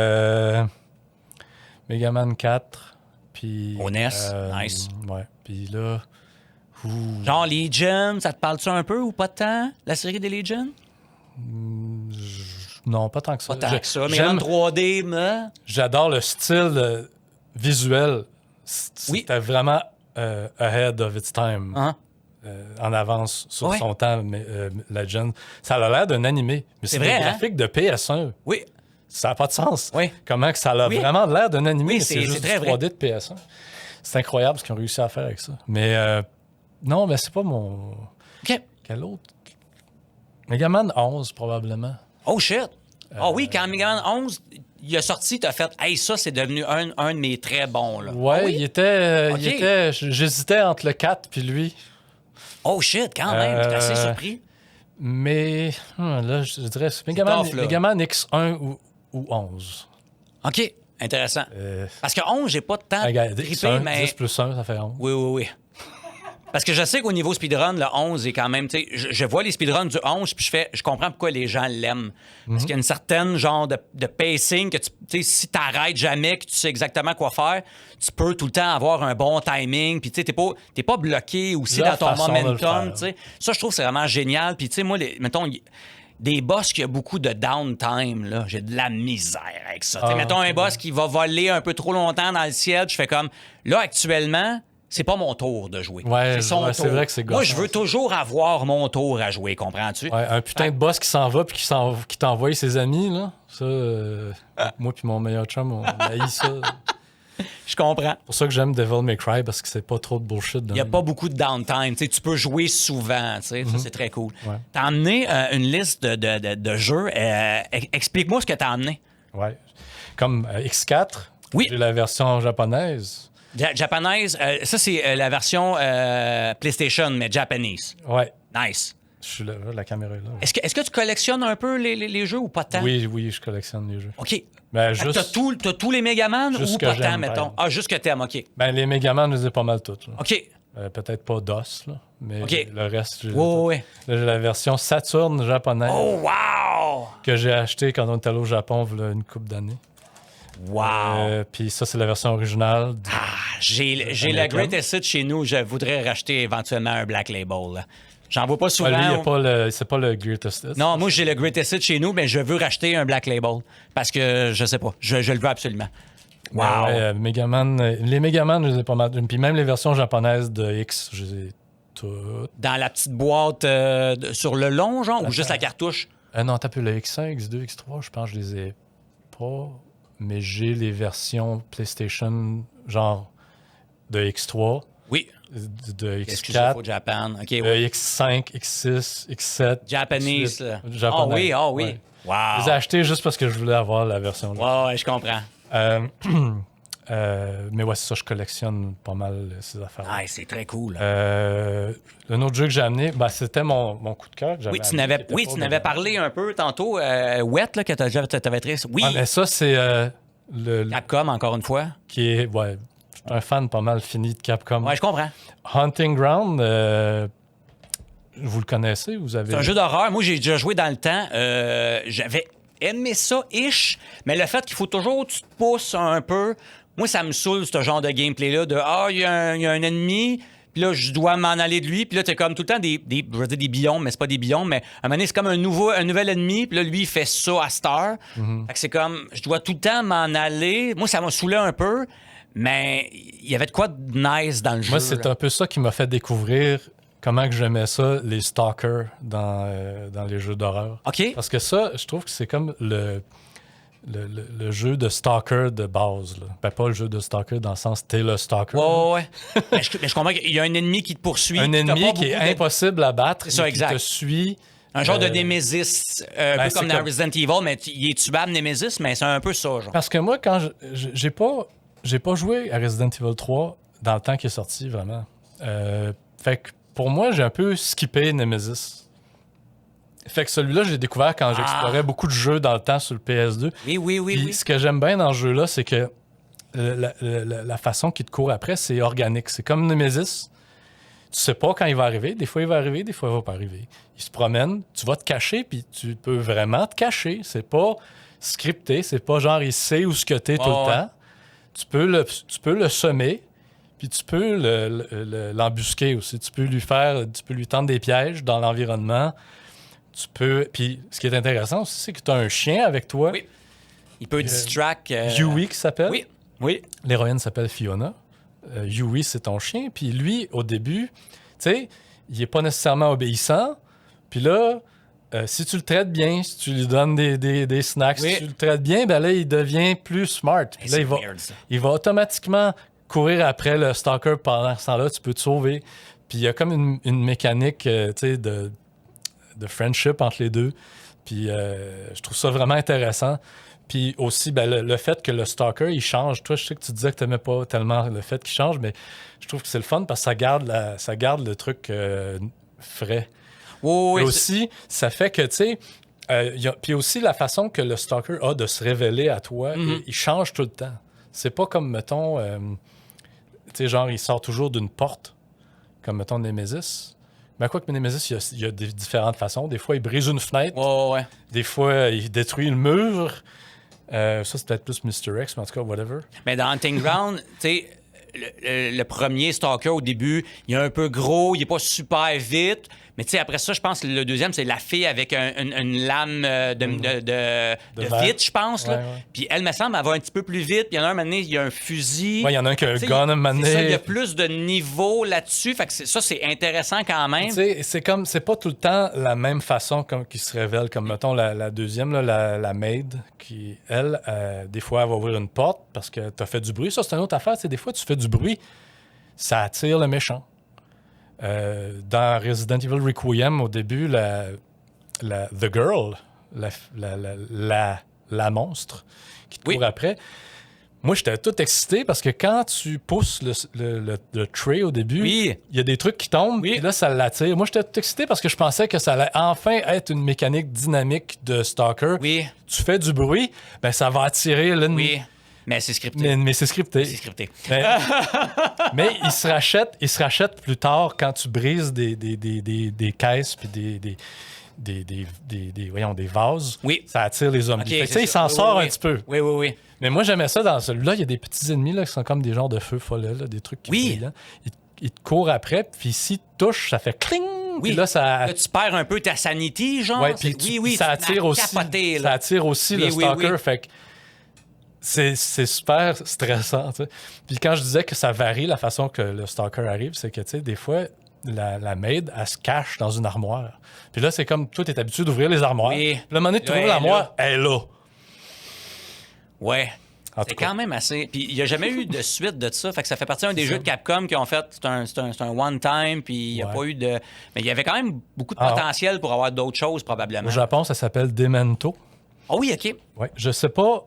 Megaman 4. Puis. Au NES, nice. Ouais. Puis là. Genre Legion, ça te parle-tu un peu ou pas tant, la série des Legion? Non, pas tant que ça. Pas tant que ça. Megaman 3D, mais... J'adore le style visuel. C'était vraiment ahead of its time. Hein? En avance sur son temps, Legend. Ça a l'air d'un animé. Mais c'est vrai, des graphiques de PS1. Oui. Ça n'a pas de sens. Oui. Comment que ça a vraiment l'air d'un animé, oui, mais c'est juste très 3D de PS1. C'est incroyable ce qu'ils ont réussi à faire avec ça. Mais non, mais c'est pas mon... OK. Quel autre? Megaman 11, probablement. Oh, shit! Oui, quand Megaman 11... Il a sorti, t'as fait, hey, ça, c'est devenu un de mes très bons, là. Ouais, oui? il était. J'hésitais entre le 4 puis lui. Oh shit, quand même, j'étais assez surpris. Mais là, je dirais Megaman X1 ou 11. OK, intéressant. Parce que 11, j'ai pas de temps trippé, mais... 10 plus 1, ça fait 11. Oui. Parce que je sais qu'au niveau speedrun, le 11 est quand même... Je vois les speedruns du 11, puis je comprends pourquoi les gens l'aiment. Parce qu'il y a une certaine genre de pacing que si t'arrêtes jamais, que tu sais exactement quoi faire, tu peux tout le temps avoir un bon timing, puis t'es pas bloqué aussi dans ton momentum. Ça, je trouve que c'est vraiment génial. Puis moi, mettons... Des boss qui ont beaucoup de downtime, là, j'ai de la misère avec ça. Mettons un boss qui va voler un peu trop longtemps dans le ciel, je fais comme... Là, actuellement... C'est pas mon tour de jouer. Ouais, c'est son tour. C'est vrai que c'est gossant. Moi, je veux toujours avoir mon tour à jouer, comprends-tu? Ouais, un putain de boss qui s'en va puis qui t'envoie ses amis, là. Ça, moi puis mon meilleur chum, on haït ça. Je comprends. C'est pour ça que j'aime Devil May Cry, parce que c'est pas trop de bullshit. Il n'y a pas beaucoup de downtime. Tu peux jouer souvent. Ça, c'est très cool. Ouais. Tu as amené une liste de jeux. Explique-moi ce que tu as amené. Ouais. Comme X4, j'ai la version japonaise. Japonaise, ça, c'est la version PlayStation, mais japonaise. Ouais. Nice. Je suis là, la caméra est là. Est-ce que tu collectionnes un peu les jeux ou pas tant? Oui, je collectionne les jeux. OK. Ben, t'as tous les Megaman ou pas tant, mettons? Ah, juste que t'aimes, OK. Ben, les Megaman, je les ai pas mal toutes. Là. OK. Peut-être pas DOS, là, mais le reste, j'ai j'ai la version Saturn japonaise. Oh, wow! Que j'ai acheté quand on était allé au Japon, il y a une couple d'années. Wow! Puis ça, c'est la version originale. J'ai le Greatest Hits chez nous. Je voudrais racheter éventuellement un Black Label. Là. J'en vois pas souvent. C'est pas le Greatest Hits. Non, moi, j'ai le Greatest Hits chez nous, mais je veux racheter un Black Label. Parce que, je sais pas, je le veux absolument. Wow! Les Megaman, je les ai pas mal. Puis même les versions japonaises de X, je les ai toutes. Dans la petite boîte sur le long, genre, ou juste la cartouche? Non, t'as pu le X1, X2, X3, je pense que je les ai pas. Mais j'ai les versions PlayStation, genre de X3. Oui. De X4. Excusez-moi, Japan. OK, X5, X6, X7. Japanese. Japonais. Ah oui. Ouais. Wow. Je les ai achetés juste parce que je voulais avoir la version là. Ouais, je comprends. Mais ouais, c'est ça, je collectionne pas mal ces affaires. Ah, c'est très cool. Un autre jeu que j'ai amené, c'était mon coup de cœur. Oui, tu n'avais parlé un peu tantôt. Wet, là, que tu avais triste. Oui. Mais ça, c'est le Capcom, encore une fois. Qui est, je suis un fan pas mal fini de Capcom. Ouais, je comprends. Hunting Ground, vous le connaissez? C'est un jeu d'horreur. Moi, j'ai déjà joué dans le temps. J'avais aimé ça, mais le fait qu'il faut toujours que tu te pousses un peu, moi, ça me saoule, ce genre de gameplay-là, de « il y a un ennemi, puis là, je dois m'en aller de lui. » Puis là, t'es comme tout le temps je veux dire des biomes, mais c'est pas des biomes, mais à un moment donné, c'est comme un nouvel ennemi, puis là, lui, il fait ça à Star. Fait que c'est comme, je dois tout le temps m'en aller. Moi, ça m'a saoulé un peu, mais il y avait de quoi de nice dans le jeu. Moi, c'est un peu ça qui m'a fait découvrir comment que j'aimais ça, les stalkers dans les jeux d'horreur. OK. Parce que ça, je trouve que c'est comme le jeu de stalker de base. Là. Ben, pas le jeu de stalker dans le sens t'es le stalker. Ouais. mais je comprends qu'il y a un ennemi qui te poursuit. Un ennemi qui est impossible à battre. C'est ça, exact. Qui te suit. Un genre de Nemesis, un peu comme dans Resident Evil, mais il est tuable Nemesis, mais c'est un peu ça, genre. Parce que moi, quand j'ai pas joué à Resident Evil 3 dans le temps qui est sorti, vraiment. Fait que pour moi, j'ai un peu skippé Nemesis. Fait que celui-là, j'ai découvert quand j'explorais beaucoup de jeux dans le temps sur le PS2. Oui. Ce que j'aime bien dans ce jeu-là, c'est que la façon qu'il te court après, c'est organique. C'est comme Nemesis. Tu sais pas quand il va arriver. Des fois, il va arriver, des fois, il va pas arriver. Il se promène, tu vas te cacher, puis tu peux vraiment te cacher. C'est pas scripté, c'est pas genre il sait où ce que t'es tout le temps. Tu peux le semer, puis tu peux l'embusquer aussi. Tu peux lui tendre des pièges dans l'environnement. Puis ce qui est intéressant aussi, c'est que tu as un chien avec toi. Oui. Il peut distract. Yui qui s'appelle. Oui. L'héroïne s'appelle Fiona. Yui, c'est ton chien. Puis lui, au début, tu sais, il est pas nécessairement obéissant. Puis là, si tu le traites bien, si tu lui donnes des snacks, si tu le traites bien, ben là, il devient plus smart. Puis là, il va automatiquement courir après le stalker pendant ce temps-là. Tu peux te sauver. Puis il y a comme une mécanique, tu sais, de friendship entre les deux. Puis je trouve ça vraiment intéressant. Puis aussi, ben, le fait que le stalker, il change. Toi, je sais que tu disais que tu n'aimais pas tellement le fait qu'il change, mais je trouve que c'est le fun parce que ça garde le truc frais. Oui, et aussi, ça fait que, tu sais, puis aussi la façon que le stalker a de se révéler à toi, il change tout le temps. C'est pas comme, mettons, tu sais, genre, il sort toujours d'une porte, comme, mettons, Nemesis. Mais quoi que Nemesis, il y a des différentes façons. Des fois, il brise une fenêtre. Ouais. Des fois, il détruit le mur. Ça, c'est peut-être plus Mr. X, mais en tout cas, whatever. Mais dans Hunting Ground, tu sais, le premier Stalker, au début, il est un peu gros, il est pas super vite. Mais tu sais, après ça, je pense que le deuxième, c'est la fille avec une lame de vitre, je pense. Là. Ouais. Puis elle, me semble, elle va un petit peu plus vite. Puis il y en a un moment donné, il y a un fusil. Ouais, il y en a un qui a un gun à un moment donné. C'est ça, il y a plus de niveau là-dessus. Fait que ça, c'est intéressant quand même. Tu sais, c'est pas tout le temps la même façon qui se révèle. Comme, mettons, la deuxième, là, la maid, qui, elle, des fois, elle va ouvrir une porte parce que t'as fait du bruit. Ça, c'est une autre affaire. Tu sais, des fois, tu fais du bruit, ça attire le méchant. Dans Resident Evil Requiem, au début, The Girl, la monstre qui te court après, moi, j'étais tout excité parce que quand tu pousses le tray au début, il y a des trucs qui tombent, et là, ça l'attire. Moi, j'étais tout excité parce que je pensais que ça allait enfin être une mécanique dynamique de Stalker. Oui. Tu fais du bruit, ben ça va attirer l'ennemi. Oui. Mais c'est scripté. Mais c'est scripté. C'est scripté. Mais il se rachète plus tard quand tu brises des caisses puis des vases. Oui. Ça attire les zombies. Okay, il s'en sort un petit peu. Oui. Mais moi, j'aimais ça dans celui-là. Il y a des petits ennemis là, qui sont comme des genres de feux follets, là, des trucs qui brillent. Ils te courent après, puis s'ils te touchent, ça fait cling. Oui. Là, tu perds un peu ta sanity, genre. Ouais, puis ça attire aussi le stalker. Fait que c'est super stressant. T'sais. Puis quand je disais que ça varie la façon que le stalker arrive, c'est que des fois, la maid, elle se cache dans une armoire. Puis là, c'est comme toi, t'es habitué d'ouvrir les armoires. Oui. Puis le moment donné, tu ouvres l'armoire, elle est là. Ouais. C'est quand même assez. Puis il n'y a jamais eu de suite de ça. Fait que ça fait partie d'un des jeux de Capcom qui ont fait. C'est un one-time, puis il n'y a pas eu de. Mais il y avait quand même beaucoup de potentiel pour avoir d'autres choses, probablement. Au Japon, ça s'appelle Demento. Ah oui, OK. Ouais. Je sais pas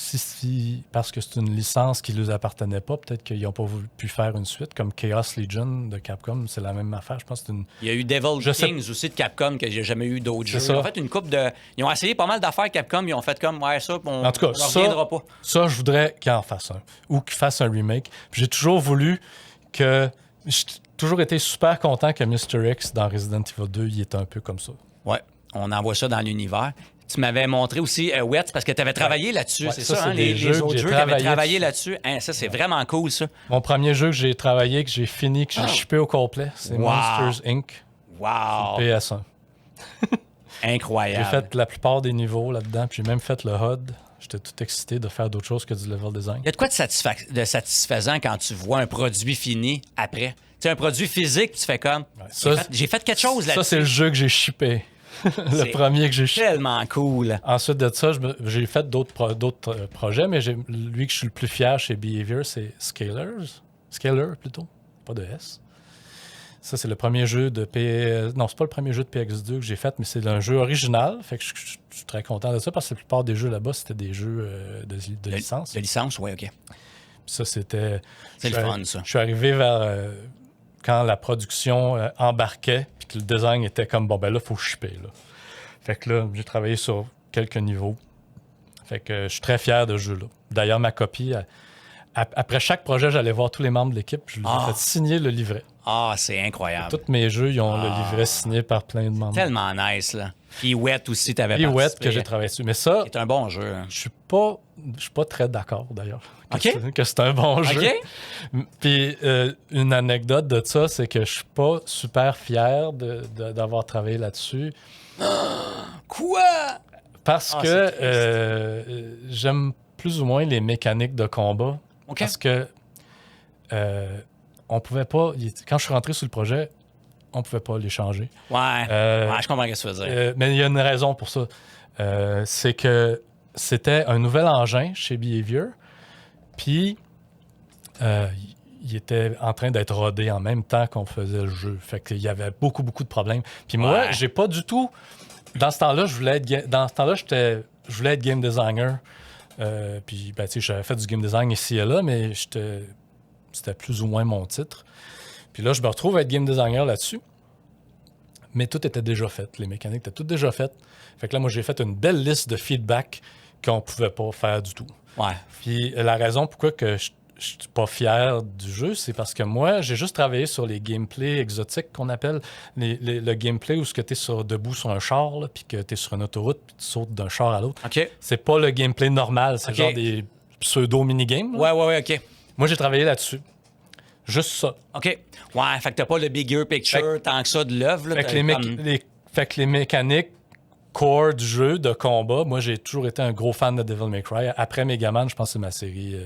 si parce que c'est une licence qui ne leur appartenait pas, peut-être qu'ils n'ont pas pu faire une suite, comme Chaos Legion de Capcom, c'est la même affaire. Je pense que il y a eu Devil Kings aussi de Capcom, que j'ai jamais eu d'autres jeux. Ça. Ils ont fait une coupe de. Ils ont essayé pas mal d'affaires Capcom, ils ont fait comme ça, en tout cas, on reviendra pas. Ça, je voudrais qu'ils en fassent un. Ou qu'ils fassent un remake. Puis j'ai toujours voulu que. J'ai toujours été super content que Mr. X dans Resident Evil 2, il est un peu comme ça. Ouais, on envoie ça dans l'univers. Tu m'avais montré aussi Wets parce que tu avais travaillé là-dessus, c'est ça, hein, les autres jeux qui avaient travaillé là-dessus. Hein, ça, c'est vraiment cool, ça. Mon premier jeu que j'ai travaillé, que j'ai fini, que j'ai shippé au complet, c'est Monsters Inc. Wow! PS1. Incroyable. J'ai fait la plupart des niveaux là-dedans, puis j'ai même fait le HUD. J'étais tout excité de faire d'autres choses que du level design. Il y a de quoi de satisfaisant quand tu vois un produit fini après? Tu sais, un produit physique, tu fais comme... j'ai fait quelque chose là-dessus. Ça, c'est le jeu que j'ai shippé. Le premier que j'ai shippé. Tellement cool. Ensuite de ça, j'ai fait d'autres projets, mais lui que je suis le plus fier chez Behavior, c'est Scaler plutôt, pas de S. Ça, c'est le premier jeu de Non, c'est pas le premier jeu de PX2 que j'ai fait, mais c'est un jeu original. Fait que je suis très content de ça parce que la plupart des jeux là-bas, c'était des jeux de licence. De licence, oui, OK. Puis ça, c'était... C'est le fun, ça. Je suis arrivé vers... quand la production embarquait, puis que le design était comme, bon, ben là, il faut shipper. Là. Fait que là, j'ai travaillé sur quelques niveaux. Fait que je suis très fier de ce jeu-là. D'ailleurs, ma copie, après chaque projet, j'allais voir tous les membres de l'équipe, je leur ai fait signer le livret. Ah, c'est incroyable. Tous mes jeux, ils ont le livret signé par plein de membres. Tellement nice, là. Puis Wet aussi, t'avais participé. Puis Wet, que j'ai travaillé dessus. Mais ça... C'est un bon jeu. Hein. Je suis pas très d'accord, d'ailleurs, que c'est un bon jeu. Puis une anecdote de ça, c'est que je suis pas super fier d'avoir travaillé là-dessus. Quoi? Parce que j'aime plus ou moins les mécaniques de combat. Parce que on pouvait pas... Quand je suis rentré sur le projet, on pouvait pas les changer. Ouais, je comprends ce que tu veux dire. Mais il y a une raison pour ça. C'est que c'était un nouvel engin chez Behavior, puis il était en train d'être rodé en même temps qu'on faisait le jeu. Fait qu'il y avait beaucoup de problèmes. Puis moi, j'ai pas du tout... Dans ce temps-là, je voulais être game designer. Puis, ben, tu sais, j'avais fait du game design ici et là, mais c'était plus ou moins mon titre. Puis là, je me retrouve à être game designer là-dessus. Mais tout était déjà fait. Les mécaniques étaient toutes déjà faites. Fait que là, moi, j'ai fait une belle liste de feedback qu'on pouvait pas faire du tout. Ouais. Puis la raison pourquoi que je suis pas fier du jeu, c'est parce que moi, j'ai juste travaillé sur les gameplays exotiques qu'on appelle le gameplay où tu es debout sur un char, là, puis que tu es sur une autoroute, puis tu sautes d'un char à l'autre. OK. C'est pas le gameplay normal, c'est genre des pseudo-minigames. Ouais, OK. Moi, j'ai travaillé là-dessus. Juste ça. OK. Ouais, fait que t'as pas le bigger picture tant que ça de l'œuvre. Fait que les mécaniques core du jeu de combat, moi, j'ai toujours été un gros fan de Devil May Cry. Après Megaman, je pense que c'est ma série.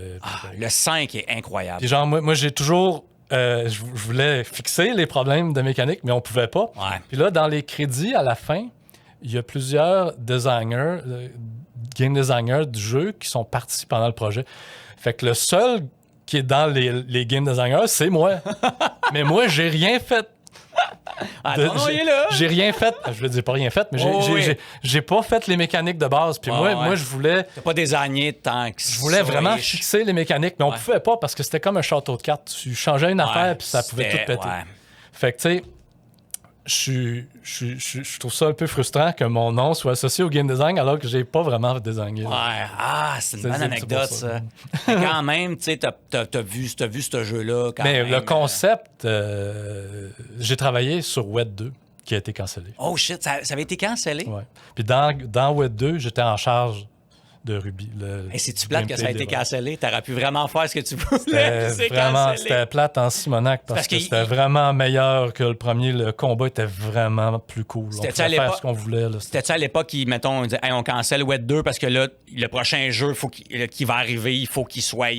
Le 5 est incroyable. Puis genre, moi j'ai toujours... je voulais fixer les problèmes de mécanique, mais on pouvait pas. Ouais. Puis là, dans les crédits, à la fin, il y a plusieurs designers, game designers du jeu qui sont partis pendant le projet. Fait que le seul qui est dans les game designers, c'est moi. Mais moi, j'ai rien fait. J'ai rien fait. Je veux dire pas rien fait, mais j'ai pas fait les mécaniques de base. Puis moi, je voulais... T'as pas désigné tant que Je voulais vraiment fixer les mécaniques, mais on pouvait pas parce que c'était comme un château de cartes. Tu changeais une affaire, puis ça pouvait tout péter. Fait que, tu sais... Je trouve ça un peu frustrant que mon nom soit associé au game design alors que j'ai pas vraiment designé. C'est une bonne anecdote, ça. Mais quand même, tu sais, t'as vu ce jeu-là. Mais le concept, j'ai travaillé sur Wet 2 qui a été cancellé. Oh shit, ça avait été cancellé? Ouais. Puis dans Wet 2, j'étais en charge de Ruby. C'est-tu plate que ça a été cancellé? T'aurais pu vraiment faire ce que tu voulais. C'était plate en Simonac parce que c'était vraiment meilleur que le premier. Le combat était vraiment plus cool. On pouvait faire ce qu'on voulait. C'était-tu à l'époque qui, mettons, on disait hey, on cancelle Wet 2 parce que là, le prochain jeu qui va arriver, il faut qu'il soit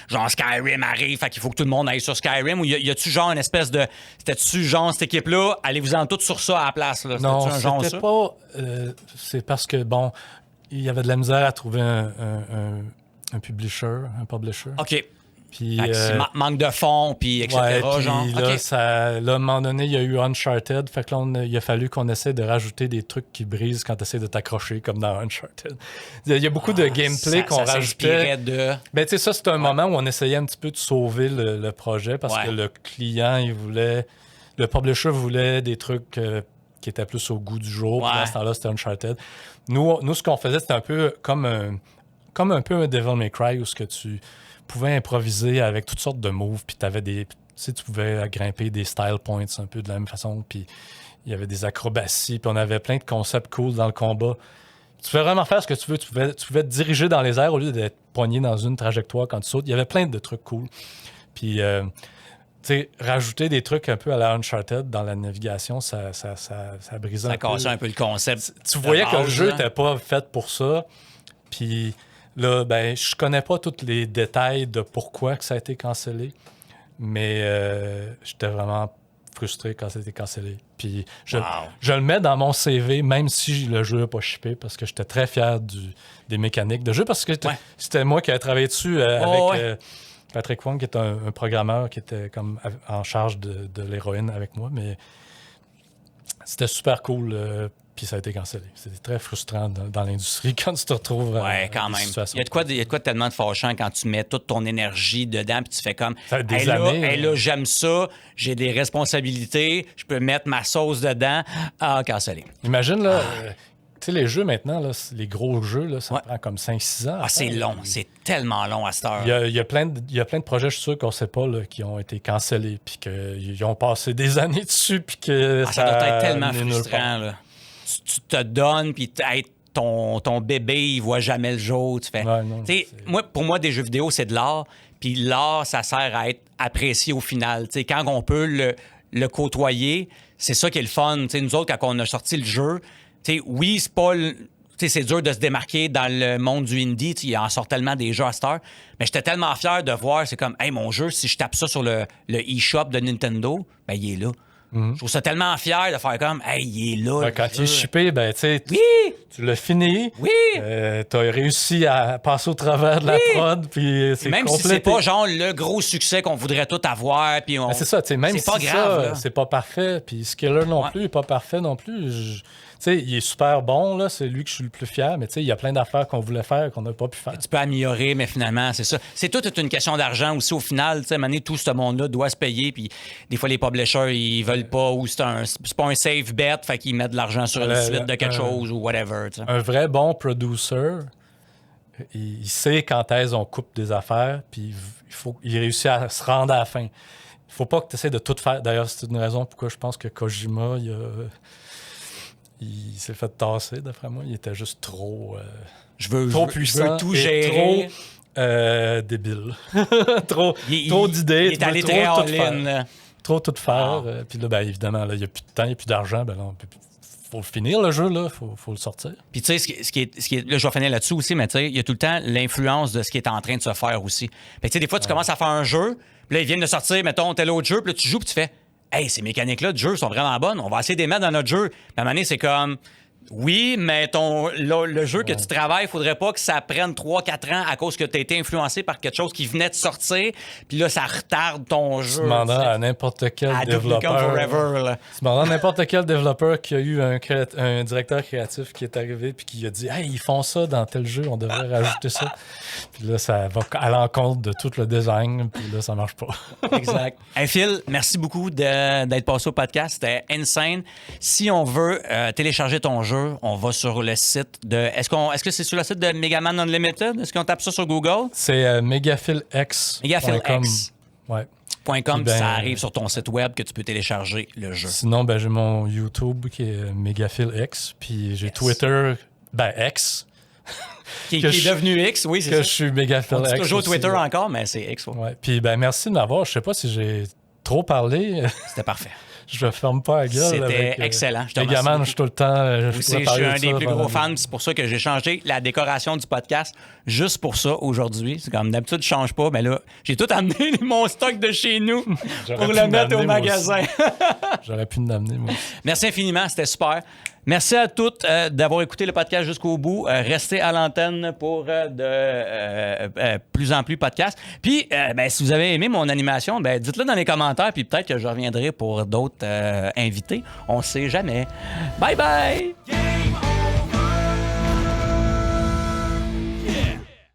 genre Skyrim arrive, fait qu'il faut que tout le monde aille sur Skyrim ou y a-tu genre une espèce de... C'était-tu genre cette équipe-là, allez-vous-en toutes sur ça à la place? Là? Non, c'était pas... c'est parce que, bon... Il y avait de la misère à trouver un publisher. OK. Puis, manque de fonds, puis etc. Ouais, genre. Là, à un moment donné, il y a eu Uncharted. Fait que là, il a fallu qu'on essaie de rajouter des trucs qui brisent quand tu essaies de t'accrocher, comme dans Uncharted. Il y a beaucoup de gameplay qu'on rajoutait. Ben, tu sais, ça, c'est un moment où on essayait un petit peu de sauver le projet parce que le client, il voulait... Le publisher voulait des trucs... qui était plus au goût du jour. Puis à ce temps-là, c'était Uncharted. Nous, ce qu'on faisait, c'était un peu comme un peu un Devil May Cry où ce que tu pouvais improviser avec toutes sortes de moves. Puis t'avais des... Tu pouvais grimper des style points un peu de la même façon. Puis il y avait des acrobaties. Puis on avait plein de concepts cool dans le combat. Tu pouvais vraiment faire ce que tu veux. Tu pouvais te diriger dans les airs au lieu d'être poigné dans une trajectoire quand tu sautes. Il y avait plein de trucs cool. Puis... rajouter des trucs un peu à la Uncharted dans la navigation, ça brisait un peu. Ça cassait un peu le concept. Tu voyais que le jeu n'était pas fait pour ça. Puis là, ben, je connais pas tous les détails de pourquoi que ça a été cancellé, mais j'étais vraiment frustré quand ça a été cancellé. Puis je le mets dans mon CV, même si le jeu n'a pas shippé, parce que j'étais très fier des mécaniques de jeu, parce que c'était moi qui avais travaillé dessus avec... Patrick Wong, qui est un programmeur qui était comme en charge de l'héroïne avec moi, mais c'était super cool. puis ça a été cancellé. C'était très frustrant dans l'industrie quand tu te retrouves quand même. Situation. Il y a de quoi tellement de fâchant quand tu mets toute ton énergie dedans puis tu fais comme ça fait des années. Là, j'aime ça, j'ai des responsabilités, je peux mettre ma sauce dedans. Cancellé. Imagine, là, tu sais, les jeux maintenant, là, les gros jeux, là, ça prend comme 5-6 ans. C'est long, c'est tellement long à cette heure. Il y a plein de projets, je suis sûr qu'on ne sait pas, là, qui ont été cancellés, puis qu'ils ont passé des années dessus, puis que ça doit être tellement frustrant, là. Tu te donnes, puis ton bébé, il voit jamais le jour. Tu fais. Pour moi, des jeux vidéo, c'est de l'art. Puis l'art, ça sert à être apprécié au final. T'sais, quand on peut le côtoyer, c'est ça qui est le fun. T'sais, nous autres, quand on a sorti le jeu, oui, c'est pas. C'est dur de se démarquer dans le monde du indie. Il en sort tellement des jeux à cette heure. Mais j'étais tellement fier de voir, c'est comme, hey, mon jeu, si je tape ça sur le eShop de Nintendo, ben il est là. Je trouve ça tellement fier de faire comme, hey, il est là. Quand il est shippé, ben, tu sais, tu l'as fini. Oui. Tu as réussi à passer au travers de la prod, puis c'est même complété. Si c'est pas genre le gros succès qu'on voudrait tout avoir, puis c'est ça, tu sais, même c'est si pas grave, c'est pas parfait, puis Skiller non plus est pas parfait non plus. Tu sais, il est super bon, là, c'est lui que je suis le plus fier, mais tu sais, il y a plein d'affaires qu'on voulait faire qu'on n'a pas pu faire. Tu peux améliorer, mais finalement, c'est ça. C'est toute une question d'argent aussi au final. Tu sais, à un moment donné, tout ce monde-là doit se payer, puis des fois, les publishers, ils veulent pas, ou c'est pas un safe bet, fait qu'ils mettent de l'argent sur une suite de quelque chose ou whatever. Tu sais. Un vrai bon producer, il sait quand est-ce qu'on coupe des affaires, puis il réussit à se rendre à la fin. Il faut pas que tu essaies de tout faire. D'ailleurs, c'est une raison pourquoi je pense que Kojima, il s'est fait tasser, d'après moi. Il était juste trop puissant, je veux tout gérer. Trop débile. trop d'idées. Il est allé très all-in. Trop tout faire. Puis là, ben, évidemment, il n'y a plus de temps, il n'y a plus d'argent. Ben, faut le finir, le jeu, là. Faut le sortir. Puis tu sais, ce qui est là, je vais finir là-dessus aussi, mais tu sais, il y a tout le temps l'influence de ce qui est en train de se faire aussi. Puis tu sais, des fois, tu commences à faire un jeu, puis là, ils viennent de sortir, mettons, tel autre jeu, puis là, tu joues, puis tu fais hey, ces mécaniques-là de jeu sont vraiment bonnes. On va essayer de les mettre dans notre jeu. Puis à un moment donné, c'est comme oui, mais le jeu que tu travailles, il faudrait pas que ça prenne 3-4 ans à cause que tu as été influencé par quelque chose qui venait de sortir. Puis là, ça retarde ton jeu. Tu demandes à n'importe quel développeur. Tu demandes à n'importe quel développeur qui a eu un directeur créatif qui est arrivé puis qui a dit hey, ils font ça dans tel jeu, on devrait rajouter ça. Puis là, ça va à l'encontre de tout le design. Puis là, ça marche pas. Exact. Hey Phil, merci beaucoup d'être passé au podcast. C'était insane. Si on veut télécharger ton jeu, on va sur le site de... Est-ce que c'est sur le site de Megaman Unlimited? Est-ce qu'on tape ça sur Google? C'est MegaphilX. MegaphilX. Ouais. .com, ça arrive sur ton site web que tu peux télécharger le jeu. Sinon, j'ai mon YouTube qui est MegaphilX, puis j'ai Twitter, X. qui est devenu X, oui, c'est ça. Que je suis MegaphilX. C'est toujours aussi, Twitter encore, mais c'est X. Ouais. Puis merci de m'avoir. Je sais pas si j'ai trop parlé. C'était parfait. Je ne ferme pas la gueule. C'était excellent. Megaman, je suis tout le temps. Je suis un des plus gros fans. C'est pour ça que j'ai changé la décoration du podcast juste pour ça aujourd'hui. C'est comme d'habitude, je ne change pas. Mais là, j'ai tout amené mon stock de chez nous pour le mettre au magasin. J'aurais pu l'amener, moi. Merci infiniment. C'était super. Merci à toutes d'avoir écouté le podcast jusqu'au bout. Restez à l'antenne pour de plus en plus podcasts. Puis, si vous avez aimé mon animation, dites-le dans les commentaires, puis peut-être que je reviendrai pour d'autres invités. On ne sait jamais. Bye bye! Yeah!